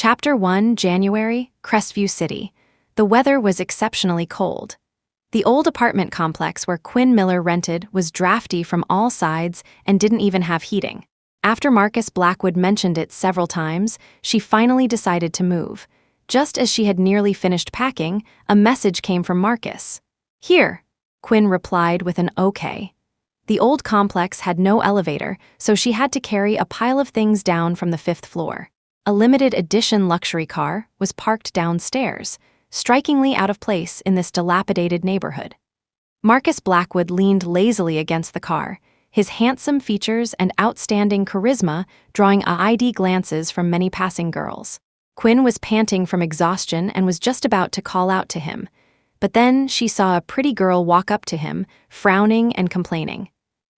Chapter 1, January, Crestview City. The weather was exceptionally cold. The old apartment complex where Quinn Miller rented was drafty from all sides and didn't even have heating. After Marcus Blackwood mentioned it several times, she finally decided to move. Just as she had nearly finished packing, a message came from Marcus. "Here," Quinn replied with an okay. The old complex had no elevator, so she had to carry a pile of things down from the 5th floor. A limited edition luxury car was parked downstairs, strikingly out of place in this dilapidated neighborhood. Marcus Blackwood leaned lazily against the car, his handsome features and outstanding charisma drawing eyed glances from many passing girls. Quinn was panting from exhaustion and was just about to call out to him, but then she saw a pretty girl walk up to him, frowning and complaining.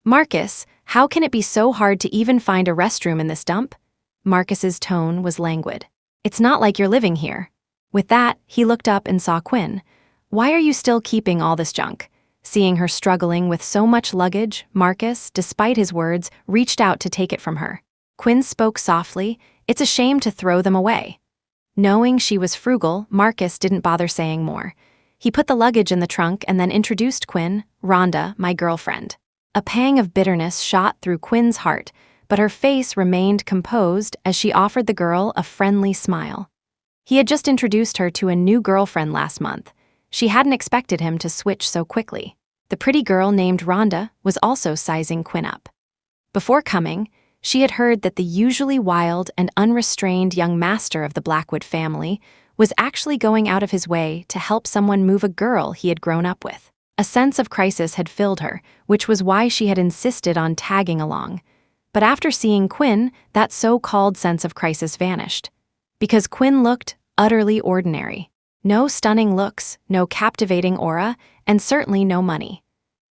"Marcus, how can it be so hard to even find a restroom in this dump?" Marcus's tone was languid. "It's not like you're living here." With that, he looked up and saw Quinn. "Why are you still keeping all this junk?" Seeing her struggling with so much luggage, Marcus, despite his words, reached out to take it from her. Quinn spoke softly, "It's a shame to throw them away." Knowing she was frugal, Marcus didn't bother saying more. He put the luggage in the trunk and then introduced Quinn, "Rhonda, my girlfriend." A pang of bitterness shot through Quinn's heart, but her face remained composed as she offered the girl a friendly smile. He had just introduced her to a new girlfriend last month. She hadn't expected him to switch so quickly. The pretty girl named Rhonda was also sizing Quinn up. Before coming, she had heard that the usually wild and unrestrained young master of the Blackwood family was actually going out of his way to help someone move a girl he had grown up with. A sense of crisis had filled her, which was why she had insisted on tagging along. But after seeing Quinn, that so-called sense of crisis vanished. Because Quinn looked utterly ordinary. No stunning looks, no captivating aura, and certainly no money.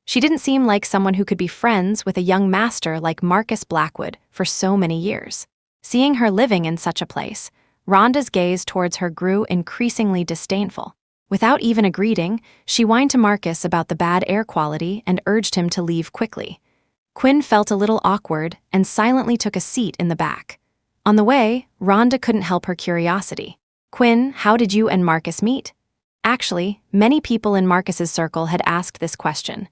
She didn't seem like someone who could be friends with a young master like Marcus Blackwood for so many years. Seeing her living in such a place, Rhonda's gaze towards her grew increasingly disdainful. Without even a greeting, she whined to Marcus about the bad air quality and urged him to leave quickly. Quinn felt a little awkward and silently took a seat in the back. On the way, Rhonda couldn't help her curiosity. "Quinn, how did you and Marcus meet?" Actually, many people in Marcus's circle had asked this question.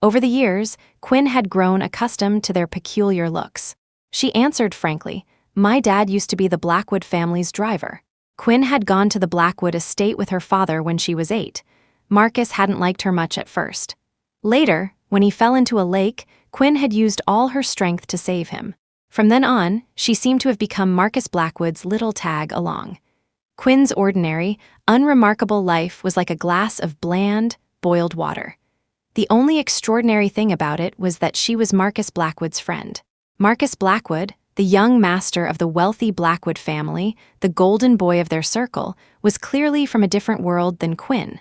Over the years, Quinn had grown accustomed to their peculiar looks. She answered frankly, "My dad used to be the Blackwood family's driver." Quinn had gone to the Blackwood estate with her father when she was 8. Marcus hadn't liked her much at first. Later, when he fell into a lake, Quinn had used all her strength to save him. From then on, she seemed to have become Marcus Blackwood's little tag along. Quinn's ordinary, unremarkable life was like a glass of bland, boiled water. The only extraordinary thing about it was that she was Marcus Blackwood's friend. Marcus Blackwood, the young master of the wealthy Blackwood family, the golden boy of their circle, was clearly from a different world than Quinn.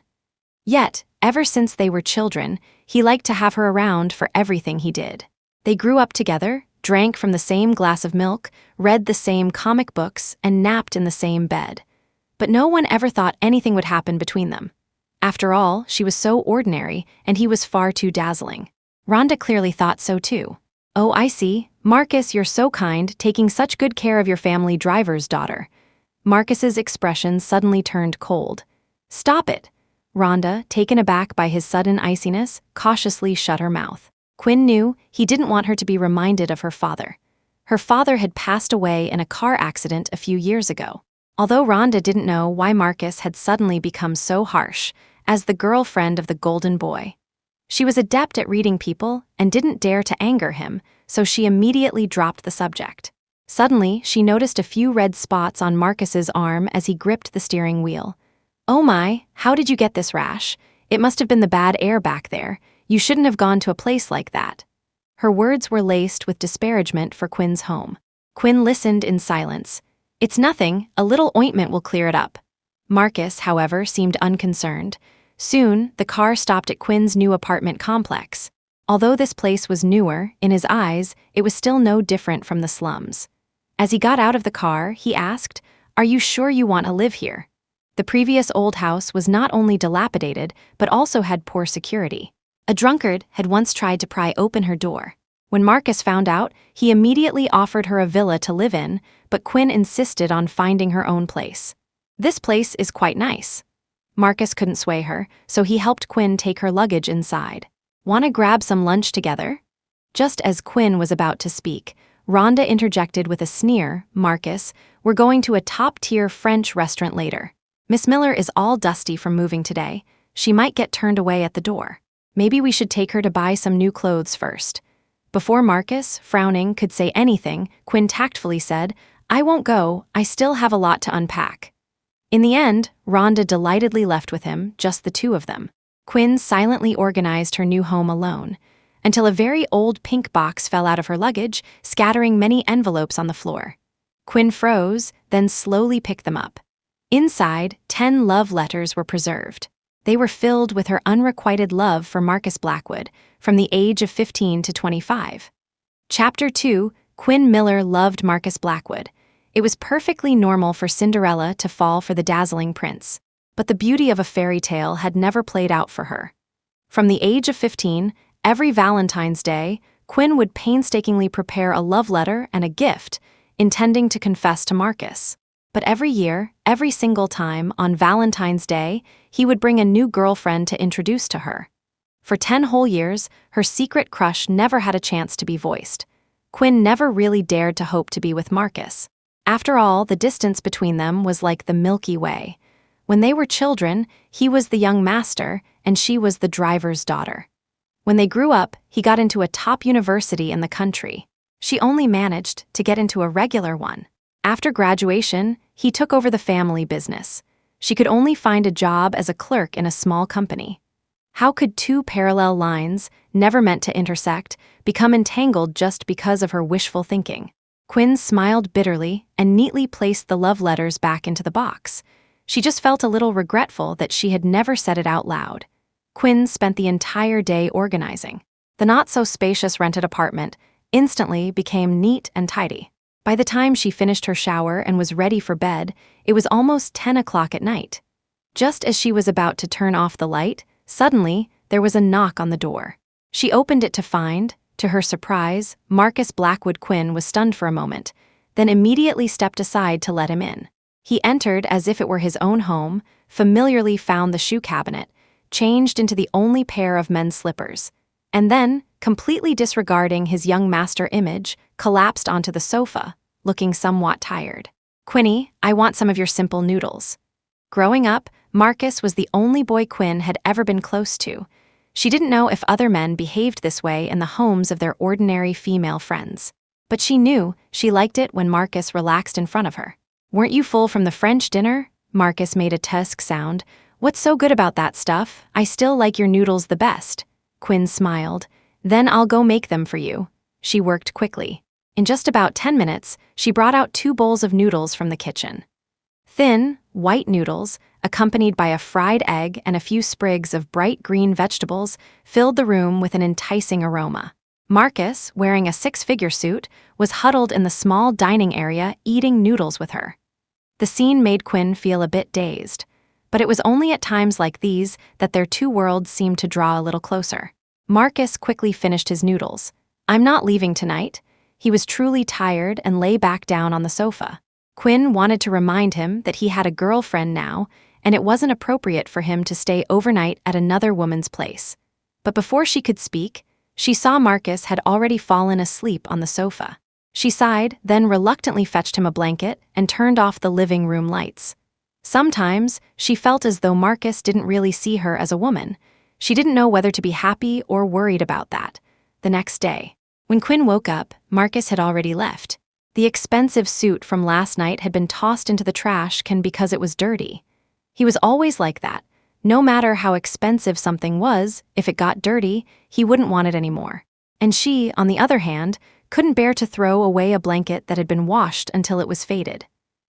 Yet, ever since they were children, he liked to have her around for everything he did. They grew up together, drank from the same glass of milk, read the same comic books, and napped in the same bed. But no one ever thought anything would happen between them. After all, she was so ordinary, and he was far too dazzling. Rhonda clearly thought so too. "Oh, I see. Marcus, you're so kind, taking such good care of your family driver's daughter." Marcus's expression suddenly turned cold. "Stop it." Rhonda, taken aback by his sudden iciness, cautiously shut her mouth. Quinn knew he didn't want her to be reminded of her father. Her father had passed away in a car accident a few years ago. Although Rhonda didn't know why Marcus had suddenly become so harsh, as the girlfriend of the golden boy. She was adept at reading people and didn't dare to anger him, so she immediately dropped the subject. Suddenly, she noticed a few red spots on Marcus's arm as he gripped the steering wheel. "Oh my, how did you get this rash? It must have been the bad air back there. You shouldn't have gone to a place like that." Her words were laced with disparagement for Quinn's home. Quinn listened in silence. "It's nothing, a little ointment will clear it up." Marcus, however, seemed unconcerned. Soon, the car stopped at Quinn's new apartment complex. Although this place was newer, in his eyes, it was still no different from the slums. As he got out of the car, he asked, "Are you sure you want to live here?" The previous old house was not only dilapidated, but also had poor security. A drunkard had once tried to pry open her door. When Marcus found out, he immediately offered her a villa to live in, but Quinn insisted on finding her own place. "This place is quite nice." Marcus couldn't sway her, so he helped Quinn take her luggage inside. "Wanna grab some lunch together?" Just as Quinn was about to speak, Rhonda interjected with a sneer, "Marcus, we're going to a top-tier French restaurant later. Miss Miller is all dusty from moving today. She might get turned away at the door. Maybe we should take her to buy some new clothes first." Before Marcus, frowning, could say anything, Quinn tactfully said, "I won't go, I still have a lot to unpack." In the end, Rhonda delightedly left with him, just the two of them. Quinn silently organized her new home alone, until a very old pink box fell out of her luggage, scattering many envelopes on the floor. Quinn froze, then slowly picked them up. Inside, 10 love letters were preserved. They were filled with her unrequited love for Marcus Blackwood, from the age of 15 to 25. Chapter 2, Quinn Miller loved Marcus Blackwood. It was perfectly normal for Cinderella to fall for the dazzling prince, but the beauty of a fairy tale had never played out for her. From the age of 15, every Valentine's Day, Quinn would painstakingly prepare a love letter and a gift, intending to confess to Marcus. But every year, every single time, on Valentine's Day, he would bring a new girlfriend to introduce to her. For 10 whole years, her secret crush never had a chance to be voiced. Quinn never really dared to hope to be with Marcus. After all, the distance between them was like the Milky Way. When they were children, he was the young master, and she was the driver's daughter. When they grew up, he got into a top university in the country. She only managed to get into a regular one. After graduation, he took over the family business. She could only find a job as a clerk in a small company. How could two parallel lines, never meant to intersect, become entangled just because of her wishful thinking? Quinn smiled bitterly and neatly placed the love letters back into the box. She just felt a little regretful that she had never said it out loud. Quinn spent the entire day organizing. The not-so-spacious rented apartment instantly became neat and tidy. By the time she finished her shower and was ready for bed, it was almost 10 o'clock at night. Just as she was about to turn off the light, suddenly, there was a knock on the door. She opened it to find, to her surprise, Marcus Blackwood. Quinn was stunned for a moment, then immediately stepped aside to let him in. He entered as if it were his own home, familiarly found the shoe cabinet, changed into the only pair of men's slippers, and then, completely disregarding his young master image, collapsed onto the sofa, looking somewhat tired. "Quinny, I want some of your simple noodles." Growing up, Marcus was the only boy Quinn had ever been close to. She didn't know if other men behaved this way in the homes of their ordinary female friends. But she knew she liked it when Marcus relaxed in front of her. "Weren't you full from the French dinner?" Marcus made a tusk sound. "What's so good about that stuff? I still like your noodles the best." Quinn smiled. "Then I'll go make them for you." She worked quickly. In just about 10 minutes, she brought out 2 bowls of noodles from the kitchen. Thin, white noodles, accompanied by a fried egg and a few sprigs of bright green vegetables, filled the room with an enticing aroma. Marcus, wearing a 6-figure suit, was huddled in the small dining area eating noodles with her. The scene made Quinn feel a bit dazed, but it was only at times like these that their two worlds seemed to draw a little closer. Marcus quickly finished his noodles. "I'm not leaving tonight." He was truly tired and lay back down on the sofa. Quinn wanted to remind him that he had a girlfriend now, and it wasn't appropriate for him to stay overnight at another woman's place. But before she could speak, she saw Marcus had already fallen asleep on the sofa. She sighed, then reluctantly fetched him a blanket and turned off the living room lights. Sometimes, she felt as though Marcus didn't really see her as a woman. She didn't know whether to be happy or worried about that. The next day, when Quinn woke up, Marcus had already left. The expensive suit from last night had been tossed into the trash can because it was dirty. He was always like that. No matter how expensive something was, if it got dirty, he wouldn't want it anymore. And she, on the other hand, couldn't bear to throw away a blanket that had been washed until it was faded.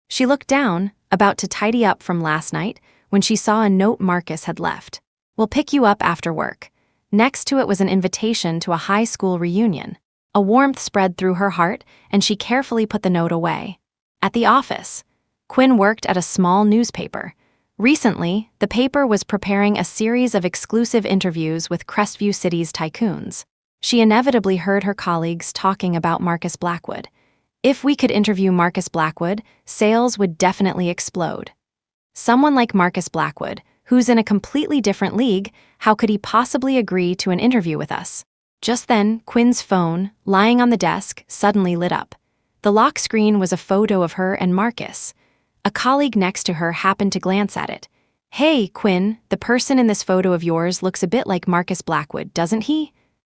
She looked down, about to tidy up from last night, when she saw a note Marcus had left. "We'll pick you up after work." Next to it was an invitation to a high school reunion. A warmth spread through her heart, and she carefully put the note away. At the office, Quinn worked at a small newspaper. Recently, the paper was preparing a series of exclusive interviews with Crestview City's tycoons. She inevitably heard her colleagues talking about Marcus Blackwood. If we could interview Marcus Blackwood, sales would definitely explode. Someone like Marcus Blackwood, who's in a completely different league, how could he possibly agree to an interview with us? Just then, Quinn's phone, lying on the desk, suddenly lit up. The lock screen was a photo of her and Marcus. A colleague next to her happened to glance at it. "Hey, Quinn, the person in this photo of yours looks a bit like Marcus Blackwood, doesn't he?"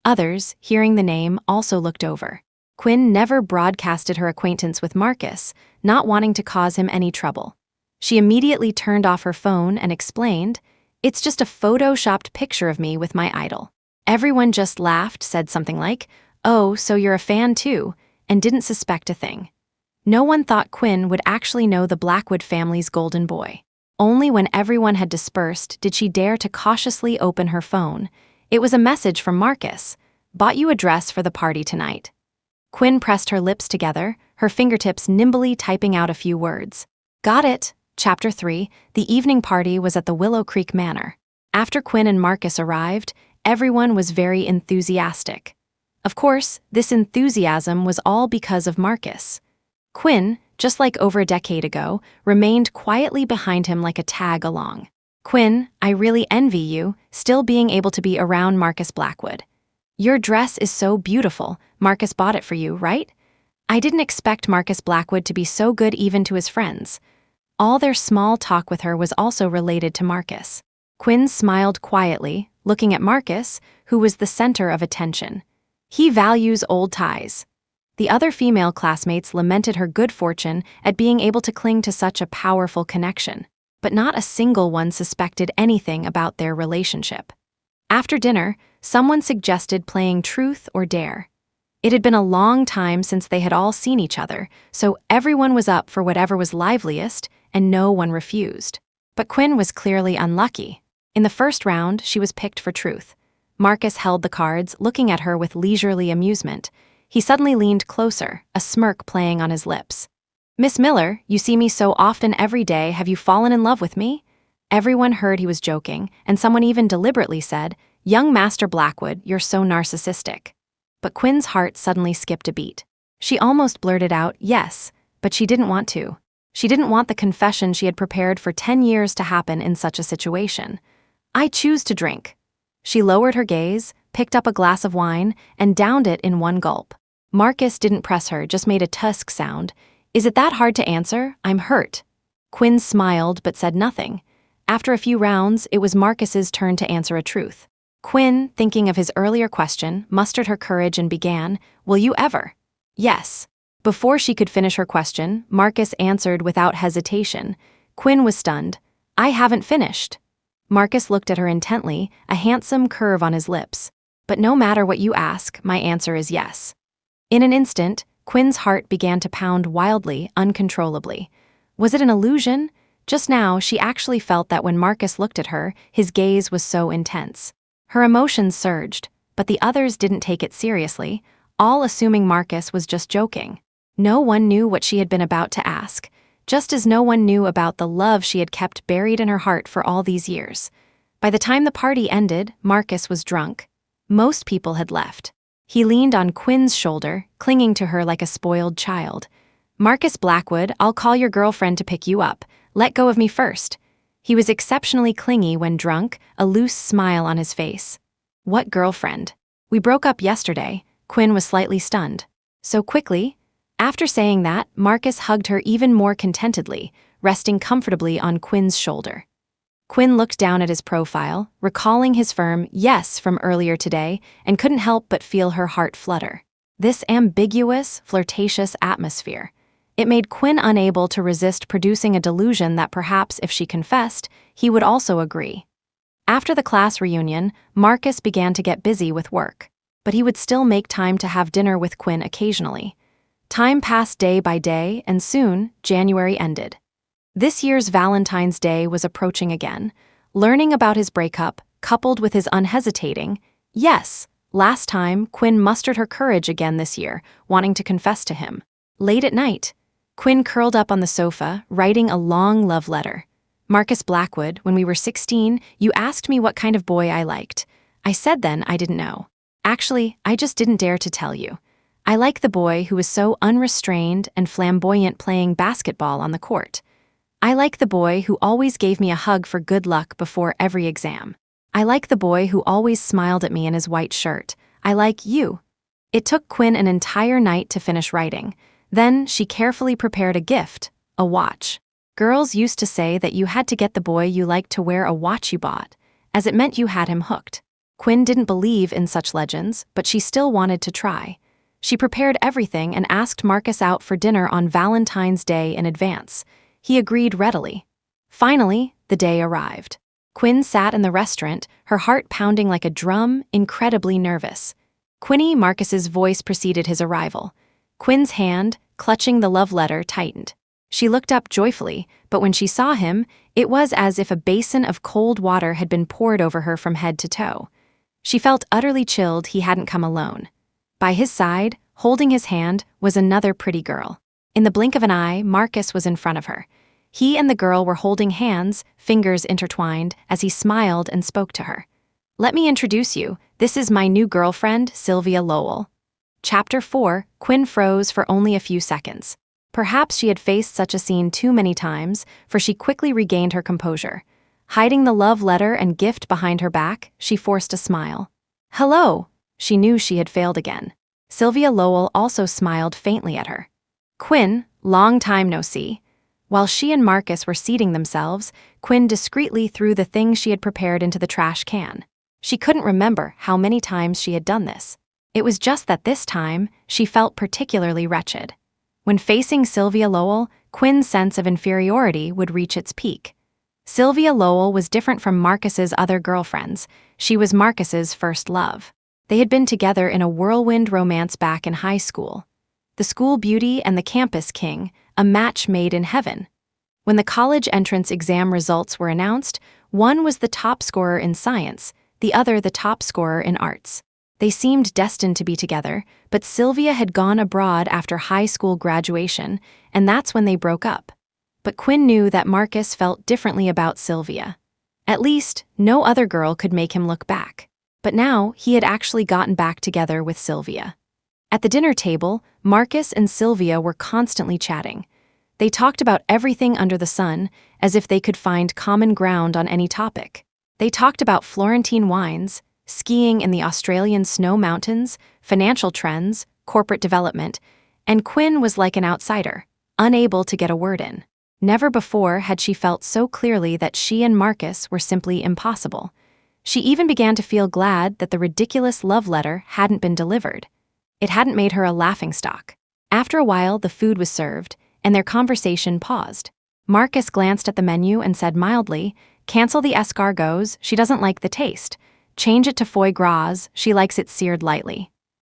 Others, hearing the name, also looked over. Quinn never broadcasted her acquaintance with Marcus, not wanting to cause him any trouble. She immediately turned off her phone and explained, "It's just a photoshopped picture of me with my idol." Everyone just laughed, said something like, "Oh, so you're a fan too," and didn't suspect a thing. No one thought Quinn would actually know the Blackwood family's golden boy. Only when everyone had dispersed did she dare to cautiously open her phone. It was a message from Marcus. "Bought you a dress for the party tonight." Quinn pressed her lips together, her fingertips nimbly typing out a few words. "Got it." Chapter 3, the evening party was at the Willow Creek Manor. After Quinn and Marcus arrived, everyone was very enthusiastic. Of course, this enthusiasm was all because of Marcus. Quinn, just like over a decade ago, remained quietly behind him like a tag along. "Quinn, I really envy you, still being able to be around Marcus Blackwood. Your dress is so beautiful. Marcus bought it for you, right?" I didn't expect Marcus Blackwood to be so good even to his friends. All their small talk with her was also related to Marcus. Quinn smiled quietly, looking at Marcus, who was the center of attention. "He values old ties." The other female classmates lamented her good fortune at being able to cling to such a powerful connection, but not a single one suspected anything about their relationship. After dinner, someone suggested playing Truth or Dare. It had been a long time since they had all seen each other, so everyone was up for whatever was liveliest, and no one refused. But Quinn was clearly unlucky. In the first round, she was picked for Truth. Marcus held the cards, looking at her with leisurely amusement. He suddenly leaned closer, a smirk playing on his lips. "Miss Miller, you see me so often every day, have you fallen in love with me?" Everyone heard he was joking, and someone even deliberately said, "Young Master Blackwood, you're so narcissistic." But Quinn's heart suddenly skipped a beat. She almost blurted out, "Yes," but she didn't want to. She didn't want the confession she had prepared for 10 years to happen in such a situation. "I choose to drink." She lowered her gaze, picked up a glass of wine, and downed it in one gulp. Marcus didn't press her, just made a tusk sound. "Is it that hard to answer? I'm hurt." Quinn smiled but said nothing. After a few rounds, it was Marcus's turn to answer a truth. Quinn, thinking of his earlier question, mustered her courage and began, "Will you ever?" "Yes." Before she could finish her question, Marcus answered without hesitation. Quinn was stunned. "I haven't finished." Marcus looked at her intently, a handsome curve on his lips. "But no matter what you ask, my answer is yes." In an instant, Quinn's heart began to pound wildly, uncontrollably. Was it an illusion? Just now, she actually felt that when Marcus looked at her, his gaze was so intense. Her emotions surged, but the others didn't take it seriously, all assuming Marcus was just joking. No one knew what she had been about to ask, just as no one knew about the love she had kept buried in her heart for all these years. By the time the party ended, Marcus was drunk. Most people had left. He leaned on Quinn's shoulder, clinging to her like a spoiled child. "Marcus Blackwood, I'll call your girlfriend to pick you up. Let go of me first." He was exceptionally clingy when drunk, a loose smile on his face. "What girlfriend? We broke up yesterday." Quinn was slightly stunned. "So quickly?" After saying that, Marcus hugged her even more contentedly, resting comfortably on Quinn's shoulder. Quinn looked down at his profile, recalling his firm yes from earlier today, and couldn't help but feel her heart flutter. This ambiguous, flirtatious atmosphere. It made Quinn unable to resist producing a delusion that perhaps if she confessed, he would also agree. After the class reunion, Marcus began to get busy with work, but he would still make time to have dinner with Quinn occasionally. Time passed day by day, and soon, January ended. This year's Valentine's Day was approaching again. Learning about his breakup, coupled with his unhesitating, "Yes," last time, Quinn mustered her courage again this year, wanting to confess to him. Late at night, Quinn curled up on the sofa, writing a long love letter. "Marcus Blackwood, when we were 16, you asked me what kind of boy I liked. I said then I didn't know. Actually, I just didn't dare to tell you. I like the boy who was so unrestrained and flamboyant playing basketball on the court. I like the boy who always gave me a hug for good luck before every exam. I like the boy who always smiled at me in his white shirt. I like you. It took Quinn an entire night to finish writing. Then she carefully prepared a gift, a watch. Girls used to say that you had to get the boy you liked to wear a watch you bought, as it meant you had him hooked. Quinn didn't believe in such legends, but she still wanted to try. She prepared everything and asked Marcus out for dinner on Valentine's Day in advance. He agreed readily. Finally, the day arrived. Quinn sat in the restaurant, her heart pounding like a drum, incredibly nervous. Quinny, Marcus's voice preceded his arrival. Quinn's hand, clutching the love letter, tightened. She looked up joyfully, but when she saw him, it was as if a basin of cold water had been poured over her from head to toe. She felt utterly chilled he hadn't come alone. By his side, holding his hand, was another pretty girl. In the blink of an eye, Marcus was in front of her. He and the girl were holding hands, fingers intertwined, as he smiled and spoke to her. "Let me introduce you. This is my new girlfriend, Sylvia Lowell." Chapter 4, Quinn froze for only a few seconds. Perhaps she had faced such a scene too many times, for she quickly regained her composure. Hiding the love letter and gift behind her back, she forced a smile. "Hello." She knew she had failed again. Sylvia Lowell also smiled faintly at her. "Quinn, long time no see." While she and Marcus were seating themselves, Quinn discreetly threw the things she had prepared into the trash can. She couldn't remember how many times she had done this. It was just that this time, she felt particularly wretched. When facing Sylvia Lowell, Quinn's sense of inferiority would reach its peak. Sylvia Lowell was different from Marcus's other girlfriends. She was Marcus's first love. They had been together in a whirlwind romance back in high school. The school beauty and the campus king, a match made in heaven. When the college entrance exam results were announced, one was the top scorer in science, the other the top scorer in arts. They seemed destined to be together, but Sylvia had gone abroad after high school graduation, and that's when they broke up. But Quinn knew that Marcus felt differently about Sylvia. At least, no other girl could make him look back. But now, he had actually gotten back together with Sylvia. At the dinner table, Marcus and Sylvia were constantly chatting. They talked about everything under the sun, as if they could find common ground on any topic. They talked about Florentine wines, skiing in the Australian snow mountains, financial trends, corporate development, and Quinn was like an outsider, unable to get a word in. Never before had she felt so clearly that she and Marcus were simply impossible. She even began to feel glad that the ridiculous love letter hadn't been delivered. It hadn't made her a laughingstock. After a while, the food was served, and their conversation paused. Marcus glanced at the menu and said mildly, "Cancel the escargots, she doesn't like the taste. Change it to foie gras, she likes it seared lightly."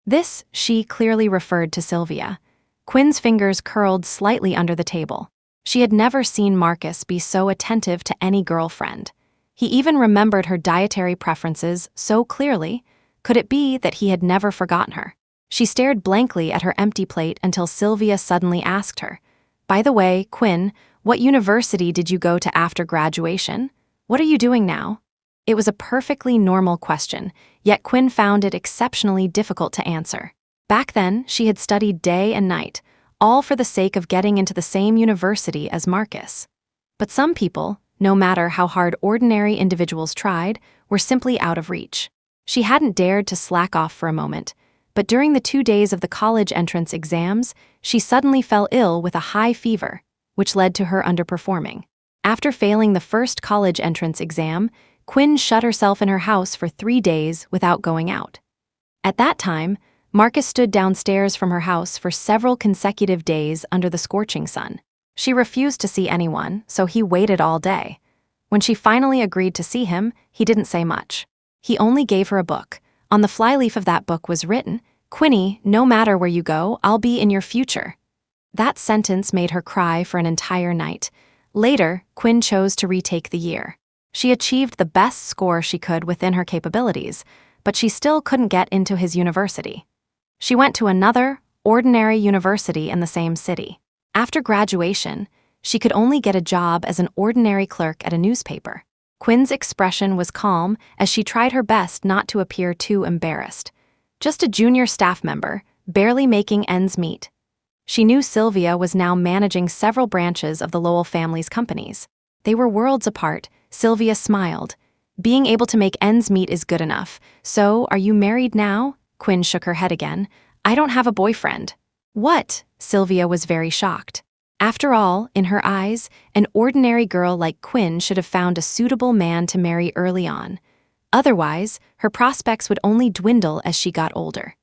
This, she clearly referred to Sylvia. Quinn's fingers curled slightly under the table. She had never seen Marcus be so attentive to any girlfriend. He even remembered her dietary preferences so clearly. Could it be that he had never forgotten her? She stared blankly at her empty plate until Sylvia suddenly asked her, "By the way, Quinn, what university did you go to after graduation? What are you doing now?" It was a perfectly normal question, yet Quinn found it exceptionally difficult to answer. Back then, she had studied day and night, all for the sake of getting into the same university as Marcus. But some people, no matter how hard ordinary individuals tried, were simply out of reach. She hadn't dared to slack off for a moment, but during the 2 days of the college entrance exams, she suddenly fell ill with a high fever, which led to her underperforming. After failing the first college entrance exam, Quinn shut herself in her house for 3 days without going out. At that time, Marcus stood downstairs from her house for several consecutive days under the scorching sun. She refused to see anyone, so he waited all day. When she finally agreed to see him, he didn't say much. He only gave her a book. On the flyleaf of that book was written, "Quinny, no matter where you go, I'll be in your future." That sentence made her cry for an entire night. Later, Quinn chose to retake the year. She achieved the best score she could within her capabilities, but she still couldn't get into his university. She went to another, ordinary university in the same city. After graduation, she could only get a job as an ordinary clerk at a newspaper. Quinn's expression was calm as she tried her best not to appear too embarrassed. just a junior staff member, barely making ends meet. She knew Sylvia was now managing several branches of the Lowell family's companies. They were worlds apart. Sylvia smiled. Being able to make ends meet is good enough. So, are you married now? Quinn shook her head again. I don't have a boyfriend. What? Sylvia was very shocked. After all, in her eyes, an ordinary girl like Quinn should have found a suitable man to marry early on. Otherwise, her prospects would only dwindle as she got older.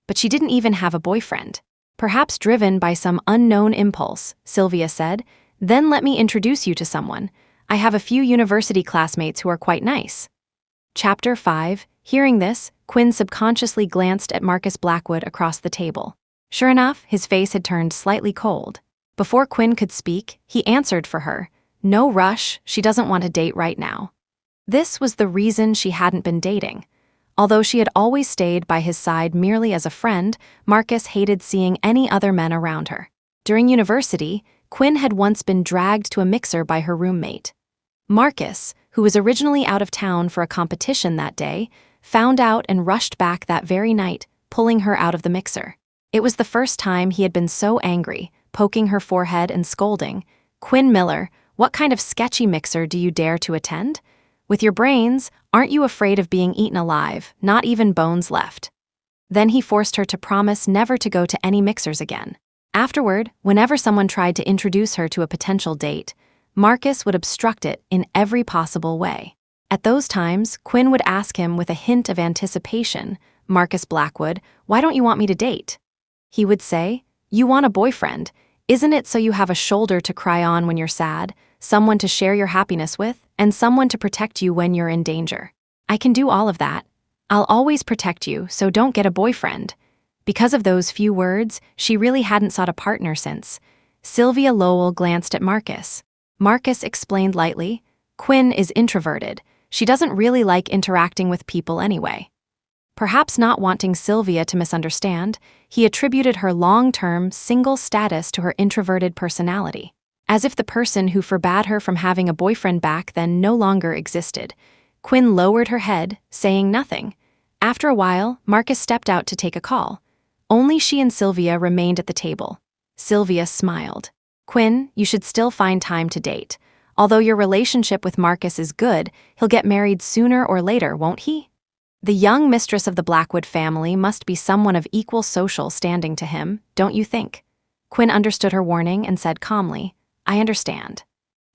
But she didn't even have a boyfriend. Perhaps driven by some unknown impulse, Sylvia said. Then let me introduce you to someone. I have a few university classmates who are quite nice. Chapter 5. Hearing this, Quinn subconsciously glanced at Marcus Blackwood across the table. Sure enough, his face had turned slightly cold. Before Quinn could speak, he answered for her. No rush, she doesn't want to date right now. This was the reason she hadn't been dating. Although she had always stayed by his side merely as a friend, Marcus hated seeing any other men around her. During university, Quinn had once been dragged to a mixer by her roommate. Marcus, who was originally out of town for a competition that day, found out and rushed back that very night, pulling her out of the mixer. It was the first time he had been so angry, poking her forehead and scolding. Quinn Miller, what kind of sketchy mixer do you dare to attend? With your brains, aren't you afraid of being eaten alive, not even bones left? Then he forced her to promise never to go to any mixers again. Afterward, whenever someone tried to introduce her to a potential date, Marcus would obstruct it in every possible way. At those times, Quinn would ask him with a hint of anticipation, Marcus Blackwood, why don't you want me to date? He would say, you want a boyfriend. Isn't it so you have a shoulder to cry on when you're sad, someone to share your happiness with, and someone to protect you when you're in danger? I can do all of that. I'll always protect you, so don't get a boyfriend. Because of those few words, she really hadn't sought a partner since. Sylvia Lowell glanced at Marcus. Marcus explained lightly, Quinn is introverted. She doesn't really like interacting with people anyway. Perhaps not wanting Sylvia to misunderstand, he attributed her long-term, single status to her introverted personality. As if the person who forbade her from having a boyfriend back then no longer existed. Quinn lowered her head, saying nothing. After a while, Marcus stepped out to take a call. Only she and Sylvia remained at the table. Sylvia smiled. Quinn, you should still find time to date. Although your relationship with Marcus is good, he'll get married sooner or later, won't he? The young mistress of the Blackwood family must be someone of equal social standing to him, don't you think? Quinn understood her warning and said calmly, I understand.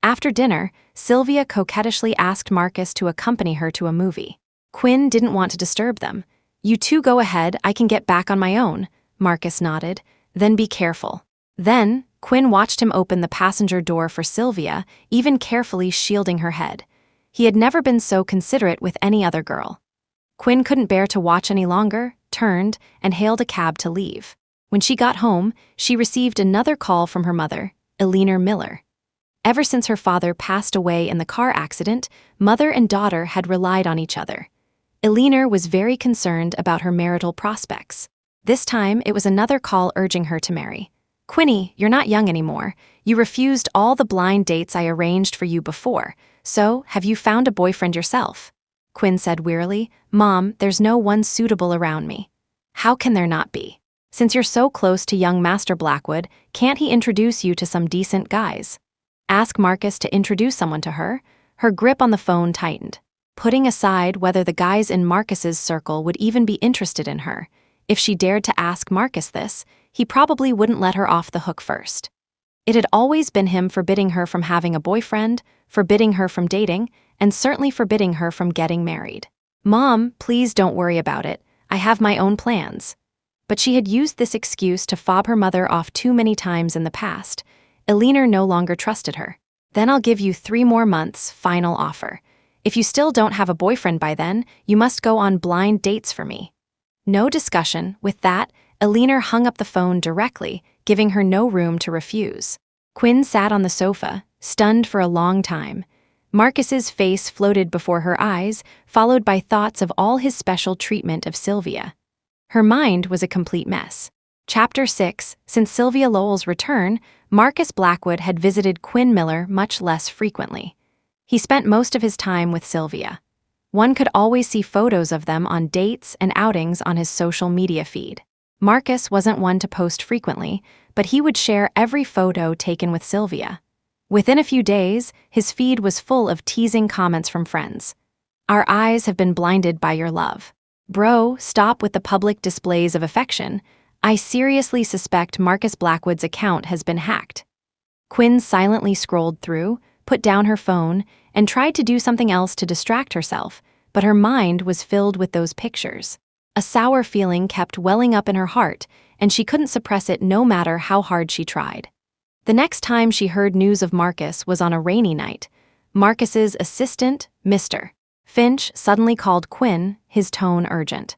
After dinner, Sylvia coquettishly asked Marcus to accompany her to a movie. Quinn didn't want to disturb them. You two go ahead, I can get back on my own, Marcus nodded. Then be careful. Then, Quinn watched him open the passenger door for Sylvia, even carefully shielding her head. He had never been so considerate with any other girl. Quinn couldn't bear to watch any longer, turned, and hailed a cab to leave. When she got home, she received another call from her mother, Eleanor Miller. Ever since her father passed away in the car accident, mother and daughter had relied on each other. Eleanor was very concerned about her marital prospects. This time, it was another call urging her to marry. Quinny, you're not young anymore. You refused all the blind dates I arranged for you before, so have you found a boyfriend yourself? Quinn said wearily, Mom, there's no one suitable around me. How can there not be? Since you're so close to young Master Blackwood, can't he introduce you to some decent guys? Ask Marcus to introduce someone to her. Her grip on the phone tightened. Putting aside whether the guys in Marcus's circle would even be interested in her, if she dared to ask Marcus this, he probably wouldn't let her off the hook first. It had always been him forbidding her from having a boyfriend, forbidding her from dating, and certainly forbidding her from getting married. Mom, please don't worry about it. I have my own plans. But she had used this excuse to fob her mother off too many times in the past. Eleanor no longer trusted her. Then I'll give you 3 more months, final offer. If you still don't have a boyfriend by then, you must go on blind dates for me. No discussion. With that, Eleanor hung up the phone directly, giving her no room to refuse. Quinn sat on the sofa, stunned for a long time. Marcus's face floated before her eyes, followed by thoughts of all his special treatment of Sylvia. Her mind was a complete mess. Chapter 6. Since Sylvia Lowell's return, Marcus Blackwood had visited Quinn Miller much less frequently. He spent most of his time with Sylvia. One could always see photos of them on dates and outings on his social media feed. Marcus wasn't one to post frequently, but he would share every photo taken with Sylvia. Within a few days, his feed was full of teasing comments from friends. "Our eyes have been blinded by your love. Bro, stop with the public displays of affection. I seriously suspect Marcus Blackwood's account has been hacked." Quinn silently scrolled through, put down her phone, and tried to do something else to distract herself, but her mind was filled with those pictures. A sour feeling kept welling up in her heart, and she couldn't suppress it no matter how hard she tried. The next time she heard news of Marcus was on a rainy night. Marcus's assistant, Mr. Finch, suddenly called Quinn, his tone urgent.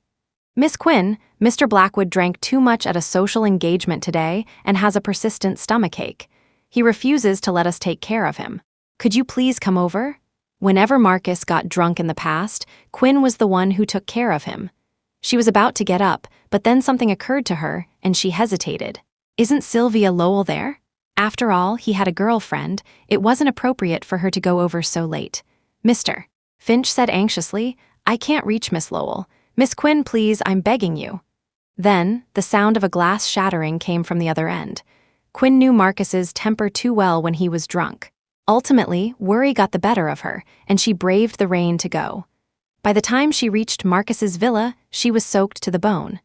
"Miss Quinn, Mr. Blackwood drank too much at a social engagement today and has a persistent stomachache. He refuses to let us take care of him. Could you please come over?" Whenever Marcus got drunk in the past, Quinn was the one who took care of him. She was about to get up, but then something occurred to her, and she hesitated. Isn't Sylvia Lowell there? After all, he had a girlfriend. It wasn't appropriate for her to go over so late. "Mr. Finch said anxiously, "I can't reach Miss Lowell. Miss Quinn, please, I'm begging you." Then, the sound of a glass shattering came from the other end. Quinn knew Marcus's temper too well when he was drunk. Ultimately, worry got the better of her, and she braved the rain to go. By the time she reached Marcus's villa, she was soaked to the bone.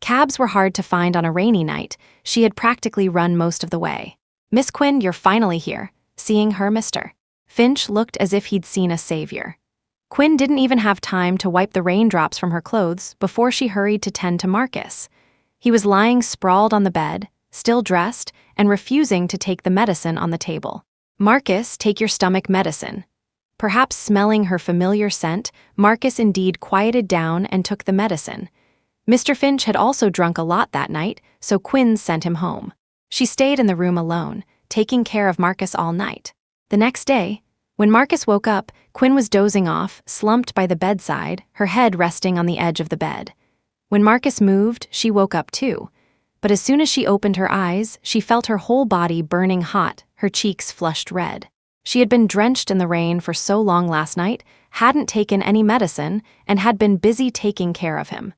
Cabs were hard to find on a rainy night. She had practically run most of the way. "Miss Quinn, you're finally here." Seeing her, Mr. Finch looked as if he'd seen a savior. Quinn didn't even have time to wipe the raindrops from her clothes before she hurried to tend to Marcus. He was lying sprawled on the bed, still dressed, and refusing to take the medicine on the table. "Marcus, take your stomach medicine." Perhaps smelling her familiar scent, Marcus indeed quieted down and took the medicine. Mr. Finch had also drunk a lot that night, so Quinn sent him home. She stayed in the room alone, taking care of Marcus all night. The next day, when Marcus woke up, Quinn was dozing off, slumped by the bedside, her head resting on the edge of the bed. When Marcus moved, she woke up too. But as soon as she opened her eyes, she felt her whole body burning hot, her cheeks flushed red. She had been drenched in the rain for so long last night, hadn't taken any medicine, and had been busy taking care of him.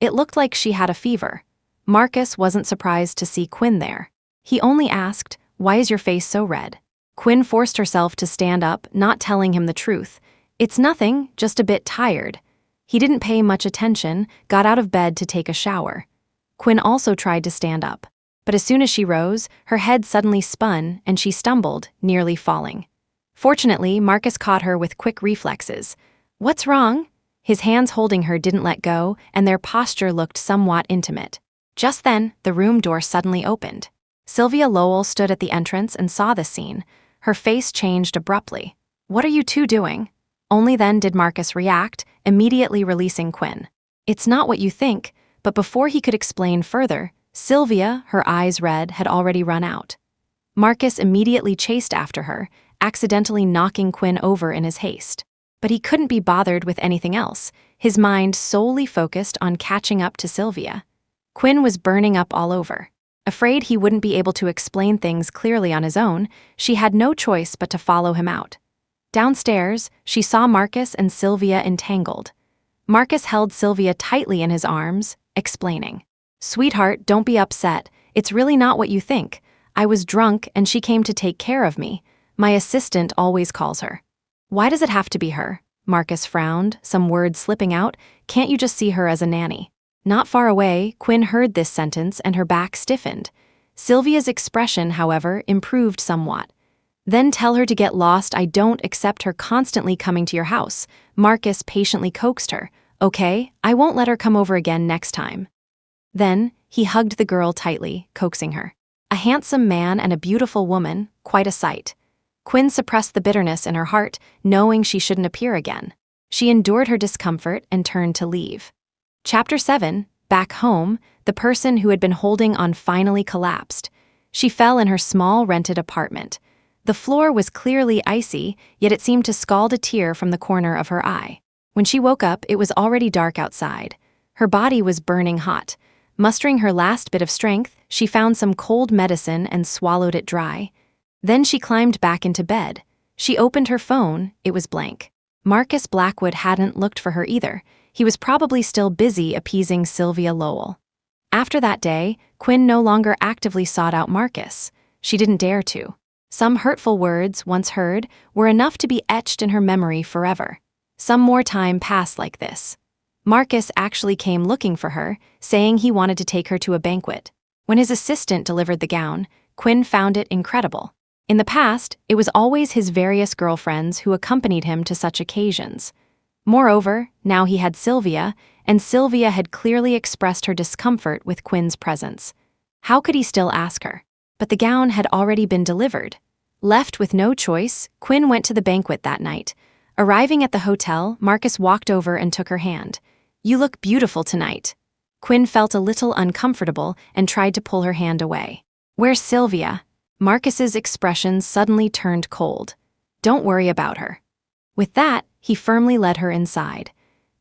It looked like she had a fever. Marcus wasn't surprised to see Quinn there. He only asked, "Why is your face so red?" Quinn forced herself to stand up, not telling him the truth. "It's nothing, just a bit tired." He didn't pay much attention, got out of bed to take a shower. Quinn also tried to stand up, but as soon as she rose, her head suddenly spun and she stumbled, nearly falling. Fortunately, Marcus caught her with quick reflexes. "What's wrong?" His hands holding her didn't let go, and their posture looked somewhat intimate. Just then, the room door suddenly opened. Sylvia Lowell stood at the entrance and saw the scene. Her face changed abruptly. "What are you two doing?" Only then did Marcus react, immediately releasing Quinn. "It's not what you think," but before he could explain further, Sylvia, her eyes red, had already run out. Marcus immediately chased after her, accidentally knocking Quinn over in his haste. But he couldn't be bothered with anything else, his mind solely focused on catching up to Sylvia. Quinn was burning up all over. Afraid he wouldn't be able to explain things clearly on his own, she had no choice but to follow him out. Downstairs, she saw Marcus and Sylvia entangled. Marcus held Sylvia tightly in his arms, explaining, "Sweetheart, don't be upset. It's really not what you think. I was drunk and she came to take care of me. My assistant always calls her." "Why does it have to be her?" Marcus frowned, some words slipping out. "Can't you just see her as a nanny?" Not far away, Quinn heard this sentence and her back stiffened. Sylvia's expression, however, improved somewhat. "Then tell her to get lost. I don't accept her constantly coming to your house." Marcus patiently coaxed her. "Okay, I won't let her come over again next time." Then, he hugged the girl tightly, coaxing her. A handsome man and a beautiful woman, quite a sight. Quinn suppressed the bitterness in her heart, knowing she shouldn't appear again. She endured her discomfort and turned to leave. Chapter 7, back home, the person who had been holding on finally collapsed. She fell in her small rented apartment. The floor was clearly icy, yet it seemed to scald a tear from the corner of her eye. When she woke up, it was already dark outside. Her body was burning hot. Mustering her last bit of strength, she found some cold medicine and swallowed it dry. Then she climbed back into bed. She opened her phone, it was blank. Marcus Blackwood hadn't looked for her either. He was probably still busy appeasing Sylvia Lowell. After that day, Quinn no longer actively sought out Marcus. She didn't dare to. Some hurtful words, once heard, were enough to be etched in her memory forever. Some more time passed like this. Marcus actually came looking for her, saying he wanted to take her to a banquet. When his assistant delivered the gown, Quinn found it incredible. In the past, it was always his various girlfriends who accompanied him to such occasions. Moreover, now he had Sylvia, and Sylvia had clearly expressed her discomfort with Quinn's presence. How could he still ask her? But the gown had already been delivered. Left with no choice, Quinn went to the banquet that night. Arriving at the hotel, Marcus walked over and took her hand. "You look beautiful tonight." Quinn felt a little uncomfortable and tried to pull her hand away. "Where's Sylvia?" Marcus's expression suddenly turned cold. "Don't worry about her." With that, he firmly led her inside.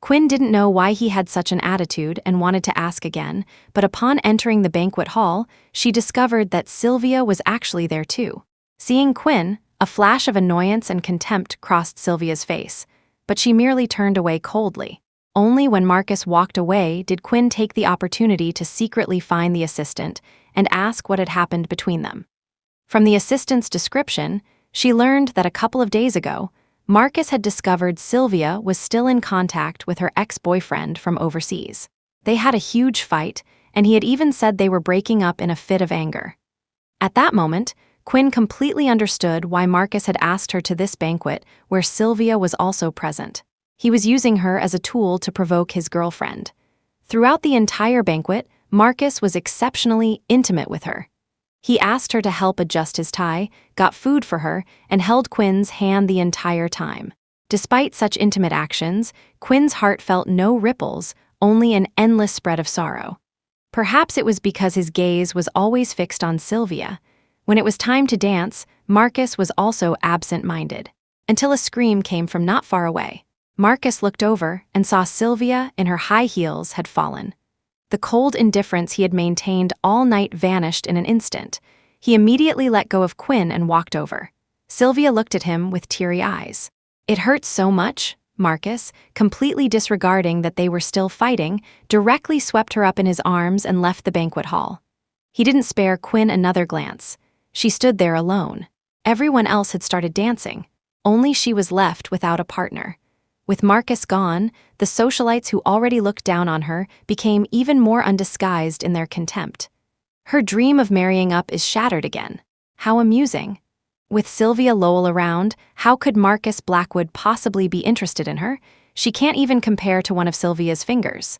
Quinn didn't know why he had such an attitude and wanted to ask again, but upon entering the banquet hall, she discovered that Sylvia was actually there too. Seeing Quinn, a flash of annoyance and contempt crossed Sylvia's face, but she merely turned away coldly. Only when Marcus walked away did Quinn take the opportunity to secretly find the assistant and ask what had happened between them. From the assistant's description, she learned that a couple of days ago, Marcus had discovered Sylvia was still in contact with her ex-boyfriend from overseas. They had a huge fight, and he had even said they were breaking up in a fit of anger. At that moment, Quinn completely understood why Marcus had asked her to this banquet where Sylvia was also present. He was using her as a tool to provoke his girlfriend. Throughout the entire banquet, Marcus was exceptionally intimate with her. He asked her to help adjust his tie, got food for her, and held Quinn's hand the entire time. Despite such intimate actions, Quinn's heart felt no ripples, only an endless spread of sorrow. Perhaps it was because his gaze was always fixed on Sylvia. When it was time to dance, Marcus was also absent-minded, until a scream came from not far away. Marcus looked over and saw Sylvia in her high heels had fallen. The cold indifference he had maintained all night vanished in an instant. He immediately let go of Quinn and walked over. Sylvia looked at him with teary eyes. "It hurts so much," Marcus, completely disregarding that they were still fighting, directly swept her up in his arms and left the banquet hall. He didn't spare Quinn another glance. She stood there alone. Everyone else had started dancing. Only she was left without a partner. With Marcus gone, the socialites who already looked down on her became even more undisguised in their contempt. Her dream of marrying up is shattered again. How amusing. With Sylvia Lowell around, how could Marcus Blackwood possibly be interested in her? She can't even compare to one of Sylvia's fingers.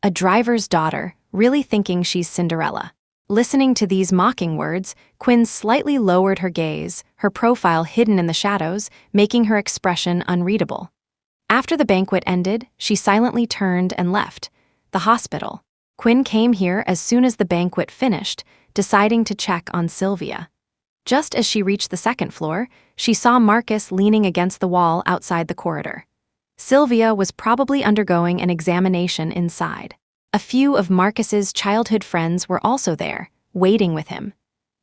A driver's daughter, really thinking she's Cinderella. Listening to these mocking words, Quinn slightly lowered her gaze, her profile hidden in the shadows, making her expression unreadable. After the banquet ended, she silently turned and left. The hospital. Quinn came here as soon as the banquet finished, deciding to check on Sylvia. Just as she reached the second floor, she saw Marcus leaning against the wall outside the corridor. Sylvia was probably undergoing an examination inside. A few of Marcus's childhood friends were also there, waiting with him.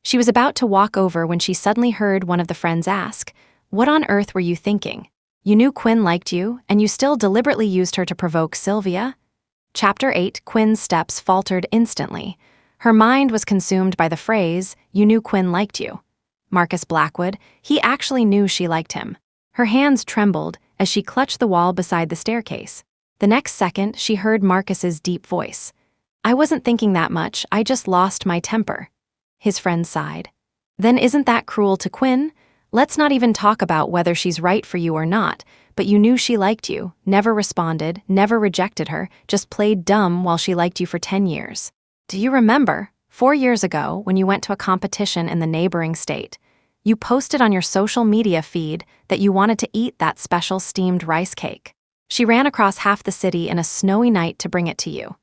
She was about to walk over when she suddenly heard one of the friends ask, "What on earth were you thinking? You knew Quinn liked you, and you still deliberately used her to provoke Sylvia?" Chapter 8. Quinn's steps faltered instantly. Her mind was consumed by the phrase, "You knew Quinn liked you." Marcus Blackwood, he actually knew she liked him. Her hands trembled as she clutched the wall beside the staircase. The next second, she heard Marcus's deep voice. "I wasn't thinking that much, I just lost my temper." His friend sighed. "Then isn't that cruel to Quinn? Let's not even talk about whether she's right for you or not, but you knew she liked you, never responded, never rejected her, just played dumb while she liked you for 10 years. Do you remember, 4 years ago, when you went to a competition in the neighboring state, you posted on your social media feed that you wanted to eat that special steamed rice cake? She ran across half the city in a snowy night to bring it to you.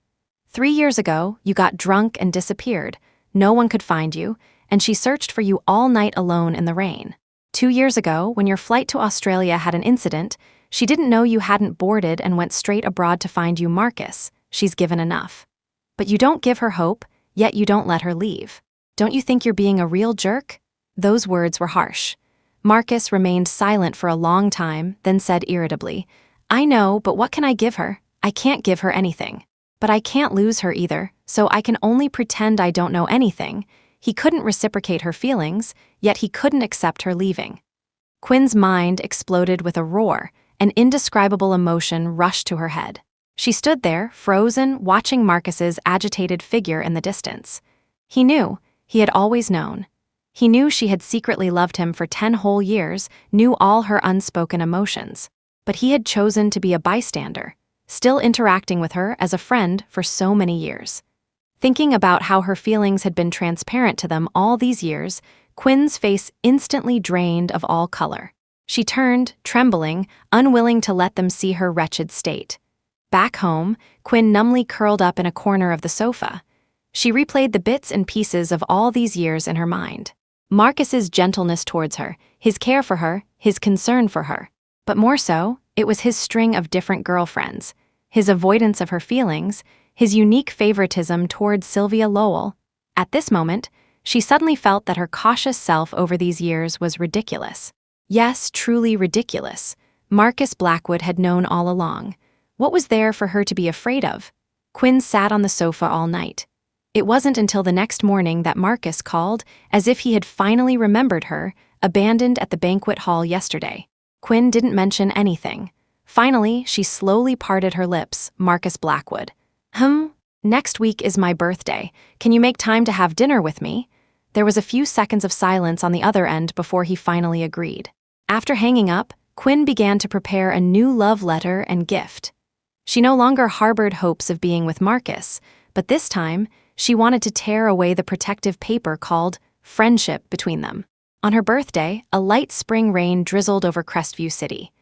3 years ago, you got drunk and disappeared. No one could find you, and she searched for you all night alone in the rain. 2 years ago, when your flight to Australia had an incident, she didn't know you hadn't boarded and went straight abroad to find you, Marcus. She's given enough. But you don't give her hope, yet you don't let her leave. Don't you think you're being a real jerk?" Those words were harsh. Marcus remained silent for a long time, then said irritably, I know, but what can I give her? I can't give her anything. But I can't lose her either, so I can only pretend I don't know anything. He couldn't reciprocate her feelings, yet he couldn't accept her leaving. Quinn's mind exploded with a roar. An indescribable emotion rushed to her head. She stood there, frozen, watching Marcus's agitated figure in the distance. He knew. He had always known. He knew she had secretly loved him for 10 whole years, knew all her unspoken emotions. But he had chosen to be a bystander, still interacting with her as a friend for so many years. Thinking about how her feelings had been transparent to them all these years, Quinn's face instantly drained of all color. She turned, trembling, unwilling to let them see her wretched state. Back home, Quinn numbly curled up in a corner of the sofa. She replayed the bits and pieces of all these years in her mind. Marcus's gentleness towards her, his care for her, his concern for her. But more so, it was his string of different girlfriends, his avoidance of her feelings, his unique favoritism towards Sylvia Lowell. At this moment, she suddenly felt that her cautious self over these years was ridiculous. Yes, truly ridiculous. Marcus Blackwood had known all along. What was there for her to be afraid of? Quinn sat on the sofa all night. It wasn't until the next morning that Marcus called, as if he had finally remembered her, abandoned at the banquet hall yesterday. Quinn didn't mention anything. Finally, she slowly parted her lips, Marcus Blackwood. Next week is my birthday. Can you make time to have dinner with me? There was a few seconds of silence on the other end before he finally agreed. After hanging up, Quinn began to prepare a new love letter and gift. She no longer harbored hopes of being with Marcus, but this time, she wanted to tear away the protective paper called friendship between them. On her birthday, a light spring rain drizzled over Crestview City.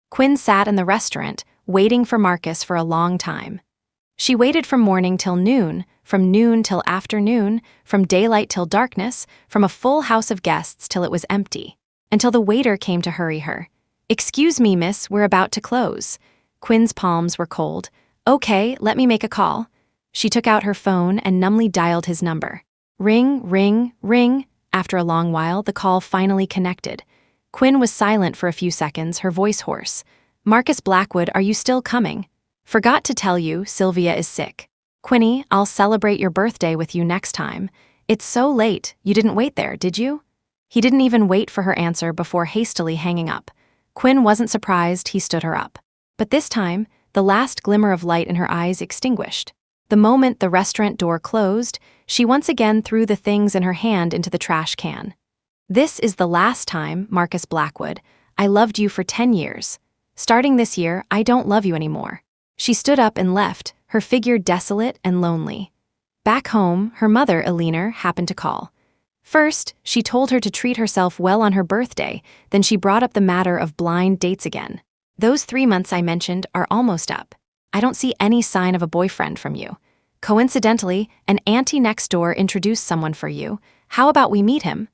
Quinn sat in the restaurant, waiting for Marcus for a long time. She waited from morning till noon, from noon till afternoon, from daylight till darkness, from a full house of guests till it was empty, until the waiter came to hurry her. Excuse me, miss, we're about to close. Quinn's palms were cold. Okay, let me make a call. She took out her phone and numbly dialed his number. Ring, ring, ring. After a long while, the call finally connected. Quinn was silent for a few seconds, her voice hoarse. Marcus Blackwood, are you still coming? Forgot to tell you, Sylvia is sick. Quinny, I'll celebrate your birthday with you next time. It's so late, you didn't wait there, did you? He didn't even wait for her answer before hastily hanging up. Quinn wasn't surprised he stood her up. But this time, the last glimmer of light in her eyes extinguished. The moment the restaurant door closed, she once again threw the things in her hand into the trash can. This is the last time, Marcus Blackwood. I loved you for 10 years. Starting this year, I don't love you anymore. She stood up and left, her figure desolate and lonely. Back home, her mother, Eleanor, happened to call. First, she told her to treat herself well on her birthday, then she brought up the matter of blind dates again. Those 3 months I mentioned are almost up. I don't see any sign of a boyfriend from you. Coincidentally, an auntie next door introduced someone for you. How about we meet him?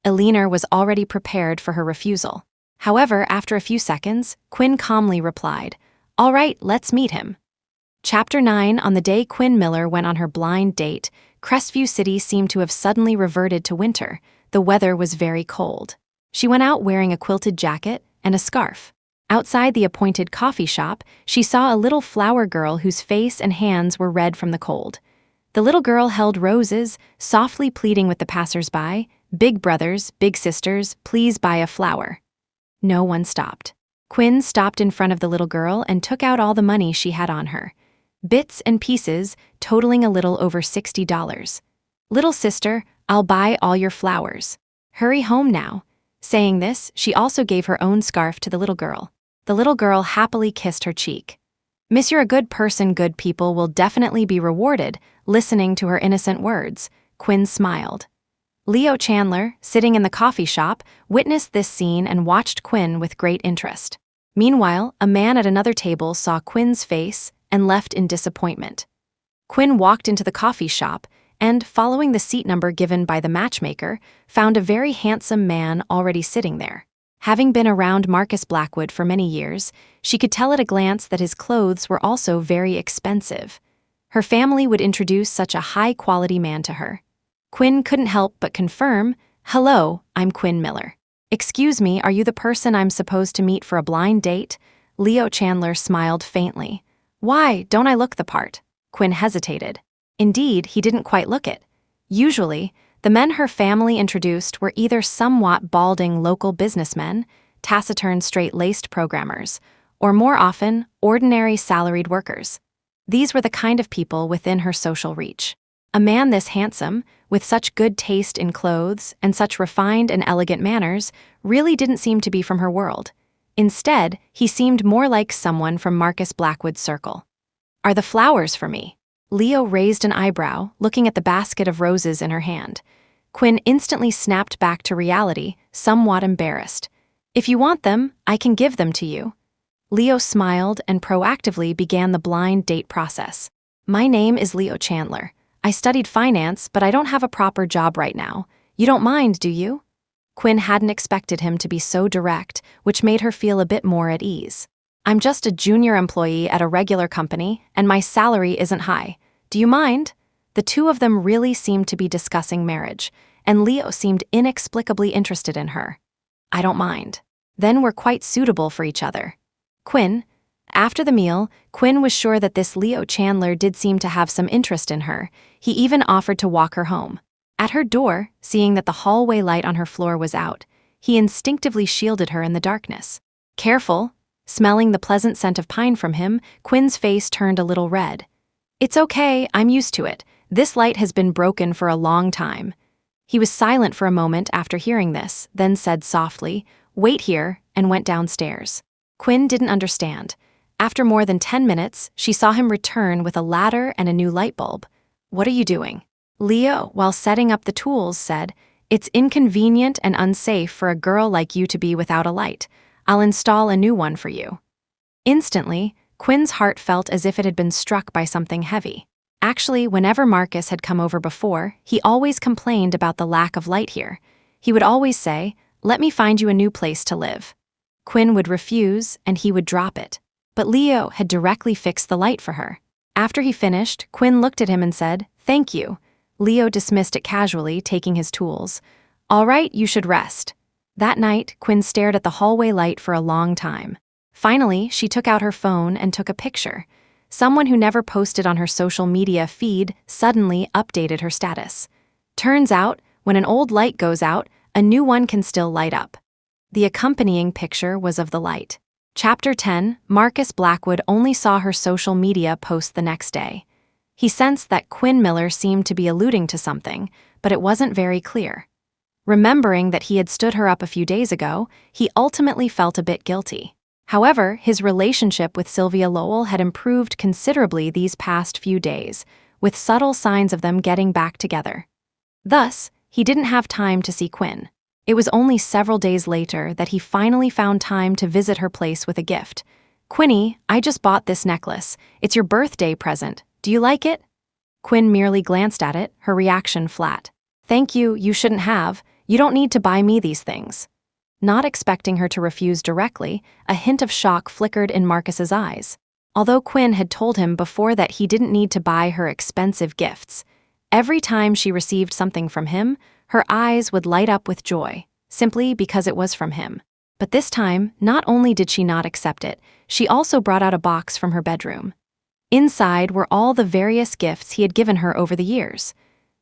Eleanor was already prepared for her refusal. However, after a few seconds, Quinn calmly replied, All right, let's meet him. Chapter 9. On the day Quinn Miller went on her blind date, Crestview City seemed to have suddenly reverted to winter. The weather was very cold. She went out wearing a quilted jacket and a scarf. Outside the appointed coffee shop, she saw a little flower girl whose face and hands were red from the cold. The little girl held roses, softly pleading with the passers-by, Big brothers, big sisters, please buy a flower. No one stopped. Quinn stopped in front of the little girl and took out all the money she had on her. Bits and pieces, totaling a little over $60. Little sister, I'll buy all your flowers. Hurry home now. Saying this, she also gave her own scarf to the little girl. The little girl happily kissed her cheek. Miss, you're a good person, good people will definitely be rewarded, listening to her innocent words. Quinn smiled. Leo Chandler, sitting in the coffee shop, witnessed this scene and watched Quinn with great interest. Meanwhile, a man at another table saw Quinn's face and left in disappointment. Quinn walked into the coffee shop and, following the seat number given by the matchmaker, found a very handsome man already sitting there. Having been around Marcus Blackwood for many years, she could tell at a glance that his clothes were also very expensive. Her family would introduce such a high-quality man to her. Quinn couldn't help but confirm, Hello, I'm Quinn Miller. Excuse me, are you the person I'm supposed to meet for a blind date? Leo Chandler smiled faintly. Why, don't I look the part? Quinn hesitated. Indeed, he didn't quite look it. Usually, the men her family introduced were either somewhat balding local businessmen, taciturn straight-laced programmers, or more often, ordinary salaried workers. These were the kind of people within her social reach. A man this handsome, with such good taste in clothes and such refined and elegant manners, really didn't seem to be from her world. Instead, he seemed more like someone from Marcus Blackwood's circle. Are the flowers for me? Leo raised an eyebrow, looking at the basket of roses in her hand. Quinn instantly snapped back to reality, somewhat embarrassed. If you want them, I can give them to you. Leo smiled and proactively began the blind date process. My name is Leo Chandler. I studied finance, but I don't have a proper job right now. You don't mind, do you? Quinn hadn't expected him to be so direct, which made her feel a bit more at ease. I'm just a junior employee at a regular company, and my salary isn't high. Do you mind? The two of them really seemed to be discussing marriage, and Leo seemed inexplicably interested in her. I don't mind. Then we're quite suitable for each other. Quinn. After the meal, Quinn was sure that this Leo Chandler did seem to have some interest in her. He even offered to walk her home. At her door, seeing that the hallway light on her floor was out, he instinctively shielded her in the darkness. Careful. Smelling the pleasant scent of pine from him, Quinn's face turned a little red. It's okay, I'm used to it. This light has been broken for a long time. He was silent for a moment after hearing this, then said softly, Wait here, and went downstairs. Quinn didn't understand. After more than 10 minutes, she saw him return with a ladder and a new light bulb. What are you doing? Leo, while setting up the tools, said, It's inconvenient and unsafe for a girl like you to be without a light. I'll install a new one for you. Instantly, Quinn's heart felt as if it had been struck by something heavy. Actually, whenever Marcus had come over before, he always complained about the lack of light here. He would always say, Let me find you a new place to live. Quinn would refuse, and he would drop it. But Leo had directly fixed the light for her. After he finished, Quinn looked at him and said, Thank you. Leo dismissed it casually, taking his tools. All right, you should rest. That night, Quinn stared at the hallway light for a long time. Finally, she took out her phone and took a picture. Someone who never posted on her social media feed suddenly updated her status. Turns out, when an old light goes out, a new one can still light up. The accompanying picture was of the light. Chapter 10, Marcus Blackwood only saw her social media post the next day. He sensed that Quinn Miller seemed to be alluding to something, but it wasn't very clear. Remembering that he had stood her up a few days ago, he ultimately felt a bit guilty. However, his relationship with Sylvia Lowell had improved considerably these past few days, with subtle signs of them getting back together. Thus, he didn't have time to see Quinn. It was only several days later that he finally found time to visit her place with a gift. Quinny, I just bought this necklace. It's your birthday present. Do you like it? Quinn merely glanced at it, her reaction flat. Thank you, you shouldn't have. You don't need to buy me these things. Not expecting her to refuse directly, a hint of shock flickered in Marcus's eyes. Although Quinn had told him before that he didn't need to buy her expensive gifts, every time she received something from him, her eyes would light up with joy, simply because it was from him. But this time, not only did she not accept it, she also brought out a box from her bedroom. Inside were all the various gifts he had given her over the years.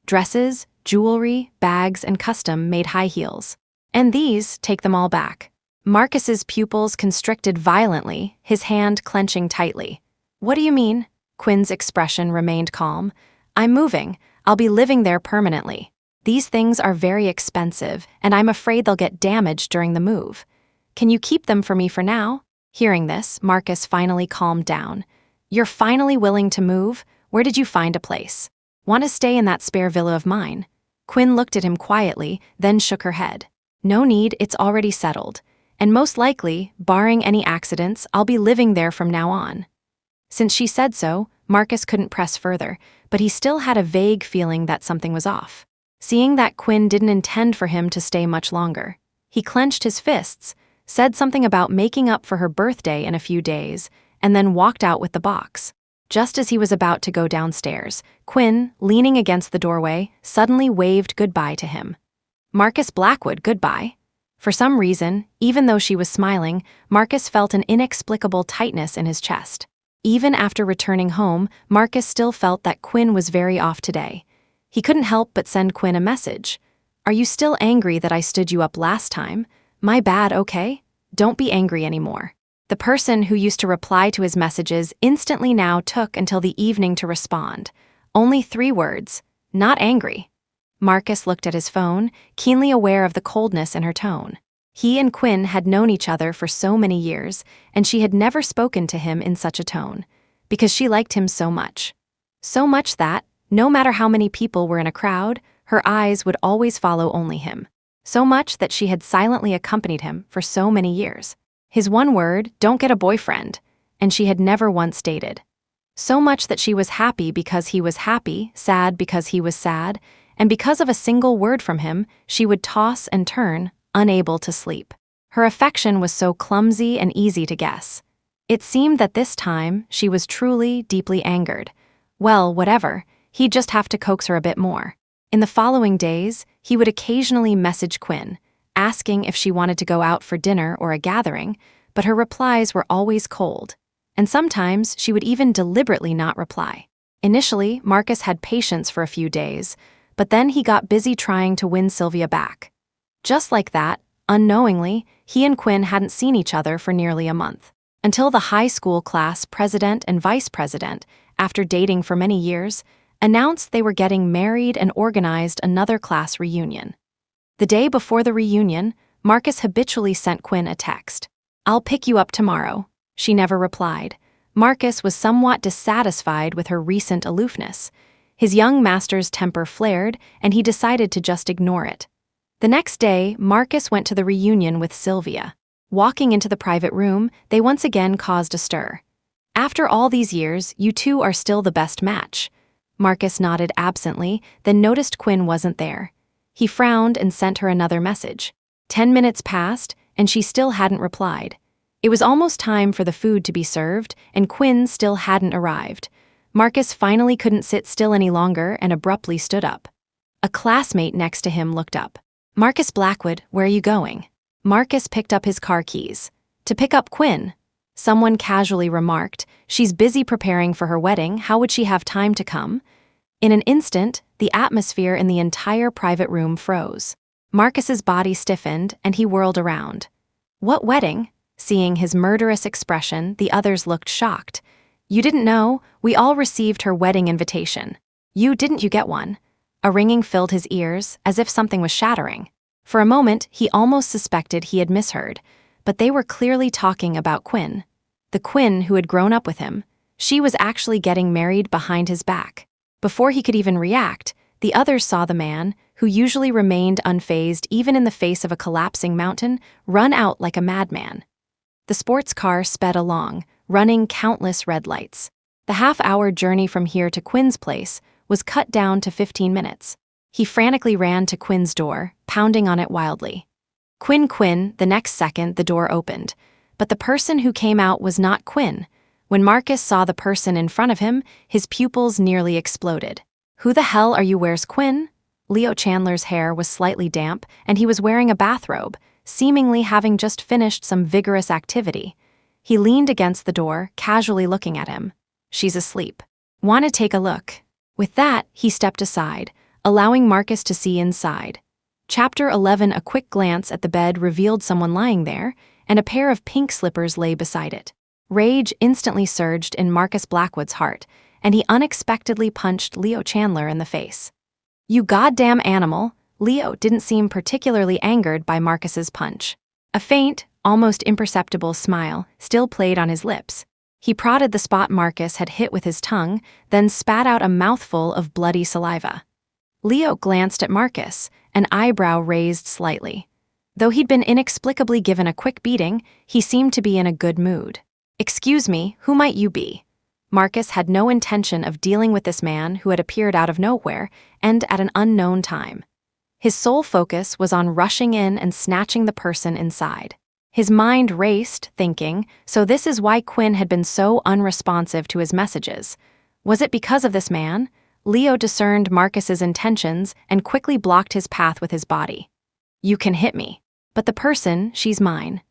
Dresses, jewelry, bags, and custom-made high heels. And these, take them all back. Marcus's pupils constricted violently, his hand clenching tightly. What do you mean? Quinn's expression remained calm. I'm moving. I'll be living there permanently. These things are very expensive, and I'm afraid they'll get damaged during the move. Can you keep them for me for now? Hearing this, Marcus finally calmed down. You're finally willing to move? Where did you find a place? Want to stay in that spare villa of mine? Quinn looked at him quietly, then shook her head. No need, it's already settled. And most likely, barring any accidents, I'll be living there from now on. Since she said so, Marcus couldn't press further, but he still had a vague feeling that something was off. Seeing that Quinn didn't intend for him to stay much longer, he clenched his fists, said something about making up for her birthday in a few days, and then walked out with the box. Just as he was about to go downstairs, Quinn, leaning against the doorway, suddenly waved goodbye to him. Marcus Blackwood, goodbye. For some reason, even though she was smiling, Marcus felt an inexplicable tightness in his chest. Even after returning home, Marcus still felt that Quinn was very off today. He couldn't help but send Quinn a message. "Are you still angry that I stood you up last time? My bad, okay? Don't be angry anymore." The person who used to reply to his messages instantly now took until the evening to respond. Only 3 words, "Not angry." Marcus looked at his phone, keenly aware of the coldness in her tone. He and Quinn had known each other for so many years, and she had never spoken to him in such a tone, because she liked him so much. So much that, no matter how many people were in a crowd, her eyes would always follow only him. So much that she had silently accompanied him for so many years. His one word, "Don't get a boyfriend," and she had never once dated. So much that she was happy because he was happy, sad because he was sad, and because of a single word from him, she would toss and turn, unable to sleep. Her affection was so clumsy and easy to guess. It seemed that this time she was truly, deeply angered. Well, whatever, he'd just have to coax her a bit more. In the following days, he would occasionally message Quinn, asking if she wanted to go out for dinner or a gathering, but her replies were always cold. And sometimes she would even deliberately not reply. Initially, Marcus had patience for a few days, but then he got busy trying to win Sylvia back. Just like that, unknowingly, he and Quinn hadn't seen each other for nearly a month. Until the high school class president and vice president, after dating for many years, announced they were getting married and organized another class reunion. The day before the reunion, Marcus habitually sent Quinn a text. "I'll pick you up tomorrow." She never replied. Marcus was somewhat dissatisfied with her recent aloofness. His young master's temper flared, and he decided to just ignore it. The next day, Marcus went to the reunion with Sylvia. Walking into the private room, they once again caused a stir. "After all these years, you two are still the best match." Marcus nodded absently, then noticed Quinn wasn't there. He frowned and sent her another message. 10 minutes passed, and she still hadn't replied. It was almost time for the food to be served, and Quinn still hadn't arrived. Marcus finally couldn't sit still any longer and abruptly stood up. A classmate next to him looked up. "Marcus Blackwood, where are you going?" Marcus picked up his car keys. "To pick up Quinn." Someone casually remarked, "She's busy preparing for her wedding, how would she have time to come?" In an instant, the atmosphere in the entire private room froze. Marcus's body stiffened, and he whirled around. "What wedding?" Seeing his murderous expression, the others looked shocked. "You didn't know? We all received her wedding invitation." Didn't you get one?" A ringing filled his ears, as if something was shattering. For a moment, he almost suspected he had misheard, but they were clearly talking about Quinn. The Quinn who had grown up with him. She was actually getting married behind his back. Before he could even react, the others saw the man, who usually remained unfazed even in the face of a collapsing mountain, run out like a madman. The sports car sped along, running countless red lights. The half-hour journey from here to Quinn's place was cut down to 15 minutes. He frantically ran to Quinn's door, pounding on it wildly. Quinn, the next second the door opened. But the person who came out was not Quinn. When Marcus saw the person in front of him, his pupils nearly exploded. "Who the hell are you? Where's Quinn?" Leo Chandler's hair was slightly damp, and he was wearing a bathrobe, seemingly having just finished some vigorous activity. He leaned against the door, casually looking at him. "She's asleep. Want to take a look?" With that, he stepped aside, allowing Marcus to see inside. Chapter 11. A quick glance at the bed revealed someone lying there, and a pair of pink slippers lay beside it. Rage instantly surged in Marcus Blackwood's heart, and he unexpectedly punched Leo Chandler in the face. "You goddamn animal!" Leo didn't seem particularly angered by Marcus's punch. A faint, almost imperceptible smile still played on his lips. He prodded the spot Marcus had hit with his tongue, then spat out a mouthful of bloody saliva. Leo glanced at Marcus, an eyebrow raised slightly. Though he'd been inexplicably given a quick beating, he seemed to be in a good mood. "Excuse me, who might you be?" Marcus had no intention of dealing with this man who had appeared out of nowhere and at an unknown time. His sole focus was on rushing in and snatching the person inside. His mind raced, thinking, so this is why Quinn had been so unresponsive to his messages. Was it because of this man? Leo discerned Marcus's intentions and quickly blocked his path with his body. "You can hit me." But the person, she's mine.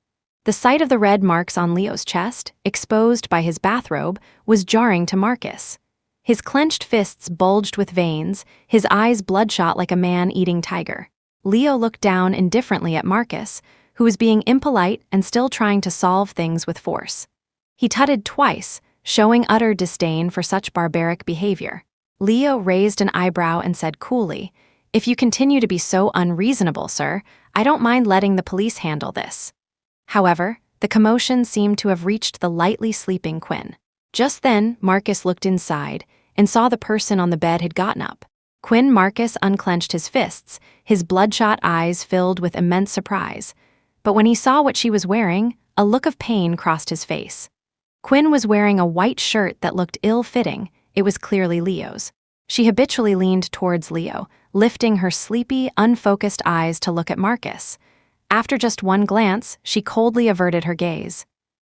The sight of the red marks on Leo's chest, exposed by his bathrobe, was jarring to Marcus. His clenched fists bulged with veins, his eyes bloodshot like a man-eating tiger. Leo looked down indifferently at Marcus, who was being impolite and still trying to solve things with force. He tutted twice, showing utter disdain for such barbaric behavior. Leo raised an eyebrow and said coolly, "If you continue to be so unreasonable, sir, I don't mind letting the police handle this." However, the commotion seemed to have reached the lightly sleeping Quinn. Just then, Marcus looked inside and saw the person on the bed had gotten up. Marcus unclenched his fists, his bloodshot eyes filled with immense surprise. But when he saw what she was wearing, a look of pain crossed his face. Quinn was wearing a white shirt that looked ill-fitting. It was clearly Leo's. She habitually leaned towards Leo, lifting her sleepy, unfocused eyes to look at Marcus. After just one glance, she coldly averted her gaze.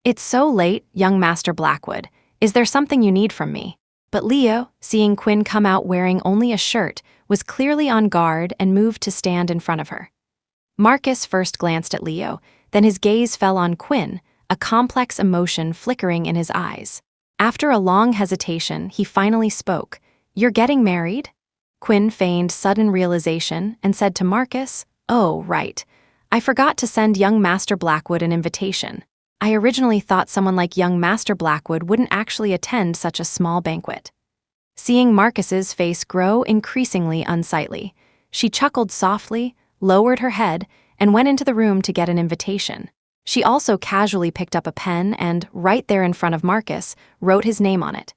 "It's so late, young Master Blackwood. Is there something you need from me?" But Leo, seeing Quinn come out wearing only a shirt, was clearly on guard and moved to stand in front of her. Marcus first glanced at Leo, then his gaze fell on Quinn, a complex emotion flickering in his eyes. After a long hesitation, he finally spoke. "You're getting married?" Quinn feigned sudden realization and said to Marcus, "Oh, right. I forgot to send young Master Blackwood an invitation. I originally thought someone like young Master Blackwood wouldn't actually attend such a small banquet." Seeing Marcus's face grow increasingly unsightly, she chuckled softly, lowered her head, and went into the room to get an invitation. She also casually picked up a pen and, right there in front of Marcus, wrote his name on it.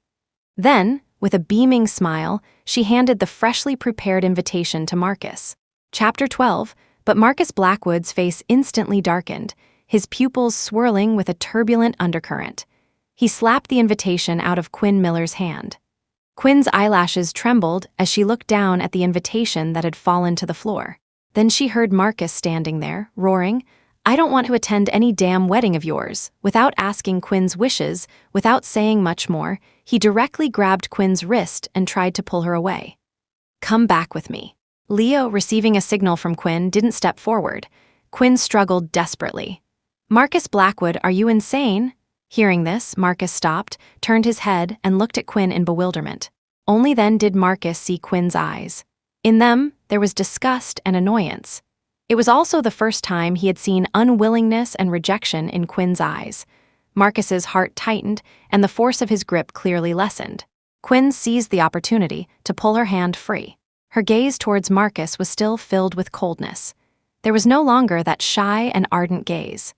Then, with a beaming smile, she handed the freshly prepared invitation to Marcus. Chapter 12. But Marcus Blackwood's face instantly darkened, his pupils swirling with a turbulent undercurrent. He slapped the invitation out of Quinn Miller's hand. Quinn's eyelashes trembled as she looked down at the invitation that had fallen to the floor. Then she heard Marcus standing there, roaring, "I don't want to attend any damn wedding of yours." Without asking Quinn's wishes, without saying much more, he directly grabbed Quinn's wrist and tried to pull her away. "Come back with me." Leo, receiving a signal from Quinn, didn't step forward. Quinn struggled desperately. "Marcus Blackwood, are you insane?" Hearing this, Marcus stopped, turned his head, and looked at Quinn in bewilderment. Only then did Marcus see Quinn's eyes. In them, there was disgust and annoyance. It was also the first time he had seen unwillingness and rejection in Quinn's eyes. Marcus's heart tightened, and the force of his grip clearly lessened. Quinn seized the opportunity to pull her hand free. Her gaze towards Marcus was still filled with coldness. There was no longer that shy and ardent gaze.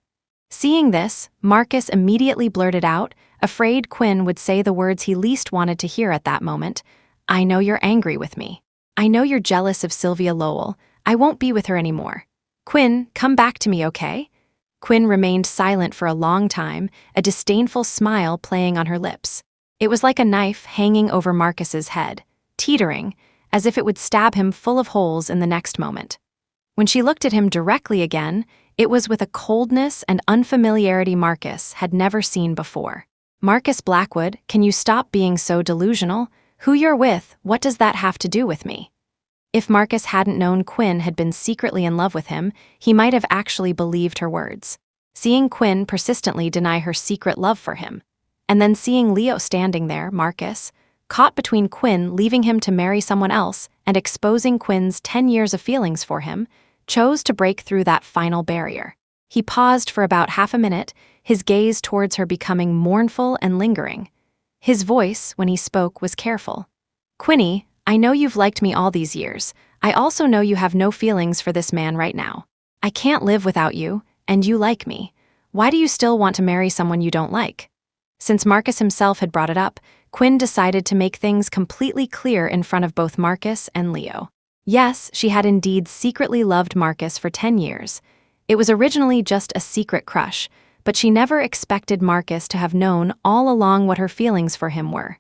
Seeing this, Marcus immediately blurted out, afraid Quinn would say the words he least wanted to hear at that moment. "I know you're angry with me. I know you're jealous of Sylvia Lowell. I won't be with her anymore. Quinn, come back to me, okay?" Quinn remained silent for a long time, a disdainful smile playing on her lips. It was like a knife hanging over Marcus's head, teetering, as if it would stab him full of holes in the next moment. When she looked at him directly again, it was with a coldness and unfamiliarity Marcus had never seen before. "Marcus Blackwood, can you stop being so delusional? Who you're with, what does that have to do with me?" If Marcus hadn't known Quinn had been secretly in love with him, he might have actually believed her words. Seeing Quinn persistently deny her secret love for him, and then seeing Leo standing there, Marcus, caught between Quinn leaving him to marry someone else and exposing Quinn's 10 years of feelings for him, chose to break through that final barrier. He paused for about half a minute, his gaze towards her becoming mournful and lingering. His voice, when he spoke, was careful. "Quinny, I know you've liked me all these years. I also know you have no feelings for this man right now. I can't live without you, and you like me. Why do you still want to marry someone you don't like?" Since Marcus himself had brought it up, Quinn decided to make things completely clear in front of both Marcus and Leo. Yes, she had indeed secretly loved Marcus for 10 years. It was originally just a secret crush, but she never expected Marcus to have known all along what her feelings for him were.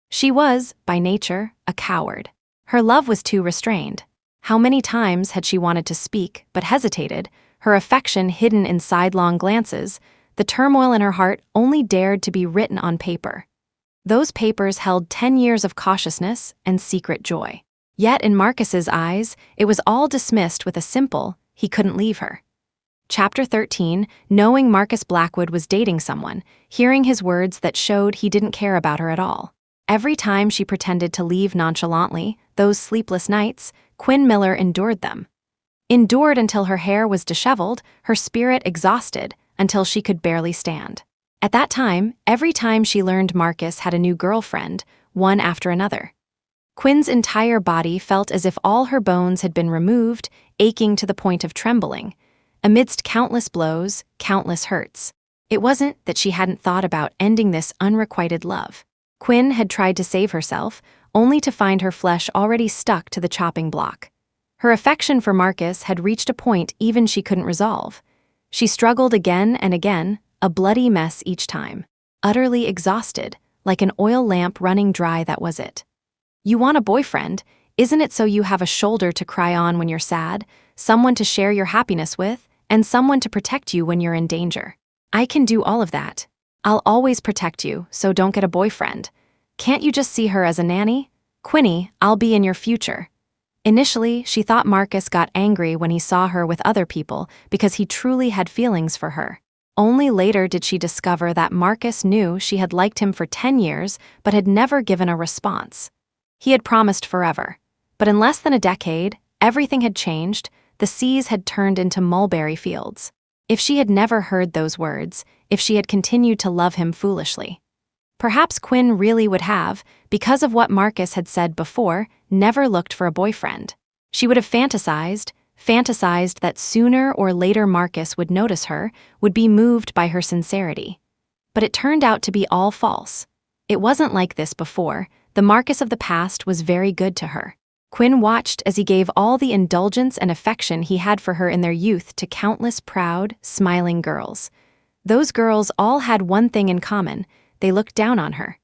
She was, by nature, a coward. Her love was too restrained. How many times had she wanted to speak, but hesitated, her affection hidden in sidelong glances, the turmoil in her heart only dared to be written on paper. Those papers held 10 years of cautiousness and secret joy. Yet in Marcus's eyes, it was all dismissed with a simple, he couldn't leave her. Chapter 13, knowing Marcus Blackwood was dating someone, hearing his words that showed he didn't care about her at all. Every time she pretended to leave nonchalantly, those sleepless nights, Quinn Miller endured them. Endured until her hair was disheveled, her spirit exhausted, until she could barely stand. At that time, every time she learned Marcus had a new girlfriend, one after another. Quinn's entire body felt as if all her bones had been removed, aching to the point of trembling. Amidst countless blows, countless hurts. It wasn't that she hadn't thought about ending this unrequited love. Quinn had tried to save herself, only to find her flesh already stuck to the chopping block. Her affection for Marcus had reached a point even she couldn't resolve. She struggled again and again, a bloody mess each time. Utterly exhausted, like an oil lamp running dry, that was it. You want a boyfriend, isn't it so you have a shoulder to cry on when you're sad, someone to share your happiness with, and someone to protect you when you're in danger? I can do all of that. I'll always protect you, so don't get a boyfriend. Can't you just see her as a nanny? Quinny, I'll be in your future. Initially, she thought Marcus got angry when he saw her with other people because he truly had feelings for her. Only later did she discover that Marcus knew she had liked him for 10 years but had never given a response. He had promised forever. But in less than a decade, everything had changed. The seas had turned into mulberry fields. If she had never heard those words, if she had continued to love him foolishly. Perhaps Quinn really would have, because of what Marcus had said before, never looked for a boyfriend. She would have fantasized that sooner or later Marcus would notice her, would be moved by her sincerity. But it turned out to be all false. It wasn't like this before. The Marcus of the past was very good to her. Quinn watched as he gave all the indulgence and affection he had for her in their youth to countless proud, smiling girls. Those girls all had one thing in common: they looked down on her.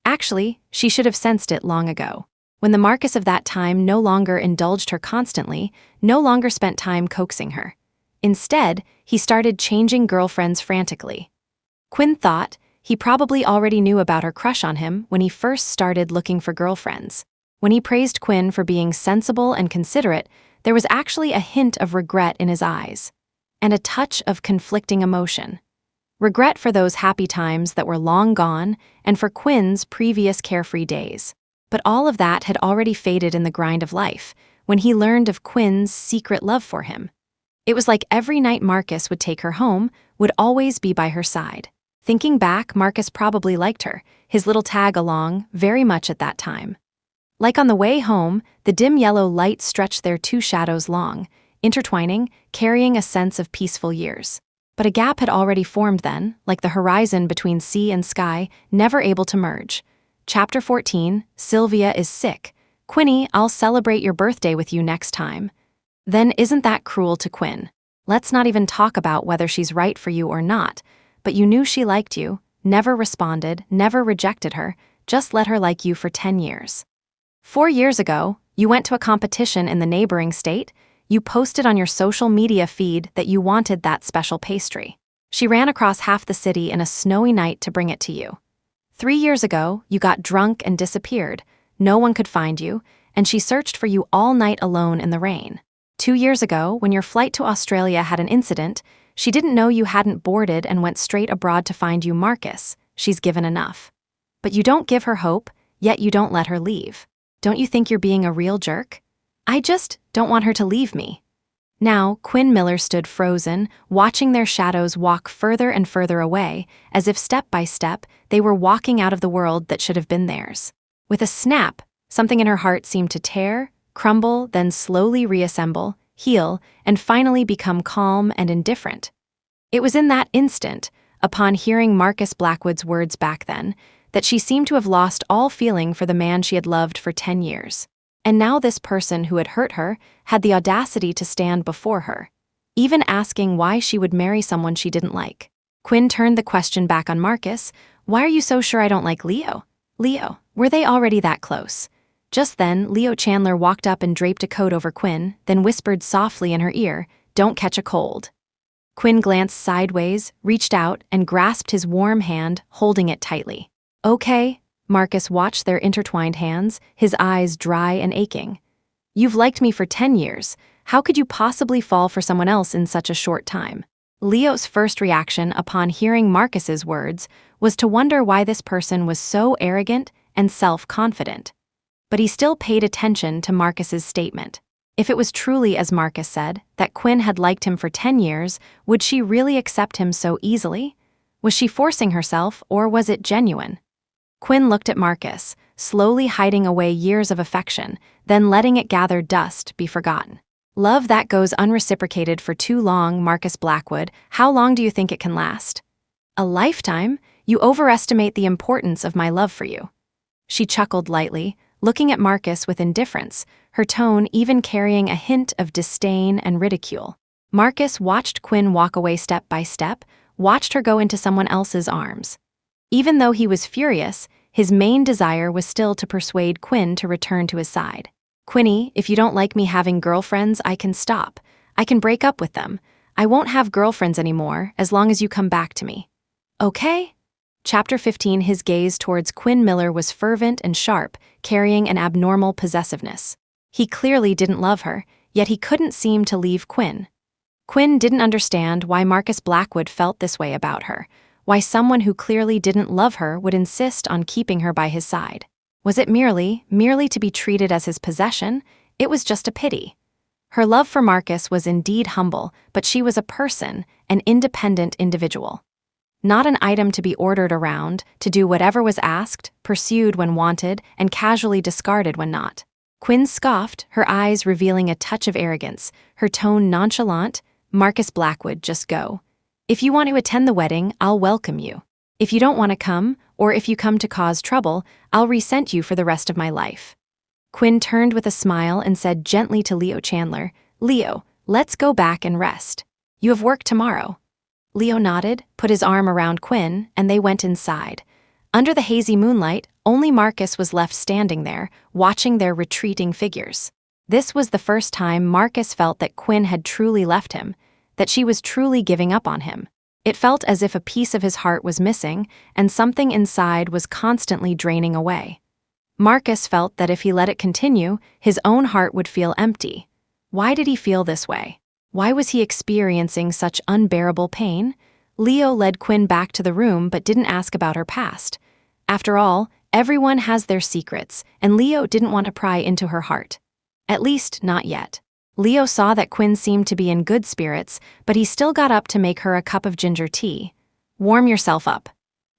Actually, she should have sensed it long ago. When the Marcus of that time no longer indulged her constantly, no longer spent time coaxing her. Instead, he started changing girlfriends frantically. Quinn thought he probably already knew about her crush on him when he first started looking for girlfriends. When he praised Quinn for being sensible and considerate, there was actually a hint of regret in his eyes, and a touch of conflicting emotion. Regret for those happy times that were long gone, and for Quinn's previous carefree days. But all of that had already faded in the grind of life, when he learned of Quinn's secret love for him. It was like every night Marcus would take her home, would always be by her side. Thinking back, Marcus probably liked her, his little tag-along, very much at that time. Like on the way home, the dim yellow light stretched their two shadows long, intertwining, carrying a sense of peaceful years. But a gap had already formed then, like the horizon between sea and sky, never able to merge. Chapter 14, Sylvia is sick. Quinny, I'll celebrate your birthday with you next time. Then isn't that cruel to Quinn? Let's not even talk about whether she's right for you or not, but you knew she liked you, never responded, never rejected her, just let her like you for 10 years. 4 years ago, you went to a competition in the neighboring state. You posted on your social media feed that you wanted that special pastry. She ran across half the city in a snowy night to bring it to you. 3 years ago, you got drunk and disappeared. No one could find you, and she searched for you all night alone in the rain. 2 years ago, when your flight to Australia had an incident, she didn't know you hadn't boarded and went straight abroad to find you Marcus. She's given enough. But you don't give her hope, yet you don't let her leave. Don't you think you're being a real jerk? I just don't want her to leave me. Now, Quinn Miller stood frozen, watching their shadows walk further and further away, as if step by step, they were walking out of the world that should have been theirs. With a snap, something in her heart seemed to tear, crumble, then slowly reassemble, heal, and finally become calm and indifferent. It was in that instant, upon hearing Marcus Blackwood's words back then, that she seemed to have lost all feeling for the man she had loved for 10 years. And now this person who had hurt her had the audacity to stand before her, even asking why she would marry someone she didn't like. Quinn turned the question back on Marcus. Why are you so sure I don't like Leo? Leo, were they already that close? Just then, Leo Chandler walked up and draped a coat over Quinn, then whispered softly in her ear, "Don't catch a cold." Quinn glanced sideways, reached out, and grasped his warm hand, holding it tightly. Okay, Marcus watched their intertwined hands, his eyes dry and aching. You've liked me for 10 years. How could you possibly fall for someone else in such a short time? Leo's first reaction upon hearing Marcus's words was to wonder why this person was so arrogant and self-confident. But he still paid attention to Marcus's statement. If it was truly as Marcus said, that Quinn had liked him for 10 years, would she really accept him so easily? Was she forcing herself, or was it genuine? Quinn looked at Marcus, slowly hiding away years of affection, then letting it gather dust, be forgotten. Love that goes unreciprocated for too long, Marcus Blackwood, how long do you think it can last? A lifetime? You overestimate the importance of my love for you. She chuckled lightly, looking at Marcus with indifference, her tone even carrying a hint of disdain and ridicule. Marcus watched Quinn walk away step by step, watched her go into someone else's arms. Even though he was furious, his main desire was still to persuade Quinn to return to his side. Quinny, if you don't like me having girlfriends, I can stop. I can break up with them. I won't have girlfriends anymore as long as you come back to me. Okay? Chapter 15. His gaze towards Quinn Miller was fervent and sharp, carrying an abnormal possessiveness. He clearly didn't love her, yet he couldn't seem to leave Quinn. Quinn didn't understand why Marcus Blackwood felt this way about her, why someone who clearly didn't love her would insist on keeping her by his side. Was it merely to be treated as his possession? It was just a pity. Her love for Marcus was indeed humble, but she was a person, an independent individual. Not an item to be ordered around, to do whatever was asked, pursued when wanted, and casually discarded when not. Quinn scoffed, her eyes revealing a touch of arrogance, her tone nonchalant. Marcus Blackwood, just go. If you want to attend the wedding, I'll welcome you. If you don't want to come, or if you come to cause trouble, I'll resent you for the rest of my life. Quinn turned with a smile and said gently to Leo Chandler, Leo, let's go back and rest. You have work tomorrow. Leo nodded, put his arm around Quinn, and they went inside. Under the hazy moonlight, only Marcus was left standing there, watching their retreating figures. This was the first time Marcus felt that Quinn had truly left him, that she was truly giving up on him. It felt as if a piece of his heart was missing, and something inside was constantly draining away. Marcus felt that if he let it continue, his own heart would feel empty. Why did he feel this way? Why was he experiencing such unbearable pain? Leo led Quinn back to the room but didn't ask about her past. After all, everyone has their secrets, and Leo didn't want to pry into her heart. At least, not yet. Leo saw that Quinn seemed to be in good spirits, but he still got up to make her a cup of ginger tea. Warm yourself up.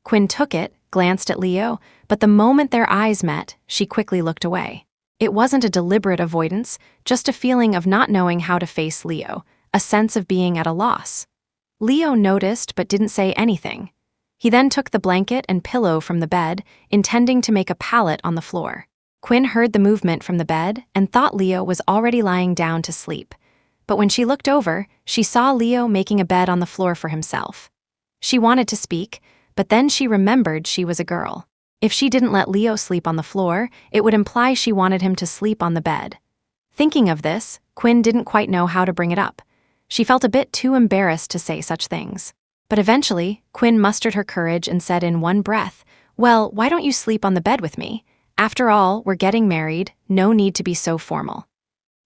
Quinn took it, glanced at Leo, but the moment their eyes met, she quickly looked away. It wasn't a deliberate avoidance, just a feeling of not knowing how to face Leo, a sense of being at a loss. Leo noticed but didn't say anything. He then took the blanket and pillow from the bed, intending to make a pallet on the floor. Quinn heard the movement from the bed and thought Leo was already lying down to sleep. But when she looked over, she saw Leo making a bed on the floor for himself. She wanted to speak, but then she remembered she was a girl. If she didn't let Leo sleep on the floor, it would imply she wanted him to sleep on the bed. Thinking of this, Quinn didn't quite know how to bring it up. She felt a bit too embarrassed to say such things. But eventually, Quinn mustered her courage and said in one breath, "Well, why don't you sleep on the bed with me? After all, we're getting married, no need to be so formal."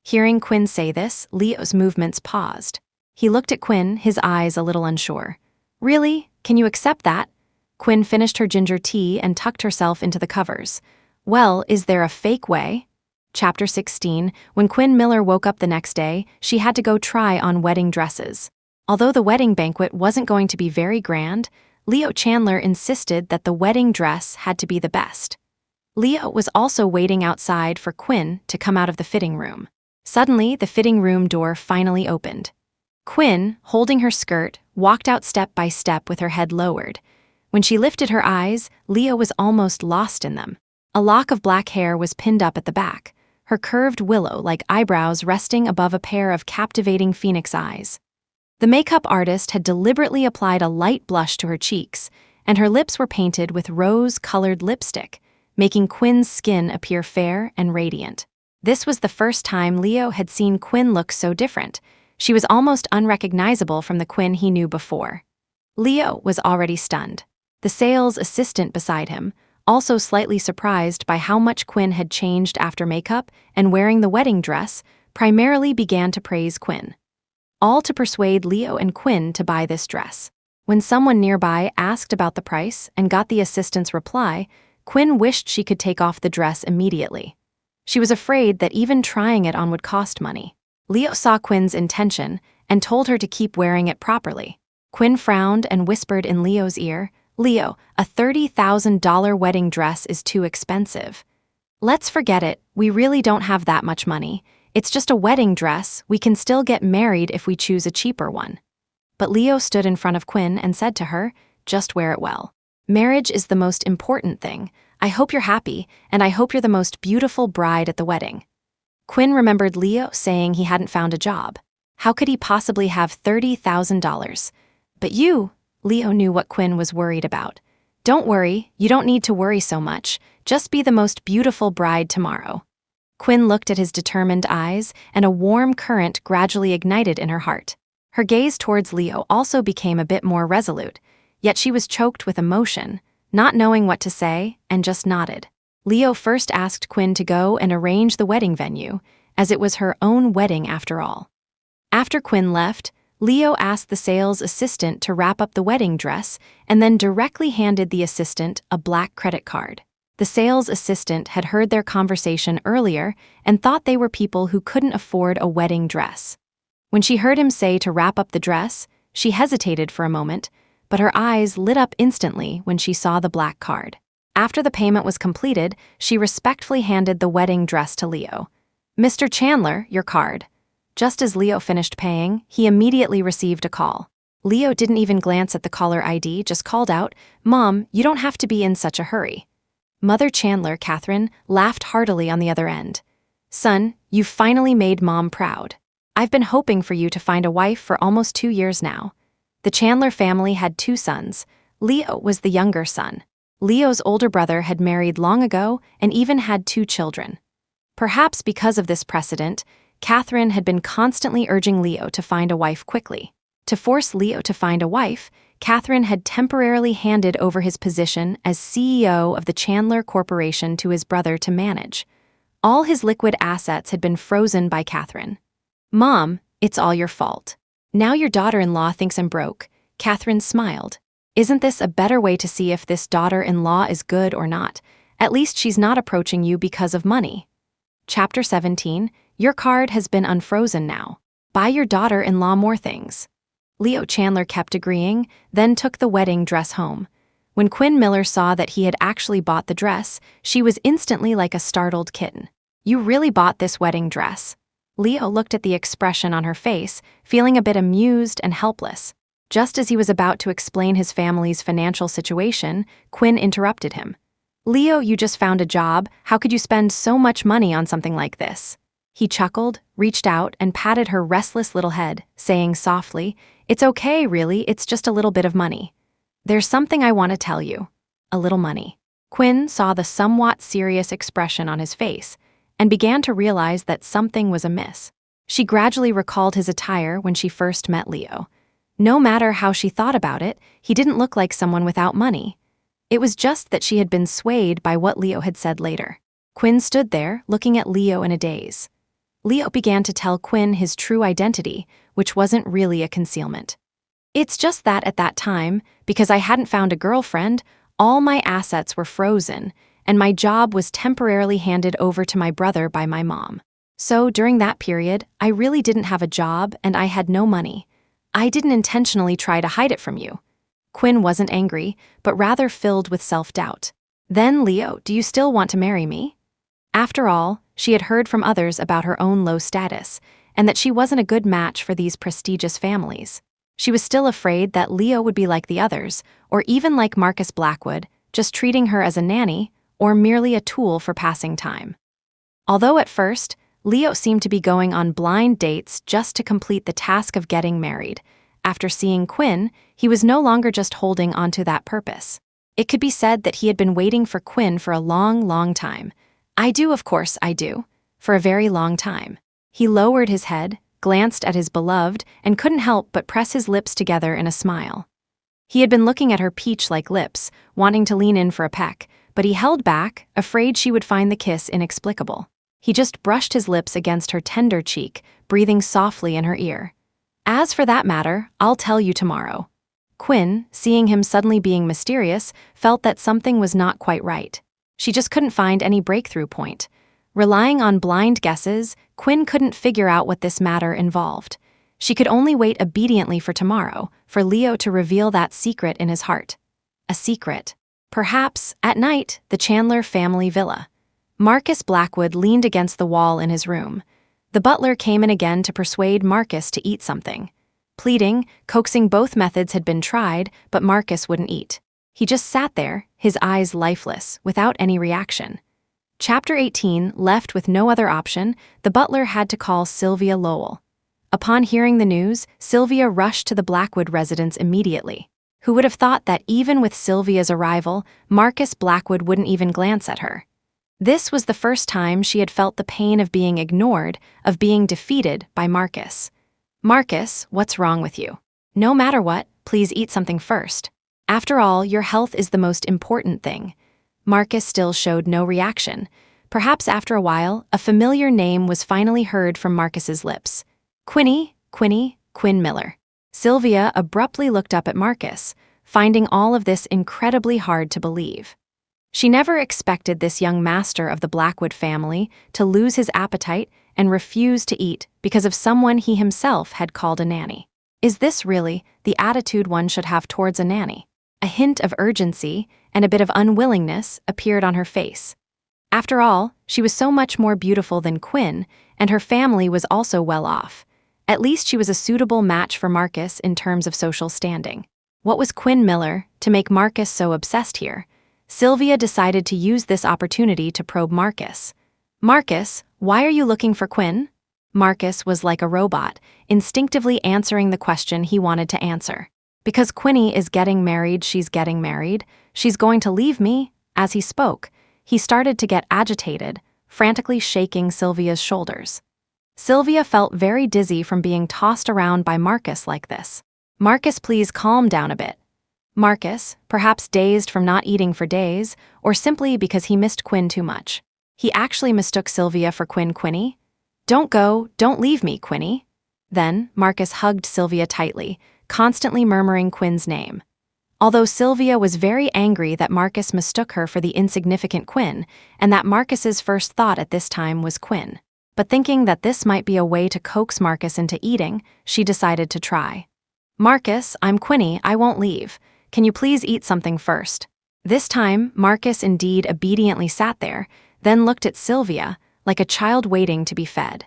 Hearing Quinn say this, Leo's movements paused. He looked at Quinn, his eyes a little unsure. "Really? Can you accept that?" Quinn finished her ginger tea and tucked herself into the covers. "Well, is there a fake way?" Chapter 16. When Quinn Miller woke up the next day, she had to go try on wedding dresses. Although the wedding banquet wasn't going to be very grand, Leo Chandler insisted that the wedding dress had to be the best. Leo was also waiting outside for Quinn to come out of the fitting room. Suddenly, the fitting room door finally opened. Quinn, holding her skirt, walked out step by step with her head lowered. When she lifted her eyes, Leo was almost lost in them. A lock of black hair was pinned up at the back, her curved willow-like eyebrows resting above a pair of captivating phoenix eyes. The makeup artist had deliberately applied a light blush to her cheeks, and her lips were painted with rose-colored lipstick, making Quinn's skin appear fair and radiant. This was the first time Leo had seen Quinn look so different. She was almost unrecognizable from the Quinn he knew before. Leo was already stunned. The sales assistant beside him, also slightly surprised by how much Quinn had changed after makeup and wearing the wedding dress, primarily began to praise Quinn. All to persuade Leo and Quinn to buy this dress. When someone nearby asked about the price and got the assistant's reply, Quinn wished she could take off the dress immediately. She was afraid that even trying it on would cost money. Leo saw Quinn's intention and told her to keep wearing it properly. Quinn frowned and whispered in Leo's ear, "Leo, a $30,000 wedding dress is too expensive. Let's forget it, we really don't have that much money. It's just a wedding dress, we can still get married if we choose a cheaper one." But Leo stood in front of Quinn and said to her, "Just wear it well. Marriage is the most important thing. I hope you're happy, and I hope you're the most beautiful bride at the wedding." Quinn remembered Leo saying he hadn't found a job. How could he possibly have $30,000? But Leo knew what Quinn was worried about. "Don't worry, you don't need to worry so much. Just be the most beautiful bride tomorrow." Quinn looked at his determined eyes, and a warm current gradually ignited in her heart. Her gaze towards Leo also became a bit more resolute, yet she was choked with emotion, not knowing what to say, and just nodded. Leo first asked Quinn to go and arrange the wedding venue, as it was her own wedding after all. After Quinn left, Leo asked the sales assistant to wrap up the wedding dress and then directly handed the assistant a black credit card. The sales assistant had heard their conversation earlier and thought they were people who couldn't afford a wedding dress. When she heard him say to wrap up the dress, she hesitated for a moment, but her eyes lit up instantly when she saw the black card. After the payment was completed, she respectfully handed the wedding dress to Leo. "Mr. Chandler, your card." Just as Leo finished paying, he immediately received a call. Leo didn't even glance at the caller ID, just called out, "Mom, you don't have to be in such a hurry." Mother Chandler, Catherine, laughed heartily on the other end. "Son, you've finally made Mom proud. I've been hoping for you to find a wife for almost 2 years now." The Chandler family had 2 sons. Leo was the younger son. Leo's older brother had married long ago and even had 2 children. Perhaps because of this precedent, Catherine had been constantly urging Leo to find a wife quickly. To force Leo to find a wife, Catherine had temporarily handed over his position as CEO of the Chandler Corporation to his brother to manage. All his liquid assets had been frozen by Catherine. "Mom, it's all your fault. Now your daughter-in-law thinks I'm broke." Catherine smiled. "Isn't this a better way to see if this daughter-in-law is good or not? At least she's not approaching you because of money." Chapter 17, Your card has been unfrozen now. Buy your daughter-in-law more things. Leo Chandler kept agreeing, then took the wedding dress home. When Quinn Miller saw that he had actually bought the dress, she was instantly like a startled kitten. "You really bought this wedding dress?" Leo looked at the expression on her face, feeling a bit amused and helpless. Just as he was about to explain his family's financial situation, Quinn interrupted him. "Leo, you just found a job. How could you spend so much money on something like this?" He chuckled, reached out, and patted her restless little head, saying softly, "It's okay, really, it's just a little bit of money. There's something I want to tell you. A little money." Quinn saw the somewhat serious expression on his face and began to realize that something was amiss. She gradually recalled his attire when she first met Leo. No matter how she thought about it, he didn't look like someone without money. It was just that she had been swayed by what Leo had said later. Quinn stood there, looking at Leo in a daze. Leo began to tell Quinn his true identity, which wasn't really a concealment. "It's just that at that time, because I hadn't found a girlfriend, all my assets were frozen, and my job was temporarily handed over to my brother by my mom. So during that period, I really didn't have a job and I had no money. I didn't intentionally try to hide it from you." Quinn wasn't angry, but rather filled with self-doubt. "Then, Leo, do you still want to marry me?" After all, she had heard from others about her own low status, and that she wasn't a good match for these prestigious families. She was still afraid that Leo would be like the others, or even like Marcus Blackwood, just treating her as a nanny, or merely a tool for passing time. Although at first, Leo seemed to be going on blind dates just to complete the task of getting married. After seeing Quinn, he was no longer just holding onto that purpose. It could be said that he had been waiting for Quinn for a long, long time. Of course I do. For a very long time. He lowered his head, glanced at his beloved, and couldn't help but press his lips together in a smile. He had been looking at her peach-like lips, wanting to lean in for a peck, but he held back, afraid she would find the kiss inexplicable. He just brushed his lips against her tender cheek, breathing softly in her ear. "As for that matter, I'll tell you tomorrow." Quinn, seeing him suddenly being mysterious, felt that something was not quite right. She just couldn't find any breakthrough point. Relying on blind guesses, Quinn couldn't figure out what this matter involved. She could only wait obediently for tomorrow, for Leo to reveal that secret in his heart. A secret. Perhaps, at night, the Chandler family villa. Marcus Blackwood leaned against the wall in his room. The butler came in again to persuade Marcus to eat something. Pleading, coaxing, both methods had been tried, but Marcus wouldn't eat. He just sat there, his eyes lifeless, without any reaction. Chapter 18, left with no other option, the butler had to call Sylvia Lowell. Upon hearing the news, Sylvia rushed to the Blackwood residence immediately. Who would have thought that even with Sylvia's arrival, Marcus Blackwood wouldn't even glance at her? This was the first time she had felt the pain of being ignored, of being defeated by Marcus. "Marcus, what's wrong with you? No matter what, please eat something first. After all, your health is the most important thing." Marcus still showed no reaction. Perhaps after a while, a familiar name was finally heard from Marcus's lips. "Quinn Miller." Sylvia abruptly looked up at Marcus, finding all of this incredibly hard to believe. She never expected this young master of the Blackwood family to lose his appetite and refuse to eat because of someone he himself had called a nanny. Is this really the attitude one should have towards a nanny? A hint of urgency and a bit of unwillingness appeared on her face. After all, she was so much more beautiful than Quinn, and her family was also well off. At least she was a suitable match for Marcus in terms of social standing. What was Quinn Miller to make Marcus so obsessed here? Sylvia decided to use this opportunity to probe Marcus. "Marcus, why are you looking for Quinn?" Marcus was like a robot, instinctively answering the question he wanted to answer. "Because Quinny is getting married, she's getting married. She's going to leave me." As he spoke, he started to get agitated, frantically shaking Sylvia's shoulders. Sylvia felt very dizzy from being tossed around by Marcus like this. "Marcus, please calm down a bit." Marcus, perhaps dazed from not eating for days, or simply because he missed Quinn too much. He actually mistook Sylvia for Quinny. "Don't go, don't leave me, Quinny." Then, Marcus hugged Sylvia tightly, constantly murmuring Quinn's name. Although Sylvia was very angry that Marcus mistook her for the insignificant Quinn, and that Marcus's first thought at this time was Quinn. But thinking that this might be a way to coax Marcus into eating, she decided to try. "Marcus, I'm Quinny, I won't leave. Can you please eat something first?" This time, Marcus indeed obediently sat there, then looked at Sylvia, like a child waiting to be fed.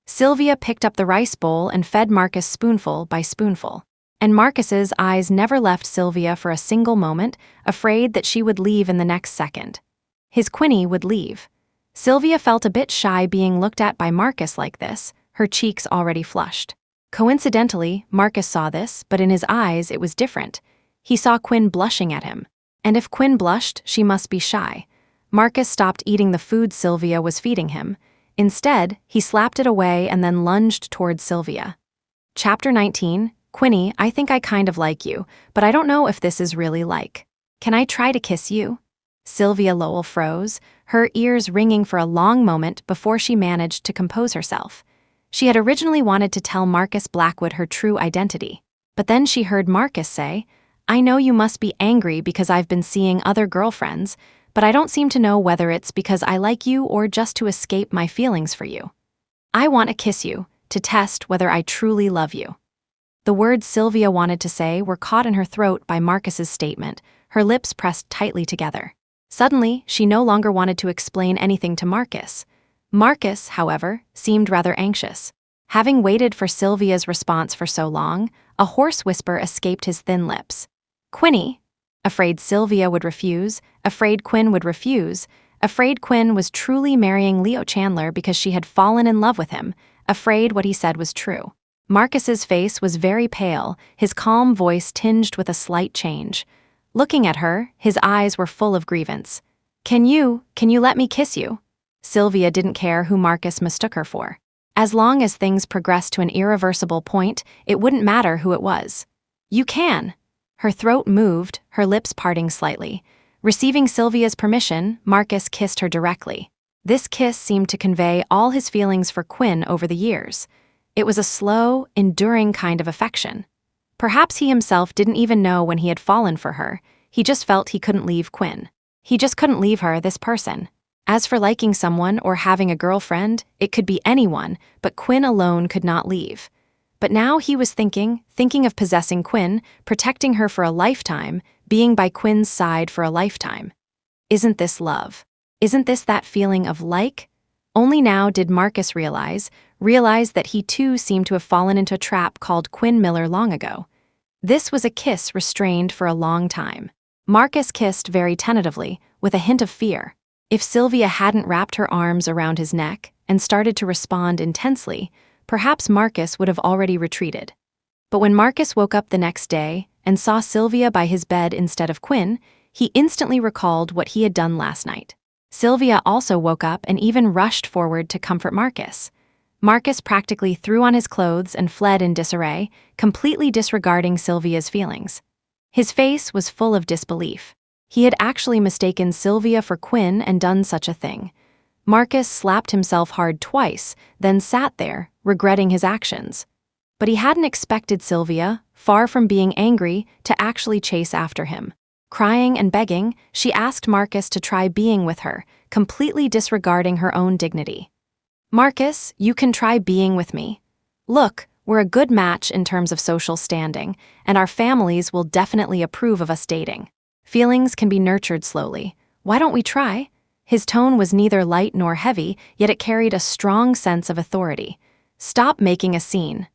Sylvia picked up the rice bowl and fed Marcus spoonful by spoonful. And Marcus's eyes never left Sylvia for a single moment, afraid that she would leave in the next second. His Quinny would leave. Sylvia felt a bit shy being looked at by Marcus like this, her cheeks already flushed. Coincidentally, Marcus saw this, but in his eyes it was different. He saw Quinn blushing at him. And if Quinn blushed, she must be shy. Marcus stopped eating the food Sylvia was feeding him. Instead, he slapped it away and then lunged towards Sylvia. Chapter 19, "Quinny, I think I kind of like you, but I don't know if this is really like. Can I try to kiss you?" Sylvia Lowell froze, her ears ringing for a long moment before she managed to compose herself. She had originally wanted to tell Marcus Blackwood her true identity, but then she heard Marcus say, "I know you must be angry because I've been seeing other girlfriends, but I don't seem to know whether it's because I like you or just to escape my feelings for you. I want to kiss you, to test whether I truly love you." The words Sylvia wanted to say were caught in her throat by Marcus's statement, her lips pressed tightly together. Suddenly, she no longer wanted to explain anything to Marcus. Marcus, however, seemed rather anxious. Having waited for Sylvia's response for so long, a hoarse whisper escaped his thin lips. "Quinny." Afraid Sylvia would refuse, afraid Quinn would refuse, afraid Quinn was truly marrying Leo Chandler because she had fallen in love with him, afraid what he said was true. Marcus's face was very pale, his calm voice tinged with a slight change. Looking at her, his eyes were full of grievance. Can you let me kiss you?" Sylvia didn't care who Marcus mistook her for. As long as things progressed to an irreversible point, it wouldn't matter who it was. "You can." Her throat moved, her lips parting slightly. Receiving Sylvia's permission, Marcus kissed her directly. This kiss seemed to convey all his feelings for Quinn over the years. It was a slow, enduring kind of affection. Perhaps he himself didn't even know when he had fallen for her. He just felt he couldn't leave Quinn. He just couldn't leave her, this person. As for liking someone or having a girlfriend, it could be anyone, but Quinn alone could not leave. But now he was thinking of possessing Quinn, protecting her for a lifetime, being by Quinn's side for a lifetime. Isn't this love? Isn't this that feeling of like? Only now did Marcus realize that he too seemed to have fallen into a trap called Quinn Miller long ago. This was a kiss restrained for a long time. Marcus kissed very tentatively, with a hint of fear. If Sylvia hadn't wrapped her arms around his neck and started to respond intensely, perhaps Marcus would have already retreated. But when Marcus woke up the next day and saw Sylvia by his bed instead of Quinn, he instantly recalled what he had done last night. Sylvia also woke up and even rushed forward to comfort Marcus. Marcus practically threw on his clothes and fled in disarray, completely disregarding Sylvia's feelings. His face was full of disbelief. He had actually mistaken Sylvia for Quinn and done such a thing. Marcus slapped himself hard twice, then sat there, regretting his actions. But he hadn't expected Sylvia, far from being angry, to actually chase after him. Crying and begging, she asked Marcus to try being with her, completely disregarding her own dignity. "Marcus, you can try being with me. Look, we're a good match in terms of social standing, and our families will definitely approve of us dating. Feelings can be nurtured slowly. Why don't we try?" His tone was neither light nor heavy, yet it carried a strong sense of authority. "Stop making a scene."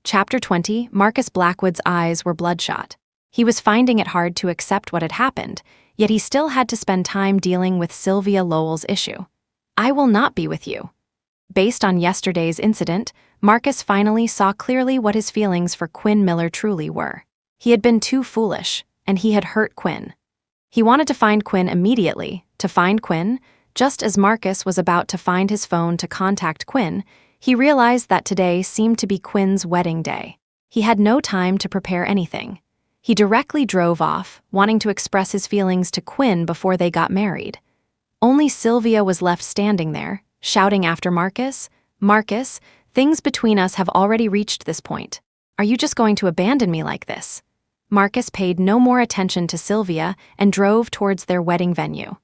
Chapter 20, Marcus Blackwood's eyes were bloodshot. He was finding it hard to accept what had happened, yet he still had to spend time dealing with Sylvia Lowell's issue. "I will not be with you." Based on yesterday's incident, Marcus finally saw clearly what his feelings for Quinn Miller truly were. He had been too foolish, and he had hurt Quinn. He wanted to find Quinn immediately. To find Quinn, just as Marcus was about to find his phone to contact Quinn, he realized that today seemed to be Quinn's wedding day. He had no time to prepare anything. He directly drove off, wanting to express his feelings to Quinn before they got married. Only Sylvia was left standing there, shouting after Marcus, "Marcus, things between us have already reached this point. Are you just going to abandon me like this?" Marcus paid no more attention to Sylvia and drove towards their wedding venue.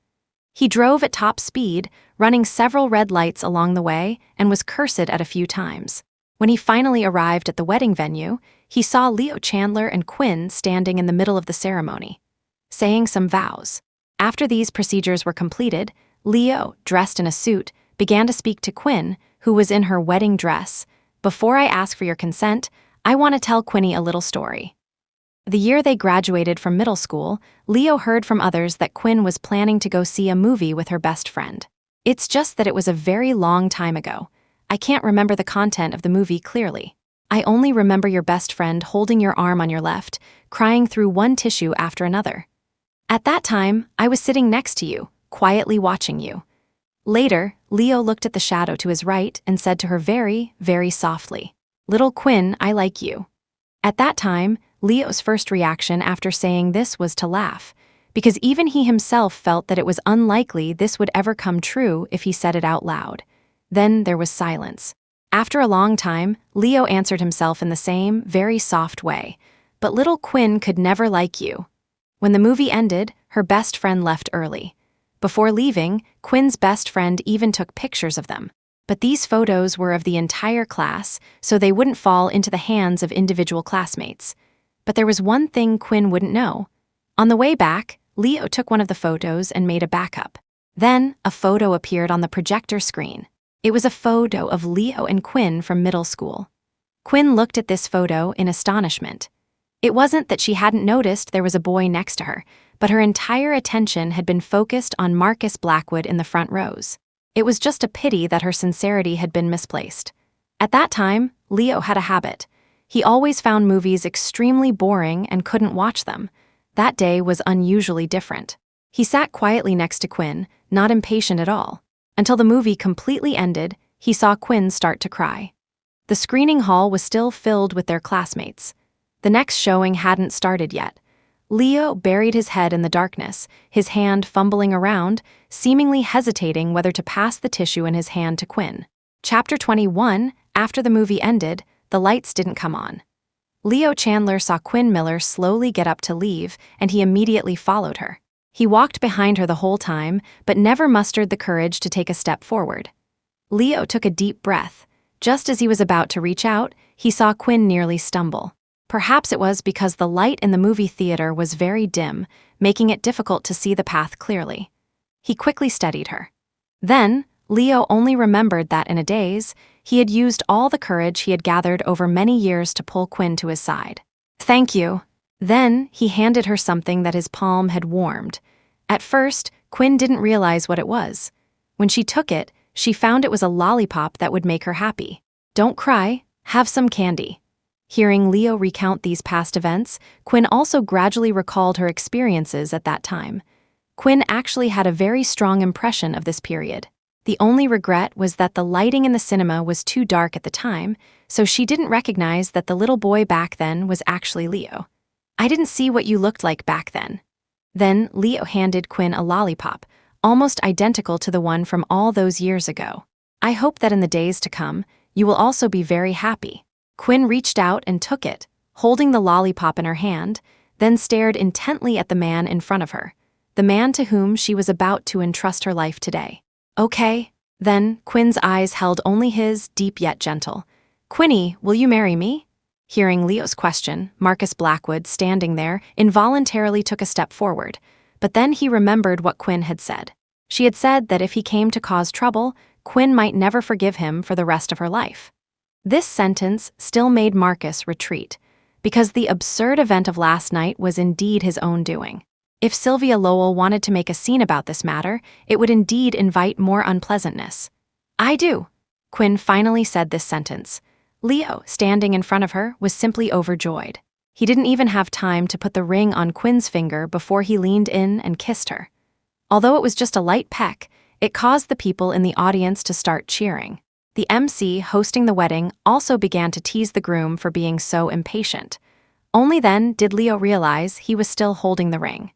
He drove at top speed, running several red lights along the way, and was cursed at a few times. When he finally arrived at the wedding venue, he saw Leo Chandler and Quinn standing in the middle of the ceremony, saying some vows. After these procedures were completed, Leo, dressed in a suit, began to speak to Quinn, who was in her wedding dress. "Before I ask for your consent, I want to tell Quinny a little story." The year they graduated from middle school, Leo heard from others that Quinn was planning to go see a movie with her best friend. "It's just that it was a very long time ago. I can't remember the content of the movie clearly. I only remember your best friend holding your arm on your left, crying through one tissue after another. At that time, I was sitting next to you, quietly watching you." Later, Leo looked at the shadow to his right and said to her very, very softly, "Little Quinn, I like you." At that time, Leo's first reaction after saying this was to laugh, because even he himself felt that it was unlikely this would ever come true if he said it out loud. Then there was silence. After a long time, Leo answered himself in the same, very soft way, "But little Quinn could never like you." When the movie ended, her best friend left early. Before leaving, Quinn's best friend even took pictures of them. But these photos were of the entire class, so they wouldn't fall into the hands of individual classmates. But there was one thing Quinn wouldn't know. On the way back, Leo took one of the photos and made a backup. Then, a photo appeared on the projector screen. It was a photo of Leo and Quinn from middle school. Quinn looked at this photo in astonishment. It wasn't that she hadn't noticed there was a boy next to her, but her entire attention had been focused on Marcus Blackwood in the front rows. It was just a pity that her sincerity had been misplaced. At that time, Leo had a habit. He always found movies extremely boring and couldn't watch them. That day was unusually different. He sat quietly next to Quinn, not impatient at all. Until the movie completely ended, he saw Quinn start to cry. The screening hall was still filled with their classmates. The next showing hadn't started yet. Leo buried his head in the darkness, his hand fumbling around, seemingly hesitating whether to pass the tissue in his hand to Quinn. Chapter 21, after the movie ended, the lights didn't come on. Leo Chandler saw Quinn Miller slowly get up to leave, and he immediately followed her. He walked behind her the whole time, but never mustered the courage to take a step forward. Leo took a deep breath. Just as he was about to reach out, he saw Quinn nearly stumble. Perhaps it was because the light in the movie theater was very dim, making it difficult to see the path clearly. He quickly steadied her. Then, Leo only remembered that in a daze, he had used all the courage he had gathered over many years to pull Quinn to his side. "Thank you." Then, he handed her something that his palm had warmed. At first, Quinn didn't realize what it was. When she took it, she found it was a lollipop that would make her happy. "Don't cry, have some candy." Hearing Leo recount these past events, Quinn also gradually recalled her experiences at that time. Quinn actually had a very strong impression of this period. The only regret was that the lighting in the cinema was too dark at the time, so she didn't recognize that the little boy back then was actually Leo. "I didn't see what you looked like back then." Then Leo handed Quinn a lollipop, almost identical to the one from all those years ago. "I hope that in the days to come, you will also be very happy." Quinn reached out and took it, holding the lollipop in her hand, then stared intently at the man in front of her, the man to whom she was about to entrust her life today. "Okay." Then Quinn's eyes held only his, deep yet gentle. "Quinny, will you marry me?" Hearing Leo's question, Marcus Blackwood, standing there, involuntarily took a step forward, but then he remembered what Quinn had said. She had said that if he came to cause trouble, Quinn might never forgive him for the rest of her life. This sentence still made Marcus retreat, because the absurd event of last night was indeed his own doing. If Sylvia Lowell wanted to make a scene about this matter, it would indeed invite more unpleasantness. "I do." Quinn finally said this sentence. Leo, standing in front of her, was simply overjoyed. He didn't even have time to put the ring on Quinn's finger before he leaned in and kissed her. Although it was just a light peck, it caused the people in the audience to start cheering. The MC hosting the wedding also began to tease the groom for being so impatient. Only then did Leo realize he was still holding the ring.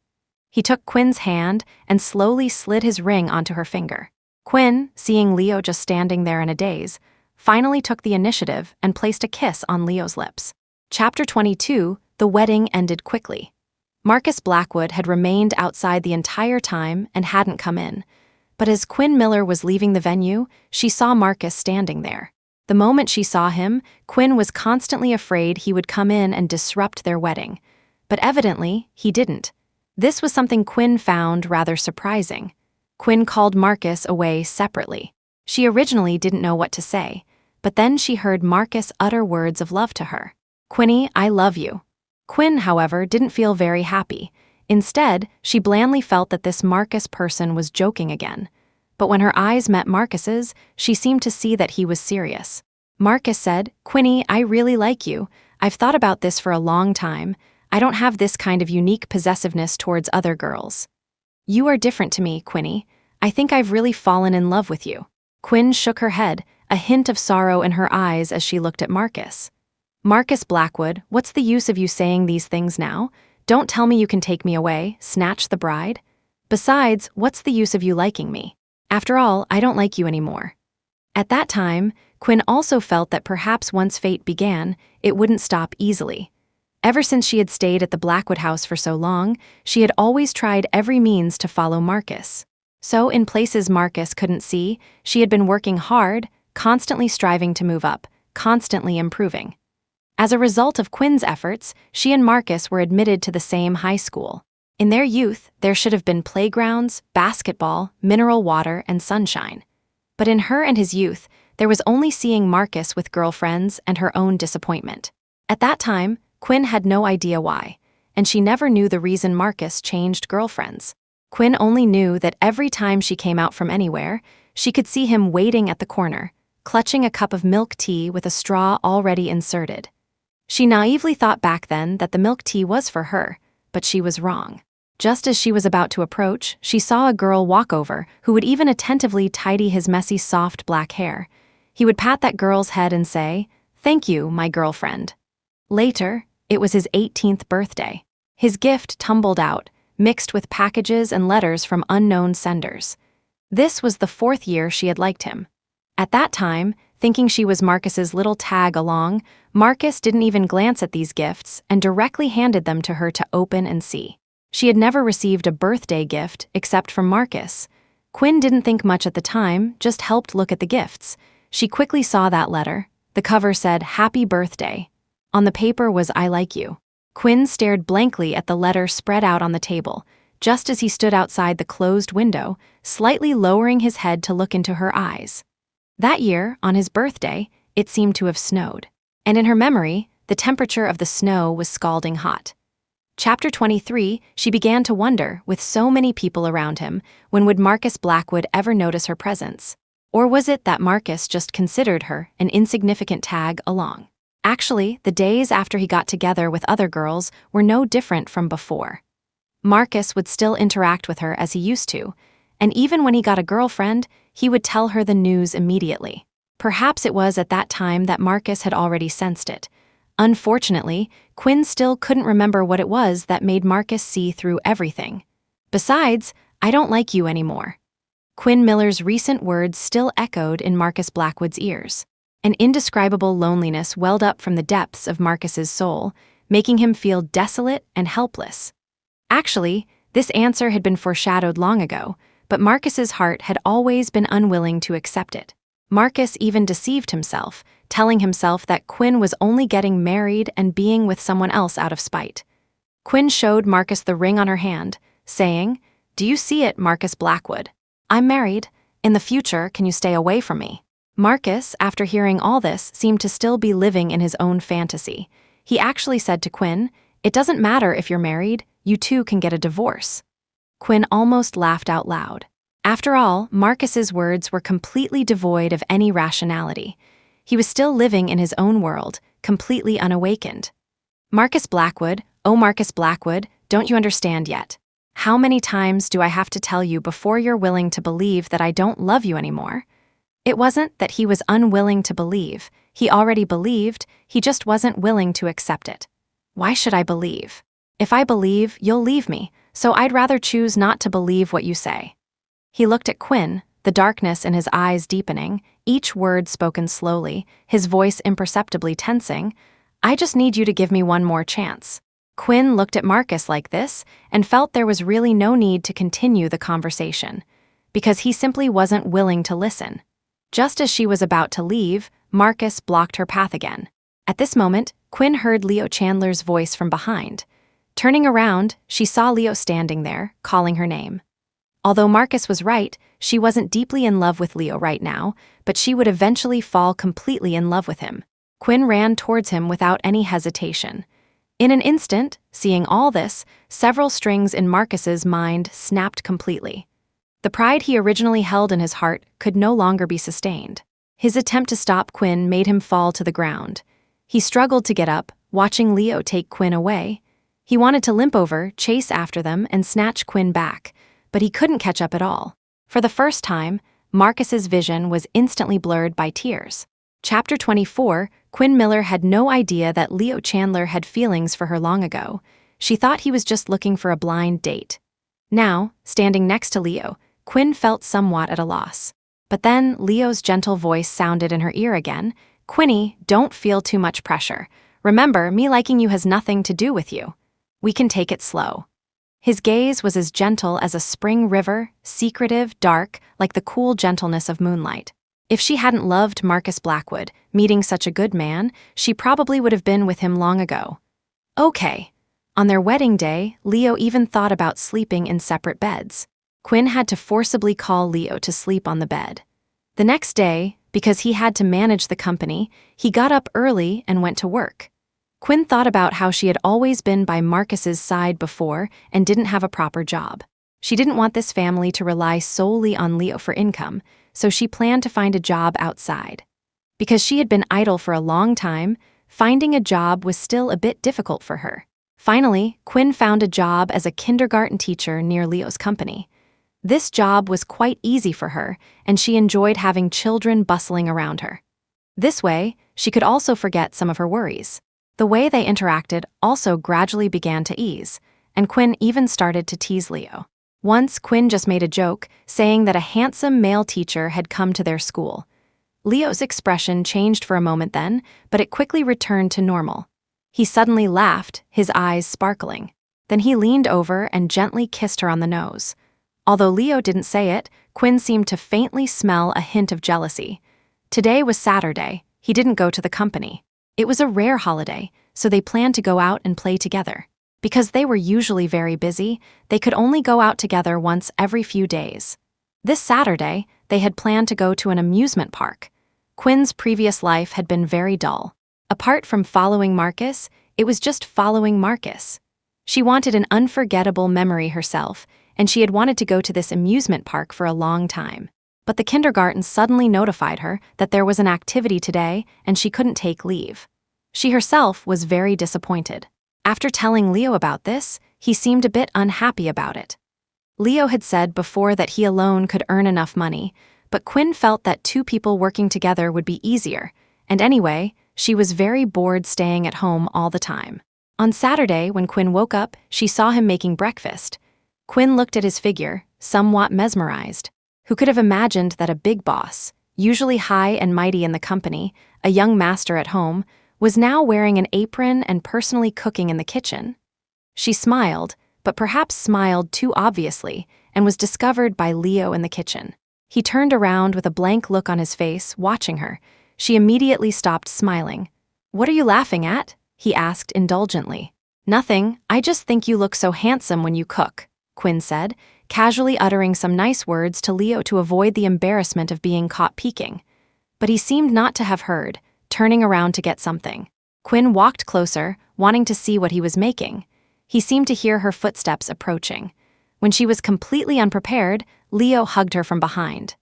He took Quinn's hand and slowly slid his ring onto her finger. Quinn, seeing Leo just standing there in a daze, finally took the initiative and placed a kiss on Leo's lips. Chapter 22, the wedding ended quickly. Marcus Blackwood had remained outside the entire time and hadn't come in. But as Quinn Miller was leaving the venue, she saw Marcus standing there. The moment she saw him, Quinn was constantly afraid he would come in and disrupt their wedding. But evidently, he didn't. This was something Quinn found rather surprising. Quinn called Marcus away separately. She originally didn't know what to say, but then she heard Marcus utter words of love to her. "Quinny, I love you." Quinn, however, didn't feel very happy. Instead, she blandly felt that this Marcus person was joking again. But when her eyes met Marcus's, she seemed to see that he was serious. Marcus said, "Quinny, I really like you. I've thought about this for a long time. I don't have this kind of unique possessiveness towards other girls. You are different to me, Quinny. I think I've really fallen in love with you." Quinn shook her head, a hint of sorrow in her eyes as she looked at Marcus. "Marcus Blackwood, what's the use of you saying these things now? Don't tell me you can take me away, snatch the bride. Besides, what's the use of you liking me? After all, I don't like you anymore." At that time, Quinn also felt that perhaps once fate began, it wouldn't stop easily. Ever since she had stayed at the Blackwood house for so long, she had always tried every means to follow Marcus. So in places Marcus couldn't see, she had been working hard, constantly striving to move up, constantly improving. As a result of Quinn's efforts, she and Marcus were admitted to the same high school. In their youth, there should have been playgrounds, basketball, mineral water, and sunshine. But in her and his youth, there was only seeing Marcus with girlfriends and her own disappointment. At that time, Quinn had no idea why, and she never knew the reason Marcus changed girlfriends. Quinn only knew that every time she came out from anywhere, she could see him waiting at the corner, clutching a cup of milk tea with a straw already inserted. She naively thought back then that the milk tea was for her, but she was wrong. Just as she was about to approach, she saw a girl walk over who would even attentively tidy his messy, soft black hair. He would pat that girl's head and say, "Thank you, my girlfriend." Later, it was his 18th birthday. His gift tumbled out, mixed with packages and letters from unknown senders. This was the 4th year she had liked him. At that time, thinking she was Marcus's little tag along, Marcus didn't even glance at these gifts and directly handed them to her to open and see. She had never received a birthday gift except from Marcus. Quinn didn't think much at the time, just helped look at the gifts. She quickly saw that letter. The cover said, "Happy Birthday." On the paper was "I like you." Quinn stared blankly at the letter spread out on the table, just as he stood outside the closed window, slightly lowering his head to look into her eyes. That year, on his birthday, it seemed to have snowed. And in her memory, the temperature of the snow was scalding hot. Chapter 23, she began to wonder, with so many people around him, when would Marcus Blackwood ever notice her presence? Or was it that Marcus just considered her an insignificant tag along? Actually, the days after he got together with other girls were no different from before. Marcus would still interact with her as he used to, and even when he got a girlfriend, he would tell her the news immediately. Perhaps it was at that time that Marcus had already sensed it. Unfortunately, Quinn still couldn't remember what it was that made Marcus see through everything. Besides, "I don't like you anymore." Quinn Miller's recent words still echoed in Marcus Blackwood's ears. An indescribable loneliness welled up from the depths of Marcus's soul, making him feel desolate and helpless. Actually, this answer had been foreshadowed long ago, but Marcus's heart had always been unwilling to accept it. Marcus even deceived himself, telling himself that Quinn was only getting married and being with someone else out of spite. Quinn showed Marcus the ring on her hand, saying, "Do you see it, Marcus Blackwood? I'm married. In the future, can you stay away from me?" Marcus, after hearing all this, seemed to still be living in his own fantasy. He actually said to Quinn, "It doesn't matter if you're married, you two can get a divorce." Quinn almost laughed out loud. After all, Marcus's words were completely devoid of any rationality. He was still living in his own world, completely unawakened. "Marcus Blackwood, oh Marcus Blackwood, don't you understand yet? How many times do I have to tell you before you're willing to believe that I don't love you anymore?" It wasn't that he was unwilling to believe. He already believed, he just wasn't willing to accept it. "Why should I believe? If I believe, you'll leave me, so I'd rather choose not to believe what you say." He looked at Quinn, the darkness in his eyes deepening, each word spoken slowly, his voice imperceptibly tensing. "I just need you to give me one more chance." Quinn looked at Marcus like this and felt there was really no need to continue the conversation, because he simply wasn't willing to listen. Just as she was about to leave, Marcus blocked her path again. At this moment, Quinn heard Leo Chandler's voice from behind. Turning around, she saw Leo standing there, calling her name. Although Marcus was right, she wasn't deeply in love with Leo right now, but she would eventually fall completely in love with him. Quinn ran towards him without any hesitation. In an instant, seeing all this, several strings in Marcus's mind snapped completely. The pride he originally held in his heart could no longer be sustained. His attempt to stop Quinn made him fall to the ground. He struggled to get up, watching Leo take Quinn away. He wanted to limp over, chase after them, and snatch Quinn back, but he couldn't catch up at all. For the first time, Marcus's vision was instantly blurred by tears. Chapter 24, Quinn Miller had no idea that Leo Chandler had feelings for her long ago. She thought he was just looking for a blind date. Now, standing next to Leo, Quinn felt somewhat at a loss. But then Leo's gentle voice sounded in her ear again. "Quinny, don't feel too much pressure. Remember, me liking you has nothing to do with you. We can take it slow." His gaze was as gentle as a spring river, secretive, dark, like the cool gentleness of moonlight. If she hadn't loved Marcus Blackwood, meeting such a good man, she probably would have been with him long ago. Okay. On their wedding day, Leo even thought about sleeping in separate beds. Quinn had to forcibly call Leo to sleep on the bed. The next day, because he had to manage the company, he got up early and went to work. Quinn thought about how she had always been by Marcus's side before and didn't have a proper job. She didn't want this family to rely solely on Leo for income, so she planned to find a job outside. Because she had been idle for a long time, finding a job was still a bit difficult for her. Finally, Quinn found a job as a kindergarten teacher near Leo's company. This job was quite easy for her, and she enjoyed having children bustling around her. This way, she could also forget some of her worries. The way they interacted also gradually began to ease. and Quinn even started to tease Leo. Once, Quinn just made a joke, saying that a handsome male teacher had come to their school. Leo's expression changed for a moment then, but it quickly returned to normal. He suddenly laughed, his eyes sparkling. Then he leaned over and gently kissed her on the nose. Although Leo didn't say it, Quinn seemed to faintly smell a hint of jealousy. Today was Saturday. He didn't go to the company. It was a rare holiday, so they planned to go out and play together. Because they were usually very busy, they could only go out together once every few days. This Saturday, they had planned to go to an amusement park. Quinn's previous life had been very dull. Apart from following Marcus, it was just following Marcus. She wanted an unforgettable memory herself, and she had wanted to go to this amusement park for a long time. But the kindergarten suddenly notified her that there was an activity today and she couldn't take leave. She herself was very disappointed. After telling Leo about this, he seemed a bit unhappy about it. Leo had said before that he alone could earn enough money, but Quinn felt that two people working together would be easier, and anyway, she was very bored staying at home all the time. On Saturday, when Quinn woke up, she saw him making breakfast. Quinn looked at his figure, somewhat mesmerized. Who could have imagined that a big boss, usually high and mighty in the company, a young master at home, was now wearing an apron and personally cooking in the kitchen? She smiled, but perhaps smiled too obviously, and was discovered by Leo in the kitchen. He turned around with a blank look on his face, watching her. She immediately stopped smiling. "What are you laughing at?" he asked indulgently. "Nothing, I just think you look so handsome when you cook," Quinn said, casually uttering some nice words to Leo to avoid the embarrassment of being caught peeking. But he seemed not to have heard, turning around to get something. Quinn walked closer, wanting to see what he was making. He seemed to hear her footsteps approaching. When she was completely unprepared, Leo hugged her from behind.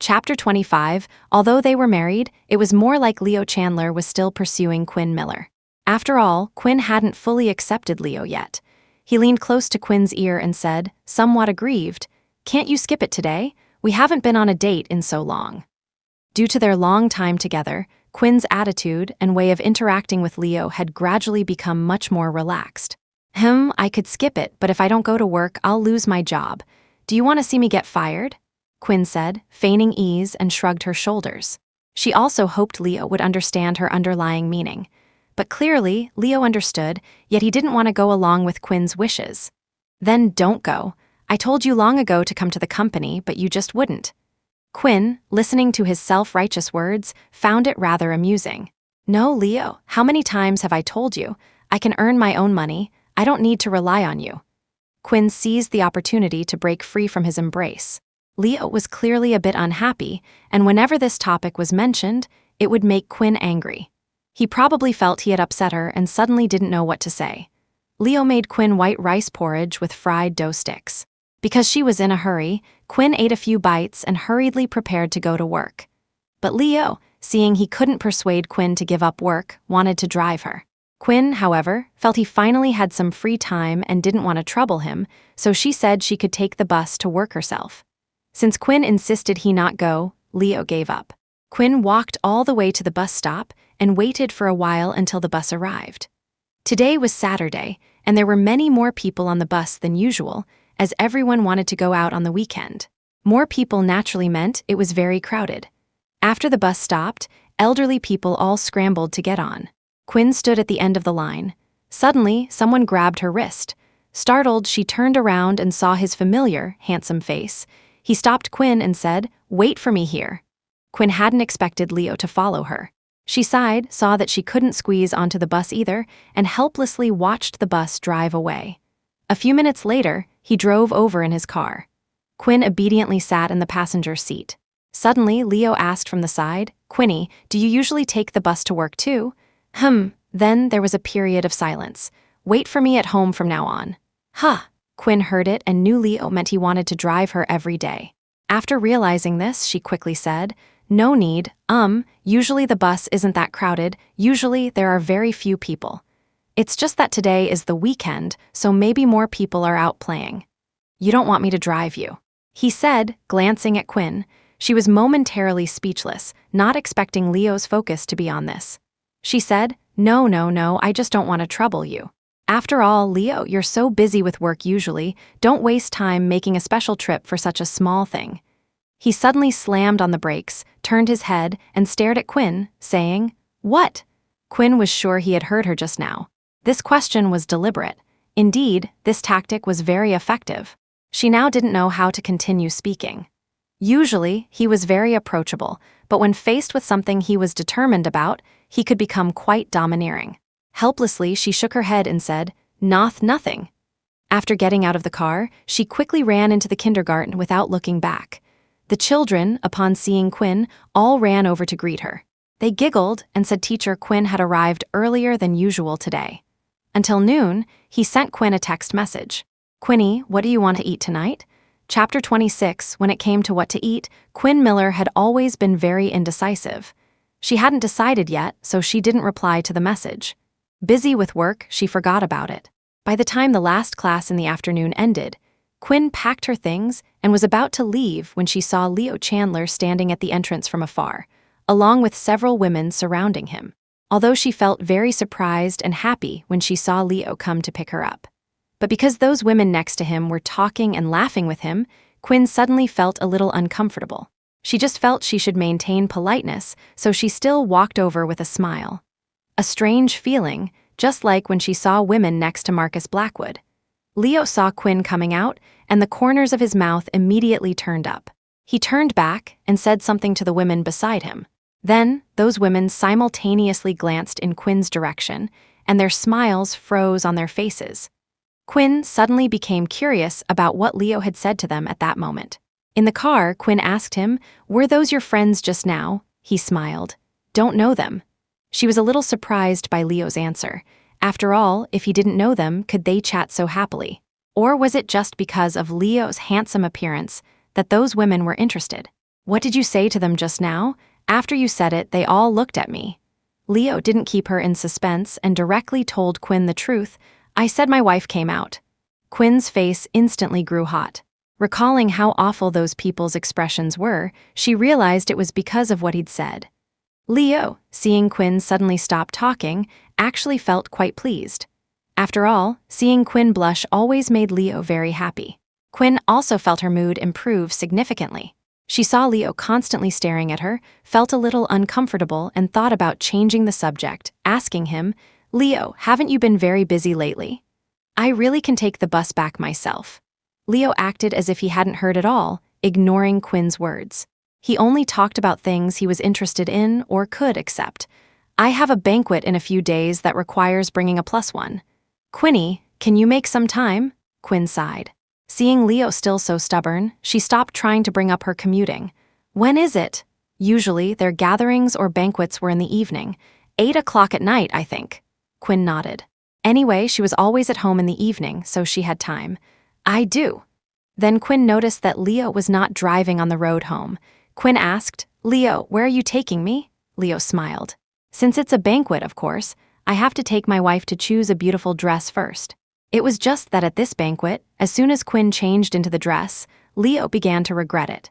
Chapter 25, although they were married, it was more like Leo Chandler was still pursuing Quinn Miller. After all, Quinn hadn't fully accepted Leo yet. He leaned close to Quinn's ear and said, somewhat aggrieved, "Can't you skip it today? We haven't been on a date in so long." Due to their long time together, Quinn's attitude and way of interacting with Leo had gradually become much more relaxed. I could skip it, but if I don't go to work, I'll lose my job. Do you want to see me get fired?" Quinn said, feigning ease, and shrugged her shoulders. She also hoped Leo would understand her underlying meaning. But clearly, Leo understood, yet he didn't want to go along with Quinn's wishes. "Then don't go. I told you long ago to come to the company, but you just wouldn't." Quinn, listening to his self-righteous words, found it rather amusing. "No, Leo, how many times have I told you? I can earn my own money. I don't need to rely on you." Quinn seized the opportunity to break free from his embrace. Leo was clearly a bit unhappy, and whenever this topic was mentioned, it would make Quinn angry. He probably felt he had upset her and suddenly didn't know what to say. Leo made Quinn white rice porridge with fried dough sticks. Because she was in a hurry, Quinn ate a few bites and hurriedly prepared to go to work. But Leo, seeing he couldn't persuade Quinn to give up work, wanted to drive her. Quinn, however, felt he finally had some free time and didn't want to trouble him, so she said she could take the bus to work herself. Since Quinn insisted he not go, Leo gave up. Quinn walked all the way to the bus stop and waited for a while until the bus arrived. Today was Saturday, and there were many more people on the bus than usual, as everyone wanted to go out on the weekend. More people naturally meant it was very crowded. After the bus stopped, elderly people all scrambled to get on. Quinn stood at the end of the line. Suddenly, someone grabbed her wrist. Startled, she turned around and saw his familiar, handsome face. He stopped Quinn and said, "Wait for me here." Quinn hadn't expected Leo to follow her. She sighed, saw that she couldn't squeeze onto the bus either, and helplessly watched the bus drive away. A few minutes later, he drove over in his car. Quinn obediently sat in the passenger seat. Suddenly, Leo asked from the side, "Quinny, do you usually take the bus to work too?" Then there was a period of silence. "Wait for me at home from now on." Quinn heard it and knew Leo meant he wanted to drive her every day. After realizing this, she quickly said, "No need, usually the bus isn't that crowded, usually there are very few people. It's just that today is the weekend, so maybe more people are out playing." "You don't want me to drive you," he said, glancing at Quinn. She was momentarily speechless, not expecting Leo's focus to be on this. She said, No, I just don't want to trouble you." After all, Leo, you're so busy with work usually, don't waste time making a special trip for such a small thing. He suddenly slammed on the brakes, turned his head, and stared at Quinn, saying, "What?" Quinn was sure he had heard her just now. This question was deliberate. Indeed, this tactic was very effective. She now didn't know how to continue speaking. Usually, he was very approachable, but when faced with something he was determined about, he could become quite domineering. Helplessly, she shook her head and said, Nothing." After getting out of the car, she quickly ran into the kindergarten without looking back. The children, upon seeing Quinn, all ran over to greet her. They giggled and said Teacher Quinn had arrived earlier than usual today. Until noon, he sent Quinn a text message. "Quinny, what do you want to eat tonight?" Chapter 26, when it came to what to eat, Quinn Miller had always been very indecisive. She hadn't decided yet, so she didn't reply to the message. Busy with work, she forgot about it. By the time the last class in the afternoon ended, Quinn packed her things and was about to leave when she saw Leo Chandler standing at the entrance from afar, along with several women surrounding him. Although she felt very surprised and happy when she saw Leo come to pick her up. But because those women next to him were talking and laughing with him, Quinn suddenly felt a little uncomfortable. She just felt she should maintain politeness, so she still walked over with a smile. A strange feeling, just like when she saw women next to Marcus Blackwood. Leo saw Quinn coming out, and the corners of his mouth immediately turned up. He turned back and said something to the women beside him. Then, those women simultaneously glanced in Quinn's direction, and their smiles froze on their faces. Quinn suddenly became curious about what Leo had said to them at that moment. In the car, Quinn asked him, "Were those your friends just now?" He smiled. "Don't know them." She was a little surprised by Leo's answer. After all, if he didn't know them, could they chat so happily? Or was it just because of Leo's handsome appearance that those women were interested? "What did you say to them just now? After you said it, they all looked at me." Leo didn't keep her in suspense and directly told Quinn the truth. "I said my wife came out." Quinn's face instantly grew hot. Recalling how awful those people's expressions were, she realized it was because of what he'd said. Leo, seeing Quinn suddenly stop talking, actually felt quite pleased. After all, seeing Quinn blush always made Leo very happy. Quinn also felt her mood improve significantly. She saw Leo constantly staring at her, felt a little uncomfortable, and thought about changing the subject, asking him, "Leo, haven't you been very busy lately?" "I really can take the bus back myself." Leo acted as if he hadn't heard at all, ignoring Quinn's words. He only talked about things he was interested in or could accept. "I have a banquet in a few days that requires bringing a +1. "Quinny, can you make some time?" Quinn sighed. Seeing Leo still so stubborn, she stopped trying to bring up her commuting. "When is it?" Usually, their gatherings or banquets were in the evening. 8 o'clock at night, I think. Quinn nodded. Anyway, she was always at home in the evening, so she had time. "I do." Then Quinn noticed that Leo was not driving on the road home. Quinn asked, "Leo, where are you taking me?" Leo smiled. "Since it's a banquet, of course, I have to take my wife to choose a beautiful dress first." It was just that at this banquet, as soon as Quinn changed into the dress, Leo began to regret it.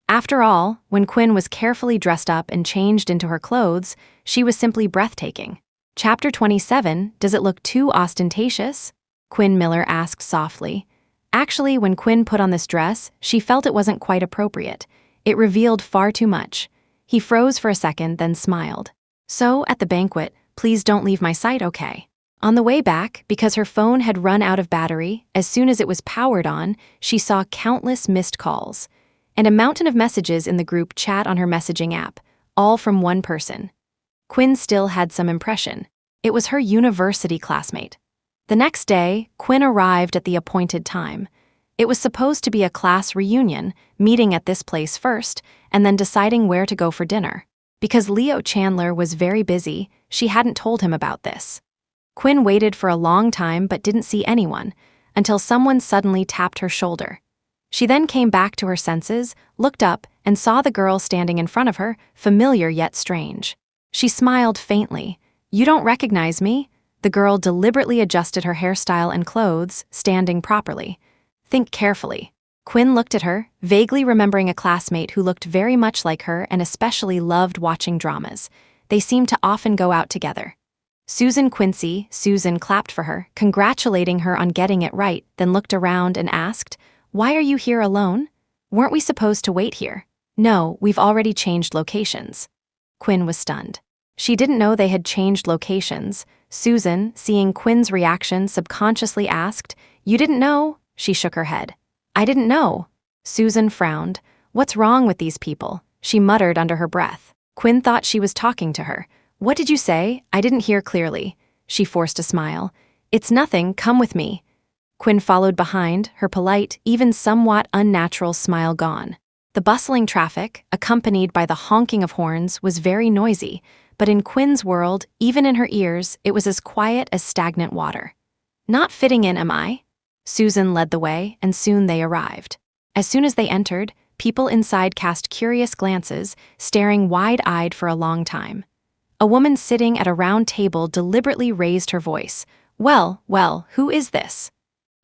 After all, when Quinn was carefully dressed up and changed into her clothes, she was simply breathtaking. Chapter 27, Does it look too ostentatious? Quinn Miller asked softly. Actually, when Quinn put on this dress, she felt it wasn't quite appropriate. It revealed far too much. He froze for a second, then smiled. "So, at the banquet, please don't leave my sight, okay?" On the way back, because her phone had run out of battery, as soon as it was powered on, she saw countless missed calls. And a mountain of messages in the group chat on her messaging app, all from one person. Quinn still had some impression. It was her university classmate. The next day, Quinn arrived at the appointed time. It was supposed to be a class reunion, meeting at this place first, and then deciding where to go for dinner. Because Leo Chandler was very busy, she hadn't told him about this. Quinn waited for a long time but didn't see anyone, until someone suddenly tapped her shoulder. She then came back to her senses, looked up, and saw the girl standing in front of her, familiar yet strange. She smiled faintly. "You don't recognize me?" The girl deliberately adjusted her hairstyle and clothes, standing properly. "Think carefully." Quinn looked at her, vaguely remembering a classmate who looked very much like her and especially loved watching dramas. They seemed to often go out together. Susan Quincy, Susan clapped for her, congratulating her on getting it right, then looked around and asked, "Why are you here alone? Weren't we supposed to wait here?" "No, we've already changed locations." Quinn was stunned. She didn't know they had changed locations. Susan, seeing Quinn's reaction, subconsciously asked, "You didn't know?" She shook her head. "I didn't know." Susan frowned. "What's wrong with these people?" She muttered under her breath. Quinn thought she was talking to her. "What did you say? I didn't hear clearly." She forced a smile. "It's nothing, come with me." Quinn followed behind, her polite, even somewhat unnatural smile gone. The bustling traffic, accompanied by the honking of horns, was very noisy, but in Quinn's world, even in her ears, it was as quiet as stagnant water. "Not fitting in, am I?" Susan led the way, and soon they arrived. As soon as they entered, people inside cast curious glances, staring wide-eyed for a long time. A woman sitting at a round table deliberately raised her voice. Well, who is this?"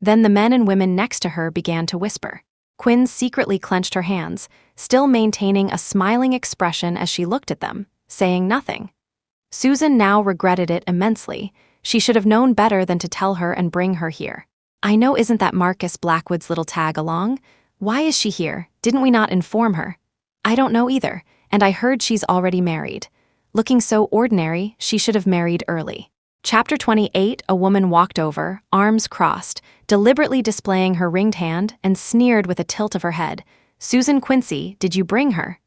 Then the men and women next to her began to whisper. Quinn secretly clenched her hands, still maintaining a smiling expression as she looked at them, saying nothing. Susan now regretted it immensely. She should have known better than to tell her and bring her here. "I know, isn't that Marcus Blackwood's little tag along? Why is she here? Didn't we not inform her?" "I don't know either, and I heard she's already married. Looking so ordinary, she should have married early." Chapter 28. A woman walked over, arms crossed, deliberately displaying her ringed hand, and sneered with a tilt of her head. "Susan Quincy, did you bring her?"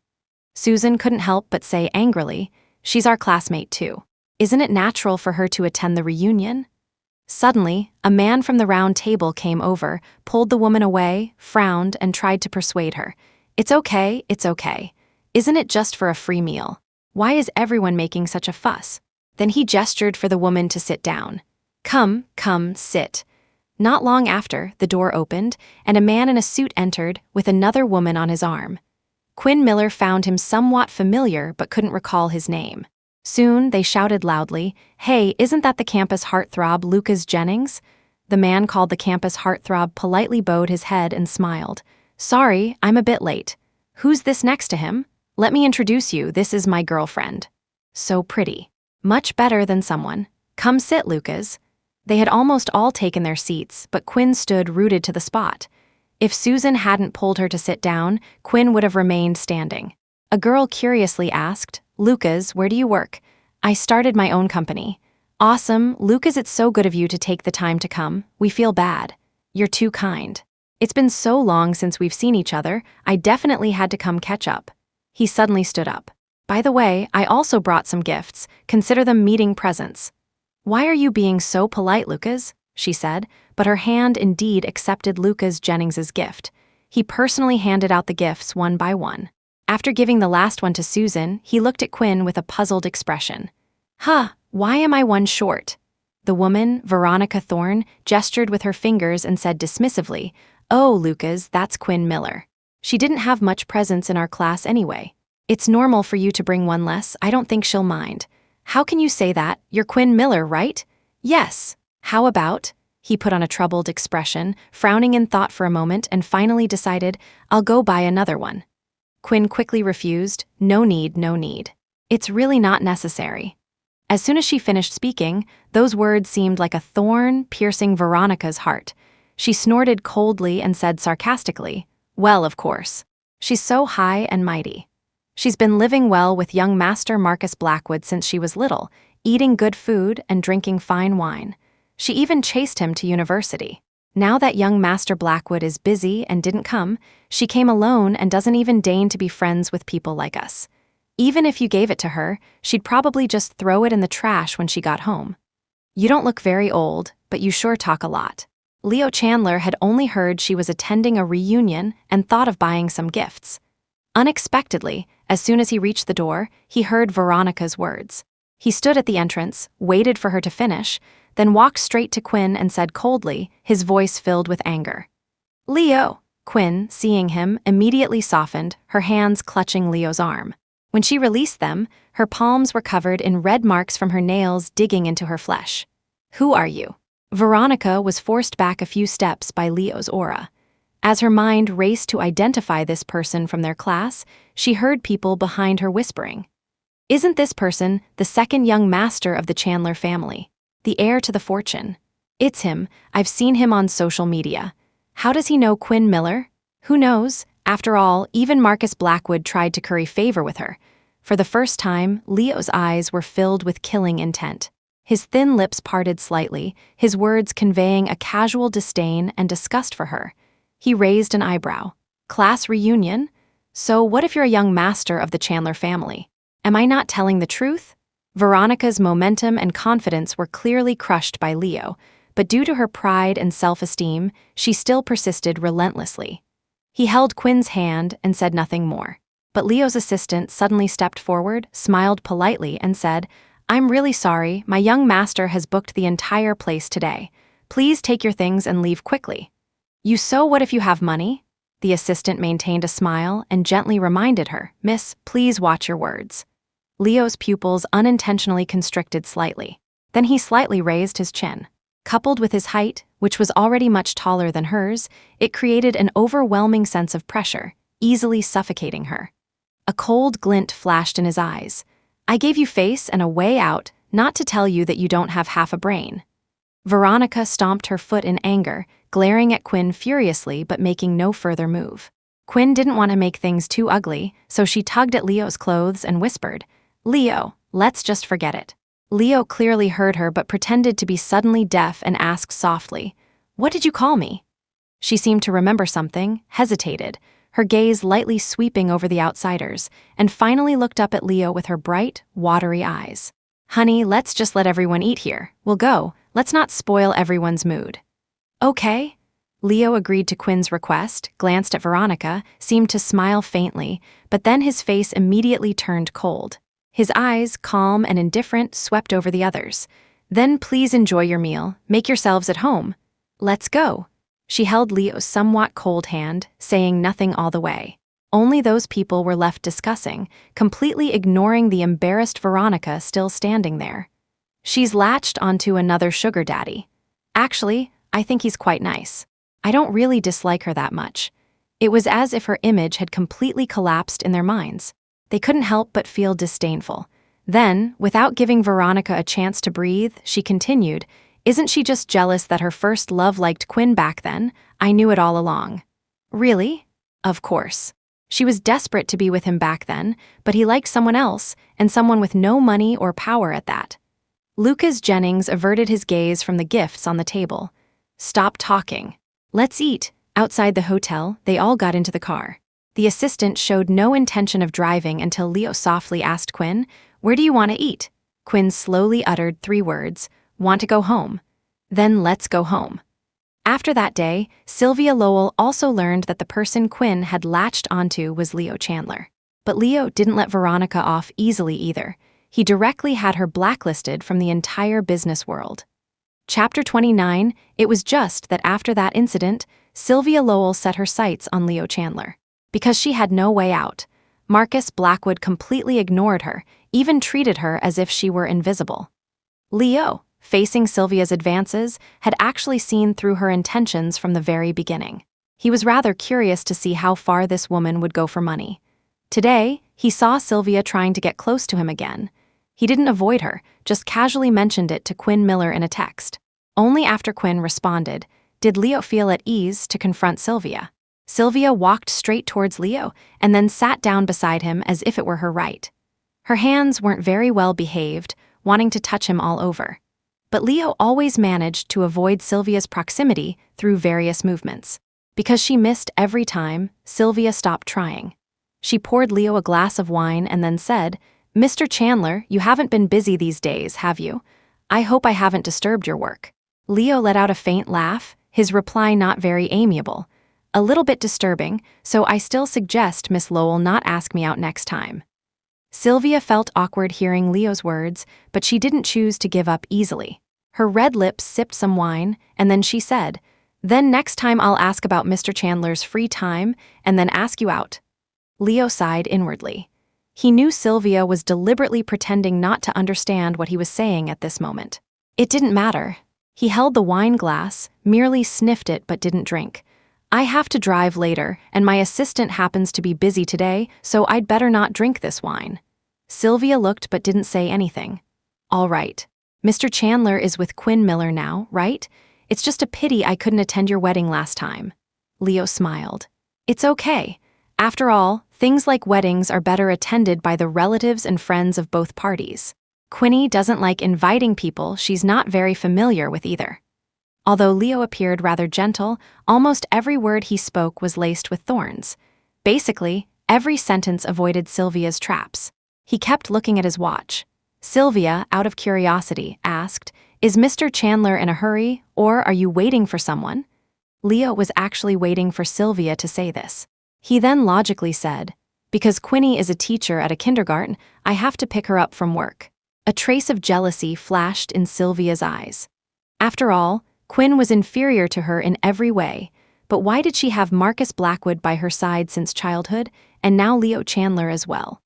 Susan couldn't help but say angrily, "She's our classmate too. Isn't it natural for her to attend the reunion?" Suddenly, a man from the round table came over, pulled the woman away, frowned, and tried to persuade her. It's okay. Isn't it just for a free meal? Why is everyone making such a fuss?" Then he gestured for the woman to sit down. Come, sit." Not long after, the door opened, and a man in a suit entered, with another woman on his arm. Quinn Miller found him somewhat familiar but couldn't recall his name. Soon, they shouted loudly, "Hey, isn't that the campus heartthrob Lucas Jennings?" The man called the campus heartthrob politely bowed his head and smiled. "Sorry, I'm a bit late. Who's this next to him? Let me introduce you, this is my girlfriend." So pretty. Much better than someone. "Come sit, Lucas." They had almost all taken their seats, but Quinn stood rooted to the spot. If Susan hadn't pulled her to sit down, Quinn would have remained standing. A girl curiously asked, "Lucas, where do you work?" "I started my own company." "Awesome, Lucas, it's so good of you to take the time to come. We feel bad." "You're too kind. It's been so long since we've seen each other, I definitely had to come catch up." He suddenly stood up. "By the way, I also brought some gifts. Consider them meeting presents." "Why are you being so polite, Lucas?" she said, but her hand indeed accepted Lucas Jennings's gift. He personally handed out the gifts one by one. After giving the last one to Susan, he looked at Quinn with a puzzled expression. Why am I one short?" The woman, Veronica Thorne, gestured with her fingers and said dismissively, "Oh, Lucas, that's Quinn Miller. She didn't have much presence in our class anyway. It's normal for you to bring one less, I don't think she'll mind." "How can you say that? You're Quinn Miller, right?" "Yes. How about?" He put on a troubled expression, frowning in thought for a moment, and finally decided, "I'll go buy another one." Quinn quickly refused, No need. It's really not necessary." As soon as she finished speaking, those words seemed like a thorn piercing Veronica's heart. She snorted coldly and said sarcastically, "Well, of course. She's so high and mighty. She's been living well with young Master Marcus Blackwood since she was little, eating good food and drinking fine wine. She even chased him to university. Now that young Master Blackwood is busy and didn't come, she came alone and doesn't even deign to be friends with people like us. Even if you gave it to her, she'd probably just throw it in the trash when she got home. You don't look very old, but you sure talk a lot." Leo Chandler had only heard she was attending a reunion and thought of buying some gifts. Unexpectedly, as soon as he reached the door, he heard Veronica's words. He stood at the entrance, waited for her to finish, then walked straight to Quinn and said coldly, his voice filled with anger, "Leo." Quinn, seeing him, immediately softened, her hands clutching Leo's arm. When she released them, her palms were covered in red marks from her nails digging into her flesh. "Who are you?" Veronica was forced back a few steps by Leo's aura. As her mind raced to identify this person from their class, she heard people behind her whispering. Isn't this person the second young master of the Chandler family? The heir to the fortune? It's him. I've seen him on social media. How does he know Quinn Miller? Who knows? After all, even Marcus Blackwood tried to curry favor with her. For the first time, Leo's eyes were filled with killing intent. His thin lips parted slightly, his words conveying a casual disdain and disgust for her. He raised an eyebrow. Class reunion? So what if you're a young master of the Chandler family? Am I not telling the truth? Veronica's momentum and confidence were clearly crushed by Leo, but due to her pride and self-esteem, she still persisted relentlessly. He held Quinn's hand and said nothing more. But Leo's assistant suddenly stepped forward, smiled politely, and said, "I'm really sorry, my young master has booked the entire place today. Please take your things and leave quickly." So what if you have money? The assistant maintained a smile and gently reminded her, "Miss, please watch your words." Leo's pupils unintentionally constricted slightly. Then he slightly raised his chin. Coupled with his height, which was already much taller than hers, it created an overwhelming sense of pressure, easily suffocating her. A cold glint flashed in his eyes. "I gave you face and a way out, not to tell you that you don't have half a brain." Veronica stomped her foot in anger, glaring at Quinn furiously but making no further move. Quinn didn't want to make things too ugly, so she tugged at Leo's clothes and whispered, "Leo, let's just forget it." Leo clearly heard her but pretended to be suddenly deaf and asked softly, "What did you call me?" She seemed to remember something, hesitated, her gaze lightly sweeping over the outsiders, and finally looked up at Leo with her bright, watery eyes. "Honey, let's just let everyone eat here. We'll go. Let's not spoil everyone's mood." "Okay." Leo agreed to Quinn's request, glanced at Veronica, seemed to smile faintly, but then his face immediately turned cold. His eyes, calm and indifferent, swept over the others. "Then please enjoy your meal. Make yourselves at home. Let's go." She held Leo's somewhat cold hand, saying nothing all the way. Only those people were left discussing, completely ignoring the embarrassed Veronica still standing there. "She's latched onto another sugar daddy. Actually, I think he's quite nice. I don't really dislike her that much." It was as if her image had completely collapsed in their minds. They couldn't help but feel disdainful. Then, without giving Veronica a chance to breathe, she continued, "Isn't she just jealous that her first love liked Quinn back then? I knew it all along." "Really?" "Of course. She was desperate to be with him back then, but he liked someone else, and someone with no money or power at that." Lucas Jennings averted his gaze from the gifts on the table. "Stop talking. Let's eat." Outside the hotel, they all got into the car. The assistant showed no intention of driving until Leo softly asked Quinn, "Where do you want to eat?" Quinn slowly uttered 3 words, "Want to go home." "Then let's go home." After that day, Sylvia Lowell also learned that the person Quinn had latched onto was Leo Chandler. But Leo didn't let Veronica off easily either. He directly had her blacklisted from the entire business world. Chapter 29, it was just that after that incident, Sylvia Lowell set her sights on Leo Chandler. Because she had no way out, Marcus Blackwood completely ignored her, even treated her as if she were invisible. Leo, facing Sylvia's advances, had actually seen through her intentions from the very beginning. He was rather curious to see how far this woman would go for money. Today, he saw Sylvia trying to get close to him again. He didn't avoid her, just casually mentioned it to Quinn Miller in a text. Only after Quinn responded did Leo feel at ease to confront Sylvia. Sylvia walked straight towards Leo and then sat down beside him as if it were her right. Her hands weren't very well behaved, wanting to touch him all over. But Leo always managed to avoid Sylvia's proximity through various movements. Because she missed every time, Sylvia stopped trying. She poured Leo a glass of wine and then said, "Mr. Chandler, you haven't been busy these days, have you? I hope I haven't disturbed your work." Leo let out a faint laugh, his reply not very amiable. "A little bit disturbing, so I still suggest Miss Lowell not ask me out next time." Sylvia felt awkward hearing Leo's words, but she didn't choose to give up easily. Her red lips sipped some wine, and then she said, "Then next time I'll ask about Mr. Chandler's free time, and then ask you out." Leo sighed inwardly. He knew Sylvia was deliberately pretending not to understand what he was saying at this moment. It didn't matter. He held the wine glass, merely sniffed it but didn't drink. "I have to drive later, and my assistant happens to be busy today, so I'd better not drink this wine." Sylvia looked but didn't say anything. All right. Mr. Chandler is with Quinn Miller now, right? It's just a pity I couldn't attend your wedding last time. Leo smiled. It's okay. After all, things like weddings are better attended by the relatives and friends of both parties. Quinny doesn't like inviting people she's not very familiar with either. Although Leo appeared rather gentle, almost every word he spoke was laced with thorns. Basically, every sentence avoided Sylvia's traps. He kept looking at his watch. Sylvia, out of curiosity, asked, "Is Mr. Chandler in a hurry, or are you waiting for someone?" Leo was actually waiting for Sylvia to say this. He then logically said, "Because Quinny is a teacher at a kindergarten, I have to pick her up from work." A trace of jealousy flashed in Sylvia's eyes. After all, Quinn was inferior to her in every way, but why did she have Marcus Blackwood by her side since childhood, and now Leo Chandler as well?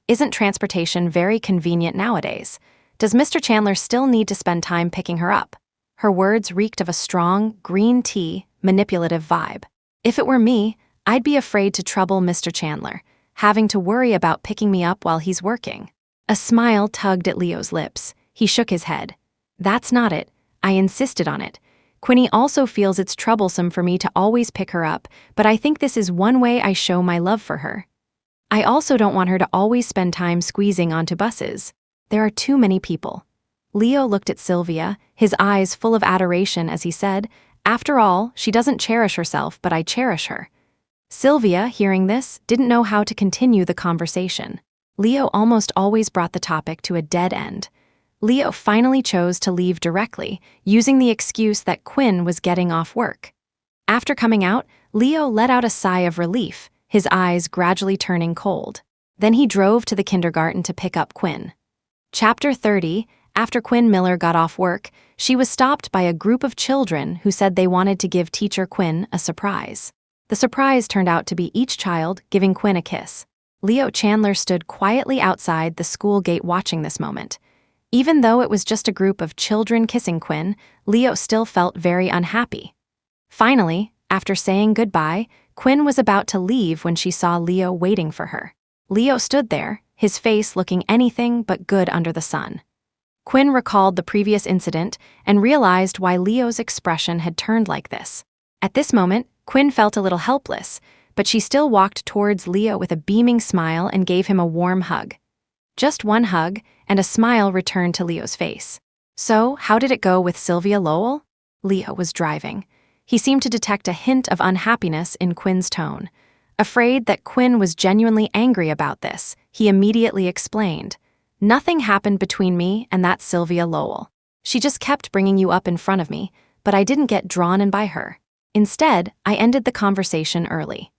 Isn't transportation very convenient nowadays? Does Mr. Chandler still need to spend time picking her up? Her words reeked of a strong, green tea, manipulative vibe. If it were me, I'd be afraid to trouble Mr. Chandler, having to worry about picking me up while he's working. A smile tugged at Leo's lips. He shook his head. That's not it. I insisted on it. Quinny also feels it's troublesome for me to always pick her up, but I think this is one way I show my love for her. I also don't want her to always spend time squeezing onto buses. There are too many people. Leo looked at Sylvia, his eyes full of adoration as he said, "After all, she doesn't cherish herself, but I cherish her." Sylvia, hearing this, didn't know how to continue the conversation. Leo almost always brought the topic to a dead end. Leo finally chose to leave directly, using the excuse that Quinn was getting off work. After coming out, Leo let out a sigh of relief, his eyes gradually turning cold. Then he drove to the kindergarten to pick up Quinn. Chapter 30. After Quinn Miller got off work, she was stopped by a group of children who said they wanted to give teacher Quinn a surprise. The surprise turned out to be each child giving Quinn a kiss. Leo Chandler stood quietly outside the school gate watching this moment. Even though it was just a group of children kissing Quinn, Leo still felt very unhappy. Finally, after saying goodbye, Quinn was about to leave when she saw Leo waiting for her. Leo stood there, his face looking anything but good under the sun. Quinn recalled the previous incident and realized why Leo's expression had turned like this. At this moment, Quinn felt a little helpless, but she still walked towards Leo with a beaming smile and gave him a warm hug. Just one hug, and a smile returned to Leo's face. "So, how did it go with Sylvia Lowell?" Leo was driving. He seemed to detect a hint of unhappiness in Quinn's tone. Afraid that Quinn was genuinely angry about this, he immediately explained, "Nothing happened between me and that Sylvia Lowell. She just kept bringing you up in front of me, but I didn't get drawn in by her. Instead, I ended the conversation early."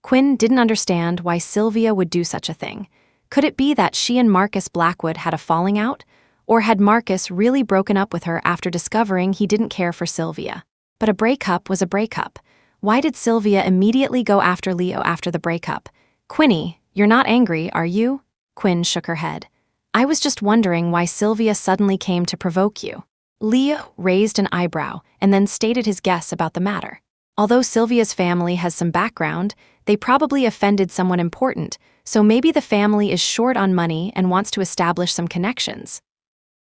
Quinn didn't understand why Sylvia would do such a thing. Could it be that she and Marcus Blackwood had a falling out? Or had Marcus really broken up with her after discovering he didn't care for Sylvia? But a breakup was a breakup. Why did Sylvia immediately go after Leo after the breakup? "Quinny, you're not angry, are you?" Quinn shook her head. "I was just wondering why Sylvia suddenly came to provoke you." Leo raised an eyebrow and then stated his guess about the matter. Although Sylvia's family has some background, they probably offended someone important, so maybe the family is short on money and wants to establish some connections.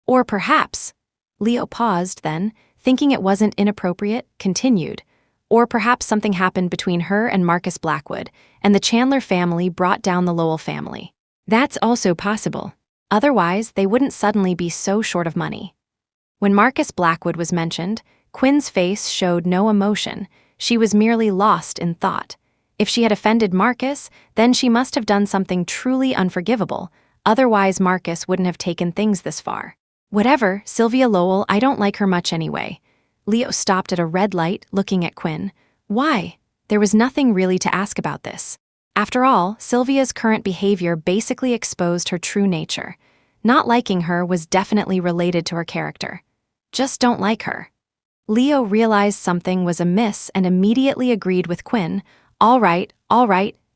Or perhaps, Leo paused then, thinking it wasn't inappropriate, continued. Or perhaps something happened between her and Marcus Blackwood, and the Chandler family brought down the Lowell family. That's also possible. Otherwise, they wouldn't suddenly be so short of money. When Marcus Blackwood was mentioned, Quinn's face showed no emotion. She was merely lost in thought. If she had offended Marcus, then she must have done something truly unforgivable. Otherwise, Marcus wouldn't have taken things this far. "Whatever, Sylvia Lowell, I don't like her much anyway." Leo stopped at a red light, looking at Quinn. Why? There was nothing really to ask about this. After all, Sylvia's current behavior basically exposed her true nature. Not liking her was definitely related to her character. Just don't like her. Leo realized something was amiss and immediately agreed with Quinn. All right,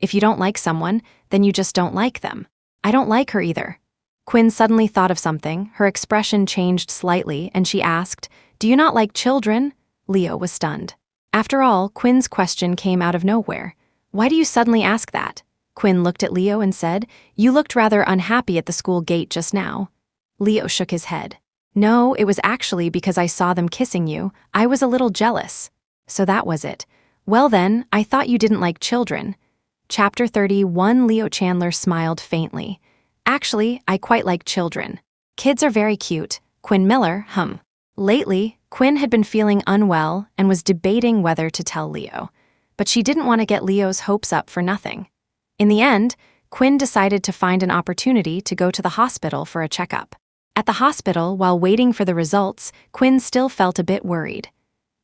if you don't like someone, then you just don't like them. I don't like her either." Quinn suddenly thought of something, her expression changed slightly, and she asked, "Do you not like children?" Leo was stunned. After all, Quinn's question came out of nowhere. "Why do you suddenly ask that?" Quinn looked at Leo and said, "You looked rather unhappy at the school gate just now." Leo shook his head. "No, it was actually because I saw them kissing you. I was a little jealous." "So that was it. Well then, I thought you didn't like children." Chapter 31. Leo Chandler smiled faintly. "Actually, I quite like children. Kids are very cute." Quinn Miller, Lately, Quinn had been feeling unwell and was debating whether to tell Leo. But she didn't want to get Leo's hopes up for nothing. In the end, Quinn decided to find an opportunity to go to the hospital for a checkup. At the hospital, while waiting for the results, Quinn still felt a bit worried.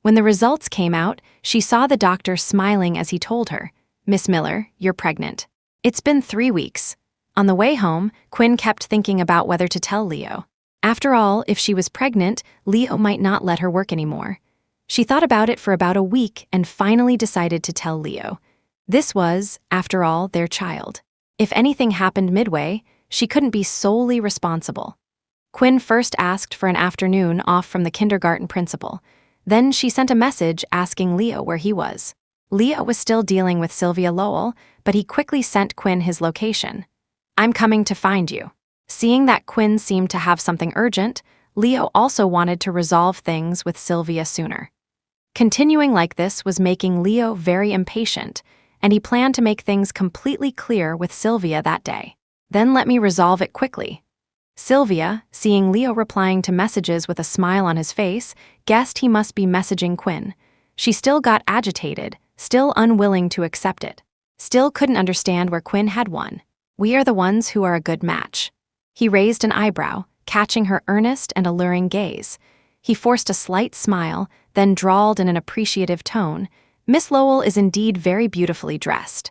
When the results came out, she saw the doctor smiling as he told her, "Miss Miller, you're pregnant." It's been 3 weeks. On the way home, Quinn kept thinking about whether to tell Leo. After all, if she was pregnant, Leo might not let her work anymore. She thought about it for about a week and finally decided to tell Leo. This was, after all, their child. If anything happened midway, she couldn't be solely responsible. Quinn first asked for an afternoon off from the kindergarten principal. Then she sent a message asking Leo where he was. Leo was still dealing with Sylvia Lowell, but he quickly sent Quinn his location. "I'm coming to find you." Seeing that Quinn seemed to have something urgent, Leo also wanted to resolve things with Sylvia sooner. Continuing like this was making Leo very impatient, and he planned to make things completely clear with Sylvia that day. "Then let me resolve it quickly." Sylvia, seeing Leo replying to messages with a smile on his face, guessed he must be messaging Quinn. She still got agitated, still unwilling to accept it. Still couldn't understand where Quinn had won. "We are the ones who are a good match." He raised an eyebrow, catching her earnest and alluring gaze. He forced a slight smile, then drawled in an appreciative tone, "Miss Lowell is indeed very beautifully dressed."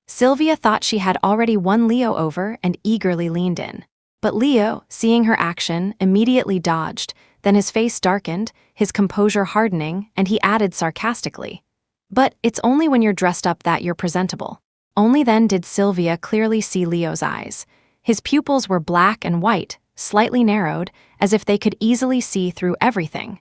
Sylvia thought she had already won Leo over and eagerly leaned in. But Leo, seeing her action, immediately dodged, then his face darkened, his composure hardening, and he added sarcastically, "But it's only when you're dressed up that you're presentable." Only then did Sylvia clearly see Leo's eyes. His pupils were black and white, slightly narrowed, as if they could easily see through everything.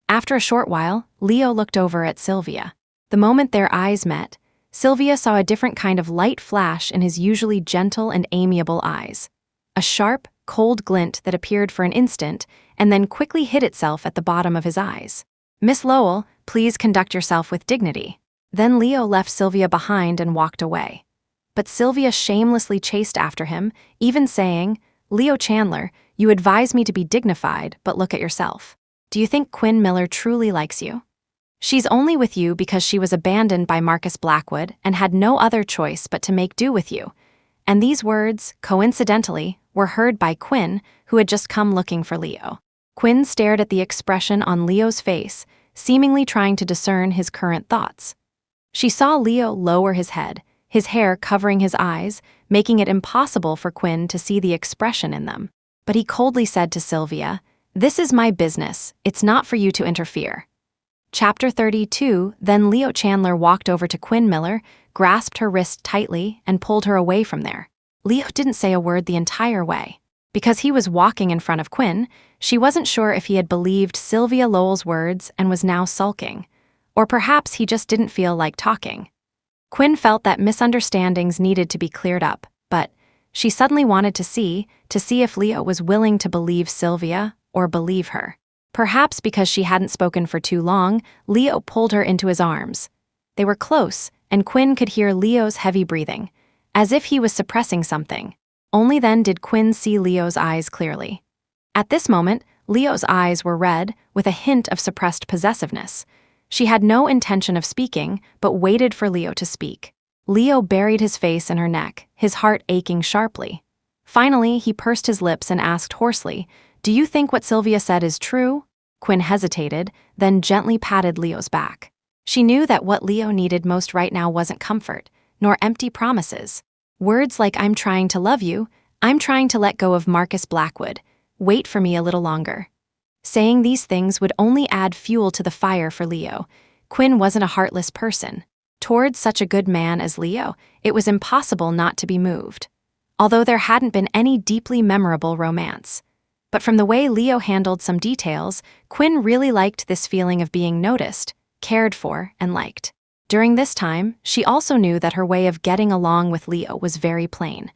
After a short while, Leo looked over at Sylvia. The moment their eyes met, Sylvia saw a different kind of light flash in his usually gentle and amiable eyes. A sharp, cold glint that appeared for an instant and then quickly hid itself at the bottom of his eyes. "Miss Lowell, please conduct yourself with dignity." Then Leo left Sylvia behind and walked away. But Sylvia shamelessly chased after him, even saying, "Leo Chandler, you advise me to be dignified, but look at yourself. Do you think Quinn Miller truly likes you? She's only with you because she was abandoned by Marcus Blackwood and had no other choice but to make do with you." And these words, coincidentally, were heard by Quinn, who had just come looking for Leo. Quinn stared at the expression on Leo's face, seemingly trying to discern his current thoughts. She saw Leo lower his head, his hair covering his eyes, making it impossible for Quinn to see the expression in them. But he coldly said to Sylvia, "This is my business, it's not for you to interfere." Chapter 32. Then Leo Chandler walked over to Quinn Miller, grasped her wrist tightly, and pulled her away from there. Leo didn't say a word the entire way. Because he was walking in front of Quinn, she wasn't sure if he had believed Sylvia Lowell's words and was now sulking. Or perhaps he just didn't feel like talking. Quinn felt that misunderstandings needed to be cleared up, but she suddenly wanted to see if Leo was willing to believe Sylvia or believe her. Perhaps because she hadn't spoken for too long, Leo pulled her into his arms. They were close, and Quinn could hear Leo's heavy breathing, as if he was suppressing something. Only then did Quinn see Leo's eyes clearly. At this moment, Leo's eyes were red, with a hint of suppressed possessiveness. She had no intention of speaking, but waited for Leo to speak. Leo buried his face in her neck, his heart aching sharply. Finally, he pursed his lips and asked hoarsely, "Do you think what Sylvia said is true?" Quinn hesitated, then gently patted Leo's back. She knew that what Leo needed most right now wasn't comfort, nor empty promises. Words like "I'm trying to love you," "I'm trying to let go of Marcus Blackwood," "wait for me a little longer." Saying these things would only add fuel to the fire for Leo. Quinn wasn't a heartless person. Towards such a good man as Leo, it was impossible not to be moved. Although there hadn't been any deeply memorable romance. But from the way Leo handled some details, Quinn really liked this feeling of being noticed, cared for, and liked. During this time, she also knew that her way of getting along with Leo was very plain.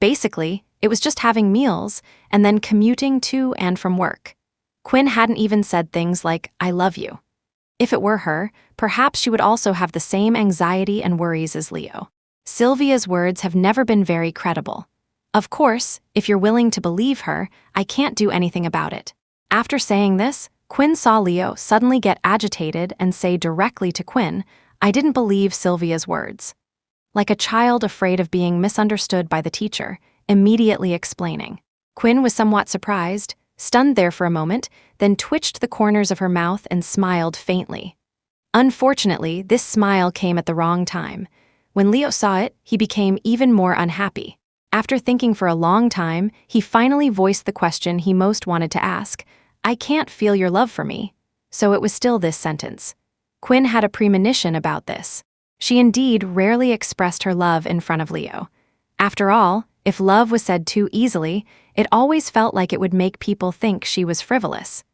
Basically, it was just having meals and then commuting to and from work. Quinn hadn't even said things like, "I love you." If it were her, perhaps she would also have the same anxiety and worries as Leo. Sylvia's words have never been very credible. Of course, if you're willing to believe her, I can't do anything about it. After saying this, Quinn saw Leo suddenly get agitated and say directly to Quinn, "I didn't believe Sylvia's words." Like a child afraid of being misunderstood by the teacher, immediately explaining. Quinn was somewhat surprised, stunned there for a moment, then twitched the corners of her mouth and smiled faintly. Unfortunately, this smile came at the wrong time. When Leo saw it, he became even more unhappy. After thinking for a long time, he finally voiced the question he most wanted to ask, "I can't feel your love for me." So it was still this sentence. Quinn had a premonition about this. She indeed rarely expressed her love in front of Leo. After all, if love was said too easily, it always felt like it would make people think she was frivolous.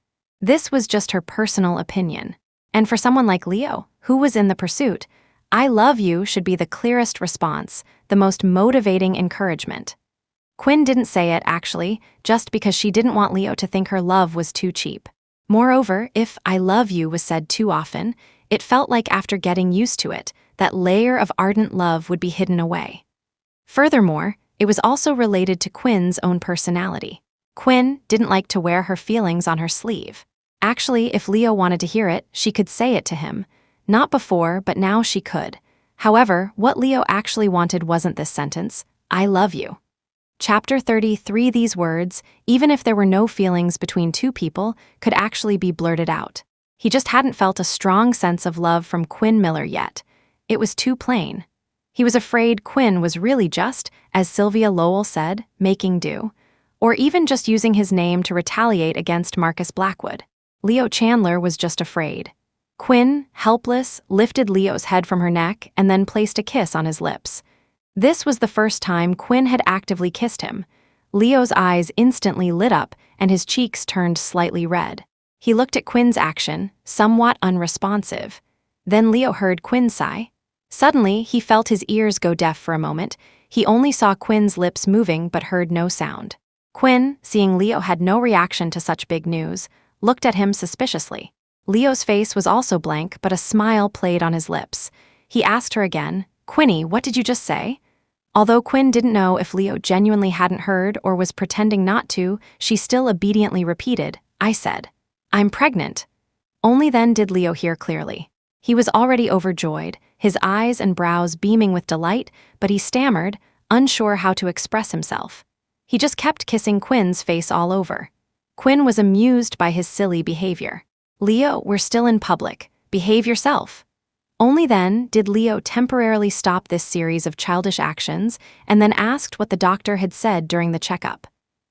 This was just her personal opinion. And for someone like Leo, who was in the pursuit, "I love you" should be the clearest response, the most motivating encouragement. Quinn didn't say it, actually, just because she didn't want Leo to think her love was too cheap. Moreover, if "I love you" was said too often, it felt like after getting used to it, that layer of ardent love would be hidden away. Furthermore, it was also related to Quinn's own personality. Quinn didn't like to wear her feelings on her sleeve. Actually, if Leo wanted to hear it, she could say it to him. Not before, but now she could. However, what Leo actually wanted wasn't this sentence, "I love you." Chapter 33. These words, even if there were no feelings between two people, could actually be blurted out. He just hadn't felt a strong sense of love from Quinn Miller yet. It was too plain. He was afraid Quinn was really just, as Sylvia Lowell said, making do, or even just using his name to retaliate against Marcus Blackwood. Leo Chandler was just afraid. Quinn, helpless, lifted Leo's head from her neck and then placed a kiss on his lips. This was the first time Quinn had actively kissed him. Leo's eyes instantly lit up and his cheeks turned slightly red. He looked at Quinn's action, somewhat unresponsive. Then Leo heard Quinn sigh. Suddenly, he felt his ears go deaf for a moment. He only saw Quinn's lips moving but heard no sound. Quinn, seeing Leo had no reaction to such big news, looked at him suspiciously. Leo's face was also blank, but a smile played on his lips. He asked her again, "Quinny, what did you just say?" Although Quinn didn't know if Leo genuinely hadn't heard or was pretending not to, she still obediently repeated, "I said, I'm pregnant." Only then did Leo hear clearly. He was already overjoyed, his eyes and brows beaming with delight, but he stammered, unsure how to express himself. He just kept kissing Quinn's face all over. Quinn was amused by his silly behavior. "Leo, we're still in public. Behave yourself." Only then did Leo temporarily stop this series of childish actions and then asked what the doctor had said during the checkup.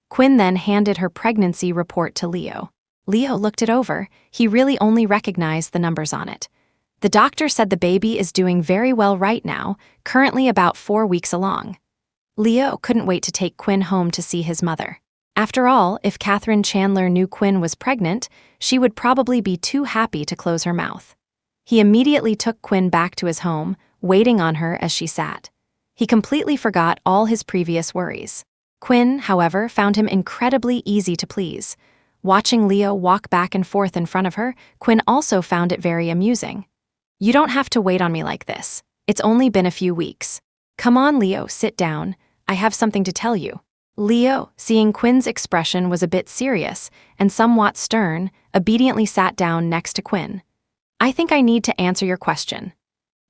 Quinn then handed her pregnancy report to Leo. Leo looked it over. He really only recognized the numbers on it. The doctor said the baby is doing very well right now, currently about 4 weeks along. Leo couldn't wait to take Quinn home to see his mother. After all, if Catherine Chandler knew Quinn was pregnant, she would probably be too happy to close her mouth. He immediately took Quinn back to his home, waiting on her as she sat. He completely forgot all his previous worries. Quinn, however, found him incredibly easy to please. Watching Leo walk back and forth in front of her, Quinn also found it very amusing. "You don't have to wait on me like this. It's only been a few weeks. Come on, Leo, sit down. I have something to tell you." Leo, seeing Quinn's expression was a bit serious and somewhat stern, obediently sat down next to Quinn. "I think I need to answer your question."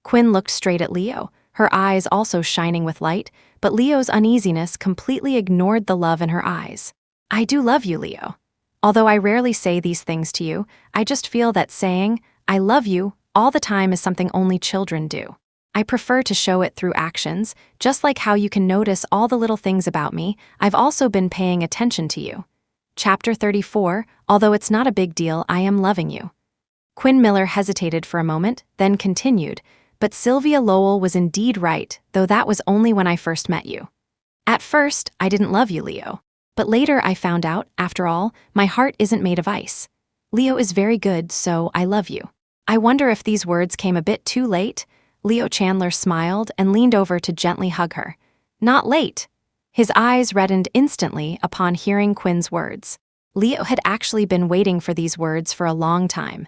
Quinn looked straight at Leo, her eyes also shining with light, but Leo's uneasiness completely ignored the love in her eyes. "I do love you, Leo. Although I rarely say these things to you, I just feel that saying, 'I love you,' all the time is something only children do. I prefer to show it through actions, just like how you can notice all the little things about me. I've also been paying attention to you." Chapter 34. Although it's not a big deal, I am loving you. Quinn Miller hesitated for a moment, then continued, "But Sylvia Lowell was indeed right, though that was only when I first met you. At first, I didn't love you, Leo. But later I found out, after all, my heart isn't made of ice. Leo is very good, so I love you." I wonder if these words came a bit too late. Leo Chandler smiled and leaned over to gently hug her. Not late. His eyes reddened instantly upon hearing Quinn's words. Leo had actually been waiting for these words for a long time.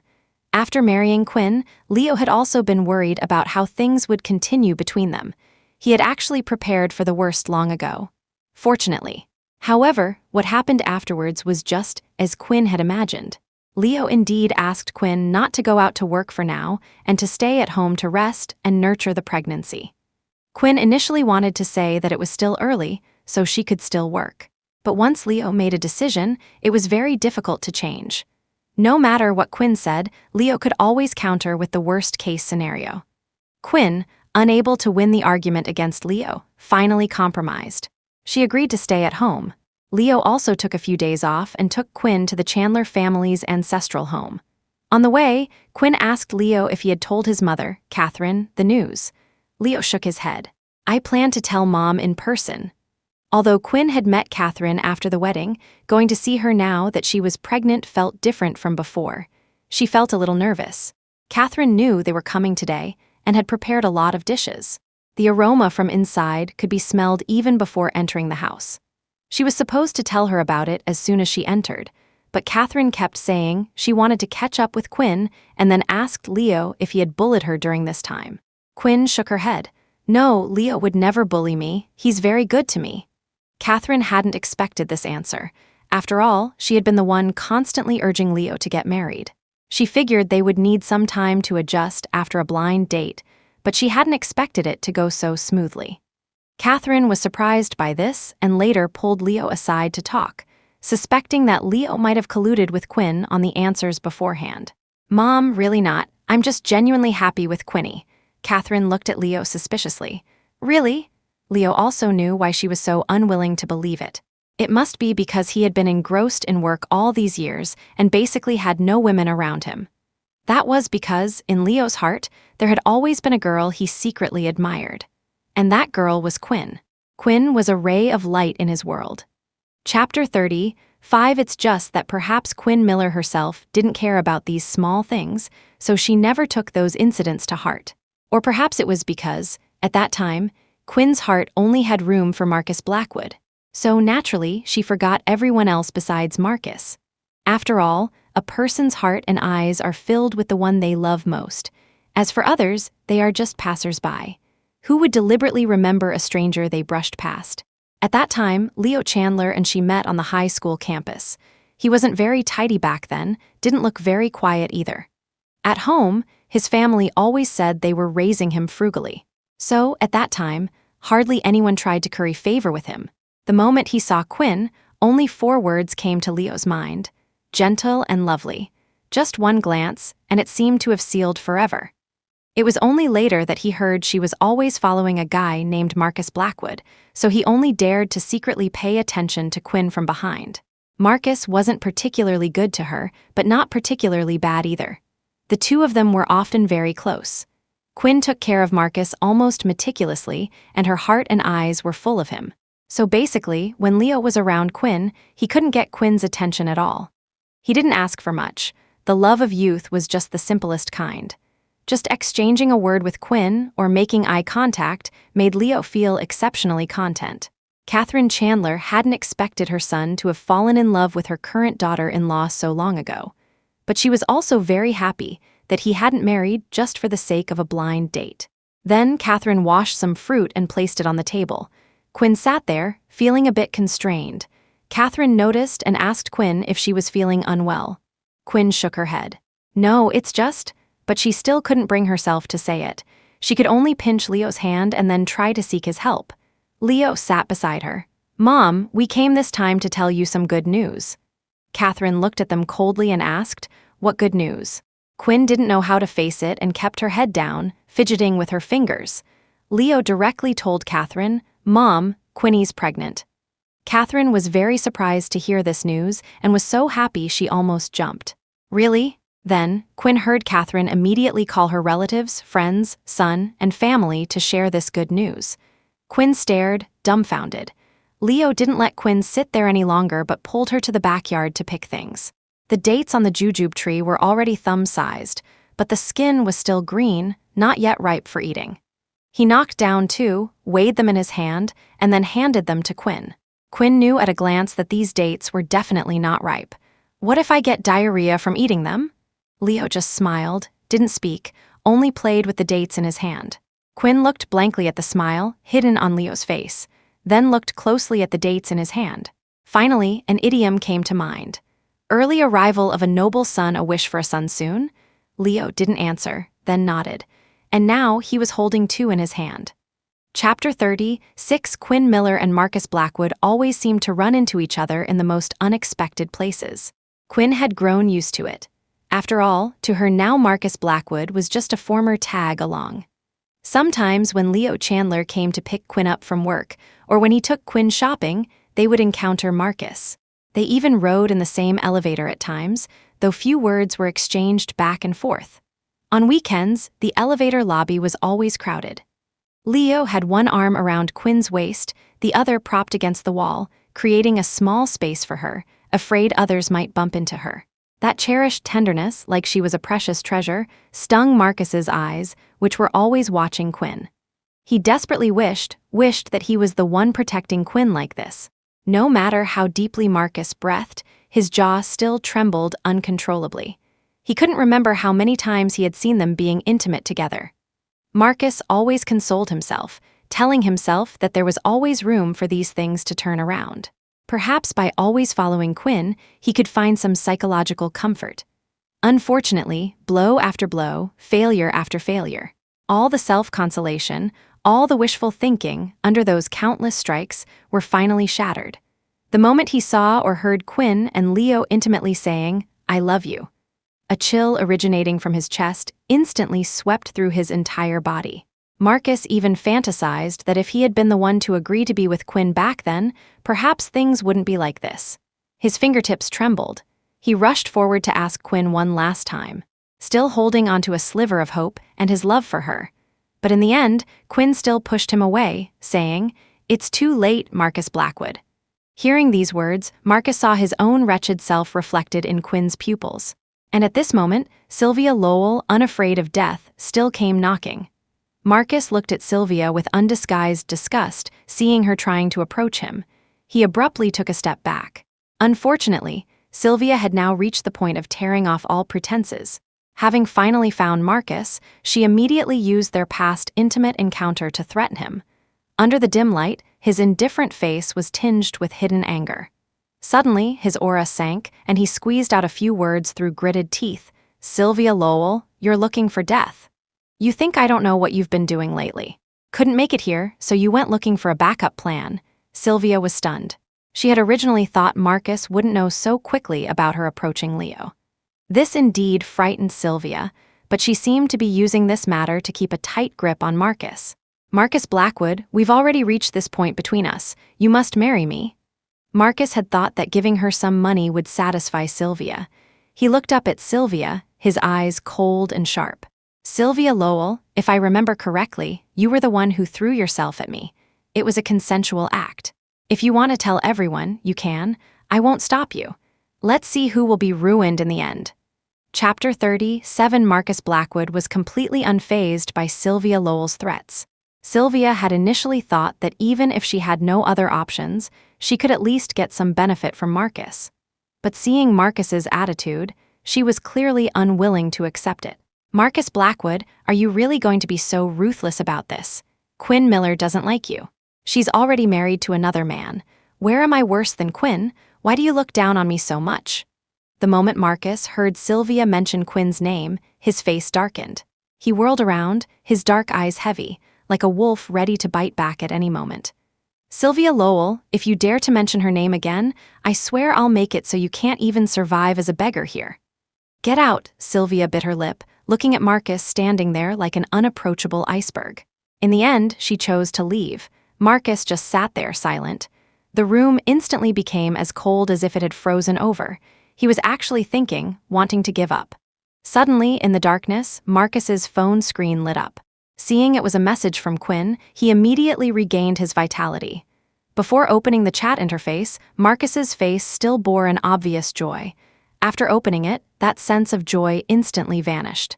After marrying Quinn, Leo had also been worried about how things would continue between them. He had actually prepared for the worst long ago. Fortunately. However, what happened afterwards was just as Quinn had imagined. Leo indeed asked Quinn not to go out to work for now and to stay at home to rest and nurture the pregnancy. Quinn initially wanted to say that it was still early, so she could still work. But once Leo made a decision, it was very difficult to change. No matter what Quinn said, Leo could always counter with the worst-case scenario. Quinn, unable to win the argument against Leo, finally compromised. She agreed to stay at home. Leo also took a few days off and took Quinn to the Chandler family's ancestral home. On the way, Quinn asked Leo if he had told his mother, Catherine, the news. Leo shook his head. I plan to tell Mom in person. Although Quinn had met Catherine after the wedding, going to see her now that she was pregnant felt different from before. She felt a little nervous. Catherine knew they were coming today and had prepared a lot of dishes. The aroma from inside could be smelled even before entering the house. She was supposed to tell her about it as soon as she entered, but Catherine kept saying she wanted to catch up with Quinn and then asked Leo if he had bullied her during this time. Quinn shook her head. No, Leo would never bully me. He's very good to me. Catherine hadn't expected this answer. After all, she had been the one constantly urging Leo to get married. She figured they would need some time to adjust after a blind date, but she hadn't expected it to go so smoothly. Catherine was surprised by this and later pulled Leo aside to talk, suspecting that Leo might have colluded with Quinn on the answers beforehand. Mom, really not. I'm just genuinely happy with Quinny. Catherine looked at Leo suspiciously. Really? Leo also knew why she was so unwilling to believe it. It must be because he had been engrossed in work all these years and basically had no women around him. That was because, in Leo's heart, there had always been a girl he secretly admired. And that girl was Quinn. Quinn was a ray of light in his world. Chapter 35. It's just that perhaps Quinn Miller herself didn't care about these small things, so she never took those incidents to heart. Or perhaps it was because, at that time, Quinn's heart only had room for Marcus Blackwood. So naturally, she forgot everyone else besides Marcus. After all, a person's heart and eyes are filled with the one they love most. As for others, they are just passers-by. Who would deliberately remember a stranger they brushed past? At that time, Leo Chandler and she met on the high school campus. He wasn't very tidy back then, didn't look very quiet either. At home, his family always said they were raising him frugally. So, at that time, hardly anyone tried to curry favor with him. The moment he saw Quinn, only 4 words came to Leo's mind. Gentle and lovely. Just one glance, and it seemed to have sealed forever. It was only later that he heard she was always following a guy named Marcus Blackwood, so he only dared to secretly pay attention to Quinn from behind. Marcus wasn't particularly good to her, but not particularly bad either. The two of them were often very close. Quinn took care of Marcus almost meticulously, and her heart and eyes were full of him. So basically, when Leo was around Quinn, he couldn't get Quinn's attention at all. He didn't ask for much. The love of youth was just the simplest kind. Just exchanging a word with Quinn or making eye contact made Leo feel exceptionally content. Catherine Chandler hadn't expected her son to have fallen in love with her current daughter-in-law so long ago. But she was also very happy that he hadn't married just for the sake of a blind date. Then Catherine washed some fruit and placed it on the table. Quinn sat there, feeling a bit constrained. Catherine noticed and asked Quinn if she was feeling unwell. Quinn shook her head. No, it's just... But she still couldn't bring herself to say it. She could only pinch Leo's hand and then try to seek his help. Leo sat beside her. Mom, we came this time to tell you some good news. Catherine looked at them coldly and asked, what good news? Quinn didn't know how to face it and kept her head down, fidgeting with her fingers. Leo directly told Catherine, Mom, Quinny's pregnant. Catherine was very surprised to hear this news and was so happy she almost jumped. Really? Then, Quinn heard Catherine immediately call her relatives, friends, son, and family to share this good news. Quinn stared, dumbfounded. Leo didn't let Quinn sit there any longer but pulled her to the backyard to pick things. The dates on the jujube tree were already thumb-sized, but the skin was still green, not yet ripe for eating. He knocked down 2, weighed them in his hand, and then handed them to Quinn. Quinn knew at a glance that these dates were definitely not ripe. What if I get diarrhea from eating them? Leo just smiled, didn't speak, only played with the dates in his hand. Quinn looked blankly at the smile hidden on Leo's face, then looked closely at the dates in his hand. Finally, an idiom came to mind. Early arrival of a noble son, a wish for a son soon? Leo didn't answer, then nodded, and now he was holding 2 in his hand. Chapter 36. Quinn Miller and Marcus Blackwood always seemed to run into each other in the most unexpected places. Quinn had grown used to it. After all, to her now Marcus Blackwood was just a former tag-along. Sometimes when Leo Chandler came to pick Quinn up from work, or when he took Quinn shopping, they would encounter Marcus. They even rode in the same elevator at times, though few words were exchanged back and forth. On weekends, the elevator lobby was always crowded. Leo had one arm around Quinn's waist, the other propped against the wall, creating a small space for her, afraid others might bump into her. That cherished tenderness, like she was a precious treasure, stung Marcus's eyes, which were always watching Quinn. He desperately wished that he was the one protecting Quinn like this. No matter how deeply Marcus breathed, his jaw still trembled uncontrollably. He couldn't remember how many times he had seen them being intimate together. Marcus always consoled himself, telling himself that there was always room for these things to turn around. Perhaps by always following Quinn, he could find some psychological comfort. Unfortunately, blow after blow, failure after failure. All the self-consolation, all the wishful thinking, under those countless strikes, were finally shattered. The moment he saw or heard Quinn and Leo intimately saying, "I love you," a chill originating from his chest instantly swept through his entire body. Marcus even fantasized that if he had been the one to agree to be with Quinn back then, perhaps things wouldn't be like this. His fingertips trembled. He rushed forward to ask Quinn one last time, still holding onto a sliver of hope and his love for her. But in the end, Quinn still pushed him away, saying, "It's too late, Marcus Blackwood." Hearing these words, Marcus saw his own wretched self reflected in Quinn's pupils. And at this moment, Sylvia Lowell, unafraid of death, still came knocking. Marcus looked at Sylvia with undisguised disgust, seeing her trying to approach him. He abruptly took a step back. Unfortunately, Sylvia had now reached the point of tearing off all pretenses. Having finally found Marcus, she immediately used their past intimate encounter to threaten him. Under the dim light, his indifferent face was tinged with hidden anger. Suddenly, his aura sank, and he squeezed out a few words through gritted teeth. "Sylvia Lowell, you're looking for death. You think I don't know what you've been doing lately. Couldn't make it here, so you went looking for a backup plan." Sylvia was stunned. She had originally thought Marcus wouldn't know so quickly about her approaching Leo. This indeed frightened Sylvia, but she seemed to be using this matter to keep a tight grip on Marcus. "Marcus Blackwood, we've already reached this point between us. You must marry me." Marcus had thought that giving her some money would satisfy Sylvia. He looked up at Sylvia, his eyes cold and sharp. "Sylvia Lowell, if I remember correctly, you were the one who threw yourself at me. It was a consensual act. If you want to tell everyone, you can. I won't stop you. Let's see who will be ruined in the end." Chapter 37. Marcus Blackwood was completely unfazed by Sylvia Lowell's threats. Sylvia had initially thought that even if she had no other options, she could at least get some benefit from Marcus. But seeing Marcus's attitude, she was clearly unwilling to accept it. "Marcus Blackwood, are you really going to be so ruthless about this? Quinn Miller doesn't like you. She's already married to another man. Where am I worse than Quinn? Why do you look down on me so much?" The moment Marcus heard Sylvia mention Quinn's name, his face darkened. He whirled around, his dark eyes heavy, like a wolf ready to bite back at any moment. "Sylvia Lowell, if you dare to mention her name again, I swear I'll make it so you can't even survive as a beggar here." "Get out," Sylvia bit her lip, looking at Marcus standing there like an unapproachable iceberg. In the end, she chose to leave. Marcus just sat there silent. The room instantly became as cold as if it had frozen over. He was actually thinking, wanting to give up. Suddenly, in the darkness, Marcus's phone screen lit up. Seeing it was a message from Quinn, he immediately regained his vitality. Before opening the chat interface, Marcus's face still bore an obvious joy. After opening it, that sense of joy instantly vanished.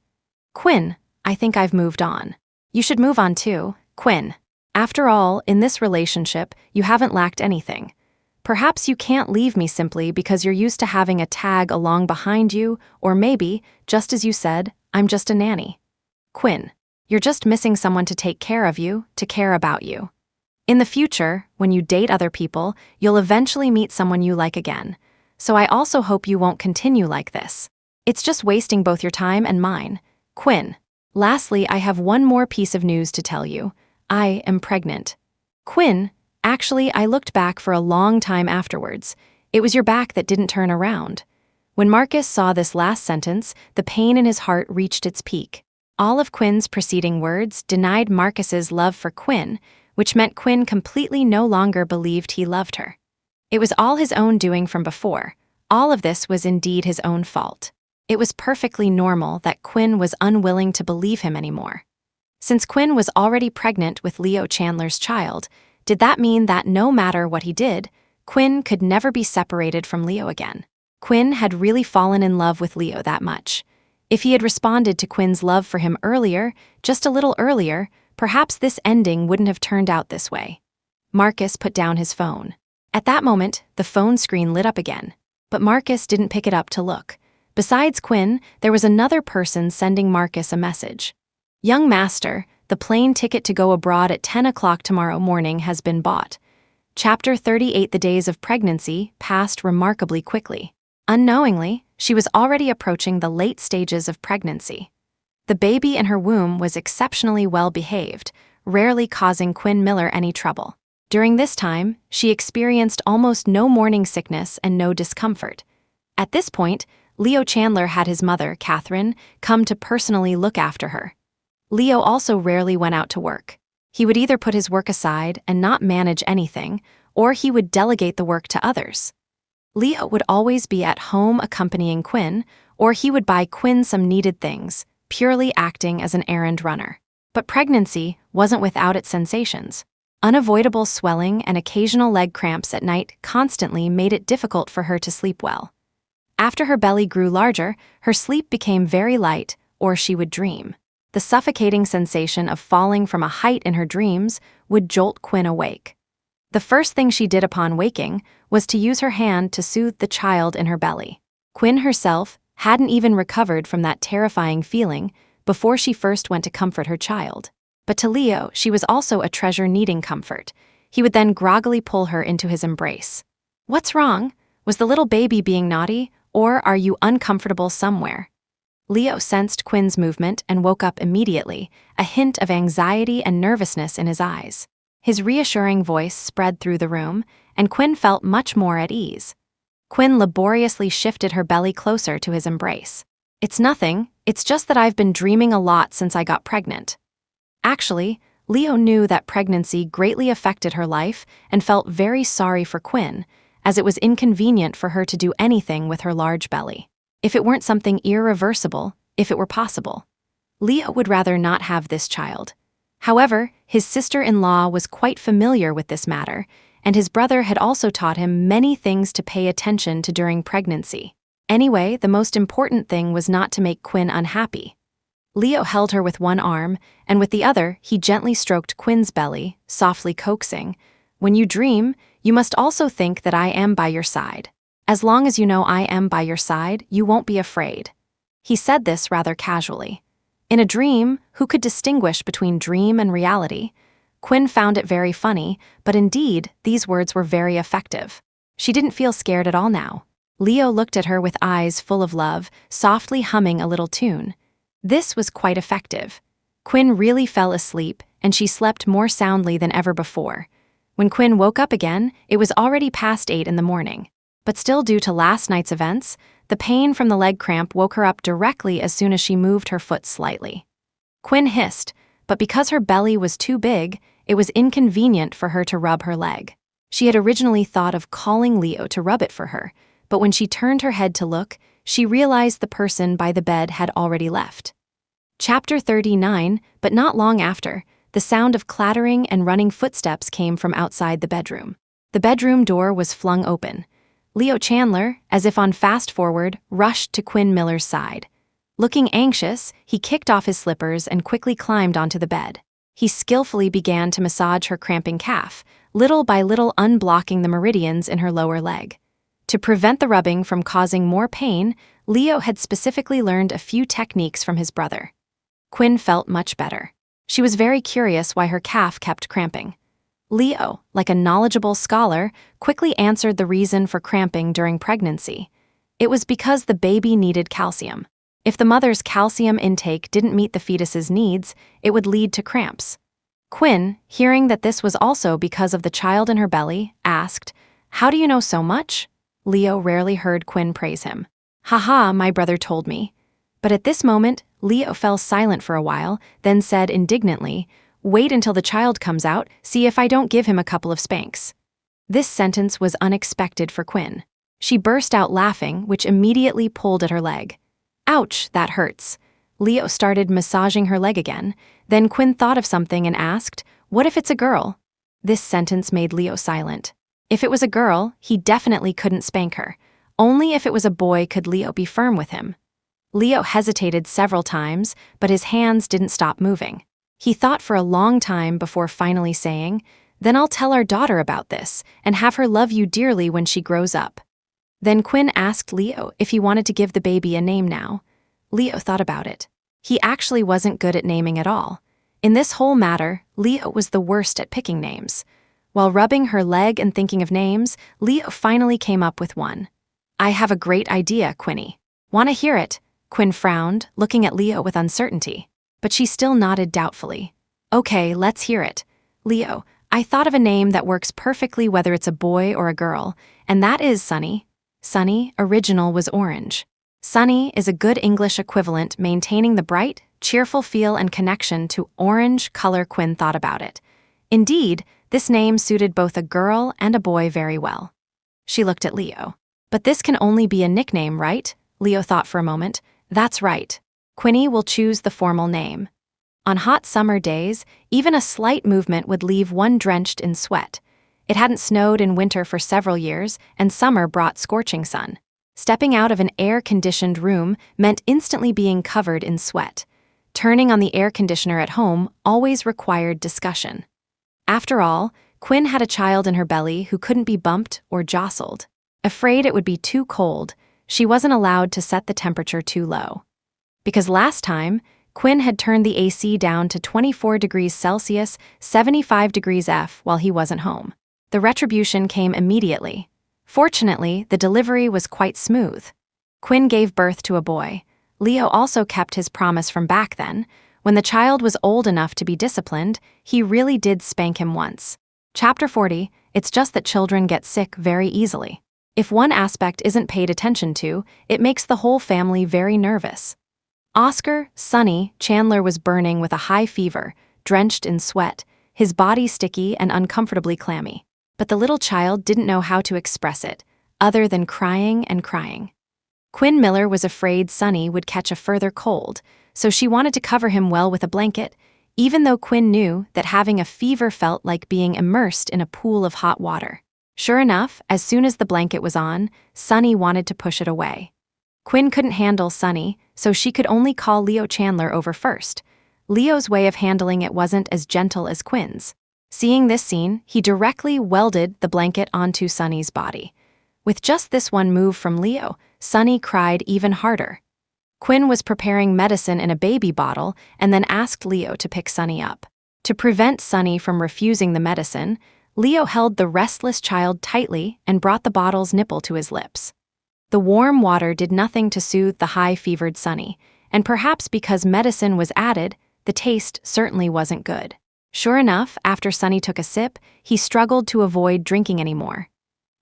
"Quinn, I think I've moved on. You should move on too, Quinn. After all, in this relationship, you haven't lacked anything. Perhaps you can't leave me simply because you're used to having a tag along behind you, or maybe, just as you said, I'm just a nanny. Quinn, you're just missing someone to take care of you, to care about you. In the future, when you date other people, you'll eventually meet someone you like again. So I also hope you won't continue like this. It's just wasting both your time and mine. Quinn. Lastly, I have one more piece of news to tell you. I am pregnant. Quinn, actually, I looked back for a long time afterwards. It was your back that didn't turn around. When Marcus saw this last sentence, the pain in his heart reached its peak. All of Quinn's preceding words denied Marcus's love for Quinn, which meant Quinn completely no longer believed he loved her. It was all his own doing from before. All of this was indeed his own fault. It was perfectly normal that Quinn was unwilling to believe him anymore. Since Quinn was already pregnant with Leo Chandler's child, did that mean that no matter what he did, Quinn could never be separated from Leo again? Quinn had really fallen in love with Leo that much. If he had responded to Quinn's love for him earlier, just a little earlier, perhaps this ending wouldn't have turned out this way. Marcus put down his phone. At that moment, the phone screen lit up again. But Marcus didn't pick it up to look. Besides Quinn, there was another person sending Marcus a message. Young master, the plane ticket to go abroad at 10 o'clock tomorrow morning has been bought. Chapter 38. The days of pregnancy passed remarkably quickly. Unknowingly, she was already approaching the late stages of pregnancy. The baby in her womb was exceptionally well behaved, rarely causing Quinn Miller any trouble. During this time, she experienced almost no morning sickness and no discomfort. At this point, Leo Chandler had his mother, Catherine, come to personally look after her. Leo also rarely went out to work. He would either put his work aside and not manage anything, or he would delegate the work to others. Leo would always be at home accompanying Quinn, or he would buy Quinn some needed things, purely acting as an errand runner. But pregnancy wasn't without its sensations. Unavoidable swelling and occasional leg cramps at night constantly made it difficult for her to sleep well. After her belly grew larger, her sleep became very light, or she would dream. The suffocating sensation of falling from a height in her dreams would jolt Quinn awake. The first thing she did upon waking was to use her hand to soothe the child in her belly. Quinn herself hadn't even recovered from that terrifying feeling before she first went to comfort her child. But to Leo, she was also a treasure needing comfort. He would then groggily pull her into his embrace. "What's wrong? Was the little baby being naughty, or are you uncomfortable somewhere?" Leo sensed Quinn's movement and woke up immediately, a hint of anxiety and nervousness in his eyes. His reassuring voice spread through the room, and Quinn felt much more at ease. Quinn laboriously shifted her belly closer to his embrace. "It's nothing, it's just that I've been dreaming a lot since I got pregnant." Actually, Leo knew that pregnancy greatly affected her life and felt very sorry for Quinn, as it was inconvenient for her to do anything with her large belly. If it weren't something irreversible, if it were possible, Leo would rather not have this child. However, his sister-in-law was quite familiar with this matter, and his brother had also taught him many things to pay attention to during pregnancy. Anyway, the most important thing was not to make Quinn unhappy. Leo held her with one arm, and with the other, he gently stroked Quinn's belly, softly coaxing, "When you dream, you must also think that I am by your side. As long as you know I am by your side, you won't be afraid." He said this rather casually. In a dream, who could distinguish between dream and reality? Quinn found it very funny, but indeed, these words were very effective. She didn't feel scared at all now. Leo looked at her with eyes full of love, softly humming a little tune. This was quite effective. Quinn really fell asleep, and she slept more soundly than ever before. When Quinn woke up again, it was already past 8 in the morning. But still, due to last night's events, the pain from the leg cramp woke her up directly as soon as she moved her foot slightly. Quinn hissed, but because her belly was too big, it was inconvenient for her to rub her leg. She had originally thought of calling Leo to rub it for her, but when she turned her head to look, she realized the person by the bed had already left. Chapter 39. But not long after, the sound of clattering and running footsteps came from outside the bedroom. The bedroom door was flung open. Leo Chandler, as if on fast forward, rushed to Quinn Miller's side. Looking anxious, he kicked off his slippers and quickly climbed onto the bed. He skillfully began to massage her cramping calf, little by little unblocking the meridians in her lower leg. To prevent the rubbing from causing more pain, Leo had specifically learned a few techniques from his brother. Quinn felt much better. She was very curious why her calf kept cramping. Leo, like a knowledgeable scholar, quickly answered the reason for cramping during pregnancy. It was because the baby needed calcium. If the mother's calcium intake didn't meet the fetus's needs, it would lead to cramps. Quinn, hearing that this was also because of the child in her belly, asked, "How do you know so much?" Leo rarely heard Quinn praise him. "Haha, my brother told me." But at this moment, Leo fell silent for a while, then said indignantly, "Wait until the child comes out, see if I don't give him a couple of spanks." This sentence was unexpected for Quinn. She burst out laughing, which immediately pulled at her leg. "Ouch, that hurts." Leo started massaging her leg again. Then Quinn thought of something and asked, "What if it's a girl?" This sentence made Leo silent. If it was a girl, he definitely couldn't spank her. Only if it was a boy could Leo be firm with him. Leo hesitated several times, but his hands didn't stop moving. He thought for a long time before finally saying, "Then I'll tell our daughter about this and have her love you dearly when she grows up." Then Quinn asked Leo if he wanted to give the baby a name now. Leo thought about it. He actually wasn't good at naming at all. In this whole matter, Leo was the worst at picking names. While rubbing her leg and thinking of names, Leo finally came up with one. "I have a great idea, Quinny. Wanna hear it?" Quinn frowned, looking at Leo with uncertainty. But she still nodded doubtfully. "Okay, let's hear it. Leo, I thought of a name that works perfectly whether it's a boy or a girl, and that is Sunny." Sunny, original, was orange. Sunny is a good English equivalent maintaining the bright, cheerful feel and connection to orange color. Quinn thought about it. Indeed, this name suited both a girl and a boy very well. She looked at Leo. "But this can only be a nickname, right?" Leo thought for a moment. "That's right. Quinny will choose the formal name." On hot summer days, even a slight movement would leave one drenched in sweat. It hadn't snowed in winter for several years, and summer brought scorching sun. Stepping out of an air-conditioned room meant instantly being covered in sweat. Turning on the air conditioner at home always required discussion. After all, Quinn had a child in her belly who couldn't be bumped or jostled. Afraid it would be too cold, she wasn't allowed to set the temperature too low. Because last time, Quinn had turned the AC down to 24 degrees Celsius, 75 degrees F while he wasn't home. The retribution came immediately. Fortunately, the delivery was quite smooth. Quinn gave birth to a boy. Leo also kept his promise from back then. When the child was old enough to be disciplined, he really did spank him once. Chapter 40, it's just that children get sick very easily. If one aspect isn't paid attention to, it makes the whole family very nervous. Oscar, Sonny, Chandler was burning with a high fever, drenched in sweat, his body sticky and uncomfortably clammy. But the little child didn't know how to express it, other than crying and crying. Quinn Miller was afraid Sonny would catch a further cold, so she wanted to cover him well with a blanket, even though Quinn knew that having a fever felt like being immersed in a pool of hot water. Sure enough, as soon as the blanket was on, Sonny wanted to push it away. Quinn couldn't handle Sonny, so she could only call Leo Chandler over first. Leo's way of handling it wasn't as gentle as Quinn's. Seeing this scene, he directly welded the blanket onto Sonny's body. With just this one move from Leo, Sonny cried even harder. Quinn was preparing medicine in a baby bottle and then asked Leo to pick Sonny up. To prevent Sonny from refusing the medicine, Leo held the restless child tightly and brought the bottle's nipple to his lips. The warm water did nothing to soothe the high-fevered Sonny, and perhaps because medicine was added, the taste certainly wasn't good. Sure enough, after Sonny took a sip, he struggled to avoid drinking anymore.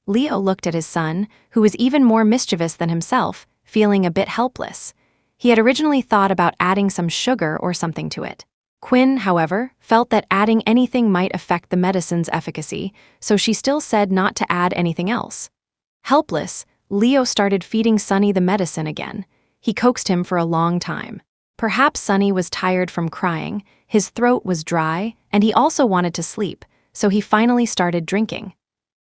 Leo looked at his son, who was even more mischievous than himself, feeling a bit helpless. He had originally thought about adding some sugar or something to it. Quinn, however, felt that adding anything might affect the medicine's efficacy, so she still said not to add anything else. Helpless, Leo started feeding Sonny the medicine again. He coaxed him for a long time. Perhaps Sonny was tired from crying, his throat was dry, and he also wanted to sleep, so he finally started drinking.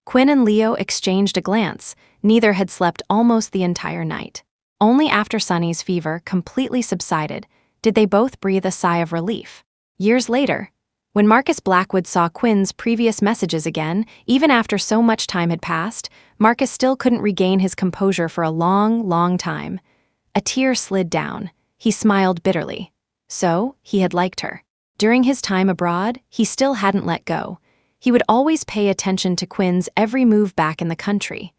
Quinn and Leo exchanged a glance. Neither had slept almost the entire night. Only after Sonny's fever completely subsided did they both breathe a sigh of relief. Years later, when Marcus Blackwood saw Quinn's previous messages again, even after so much time had passed, Marcus still couldn't regain his composure for a long, long time. A tear slid down. He smiled bitterly. So, he had liked her. During his time abroad, he still hadn't let go. He would always pay attention to Quinn's every move back in the country.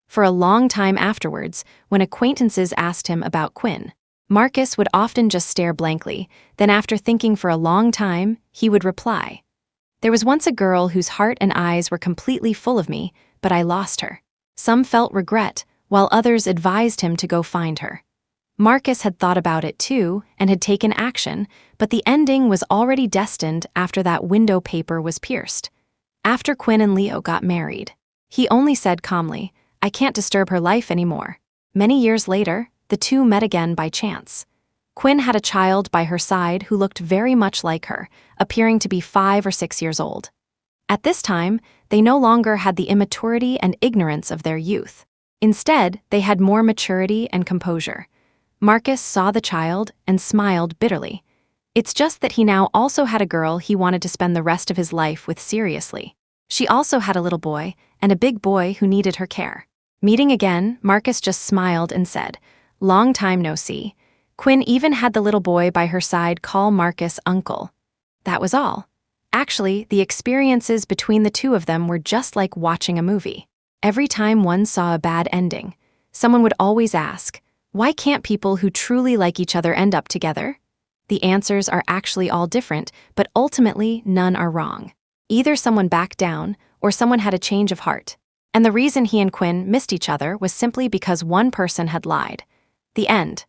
For a long time afterwards, when acquaintances asked him about Quinn, Marcus would often just stare blankly, then after thinking for a long time, he would reply, "There was once a girl whose heart and eyes were completely full of me, but I lost her." Some felt regret, while others advised him to go find her. Marcus had thought about it too, and had taken action, but the ending was already destined after that window paper was pierced. After Quinn and Leo got married, he only said calmly, "I can't disturb her life anymore." Many years later, the two met again by chance. Quinn had a child by her side who looked very much like her, appearing to be 5 or 6 years old. At this time, they no longer had the immaturity and ignorance of their youth. Instead, they had more maturity and composure. Marcus saw the child and smiled bitterly. It's just that he now also had a girl he wanted to spend the rest of his life with seriously. She also had a little boy, and a big boy who needed her care. Meeting again, Marcus just smiled and said, "Long time no see." Quinn even had the little boy by her side call Marcus uncle. That was all. Actually, the experiences between the two of them were just like watching a movie. Every time one saw a bad ending, someone would always ask, "Why can't people who truly like each other end up together?" The answers are actually all different, but ultimately none are wrong. Either someone backed down, or someone had a change of heart. And the reason he and Quinn missed each other was simply because one person had lied. The end.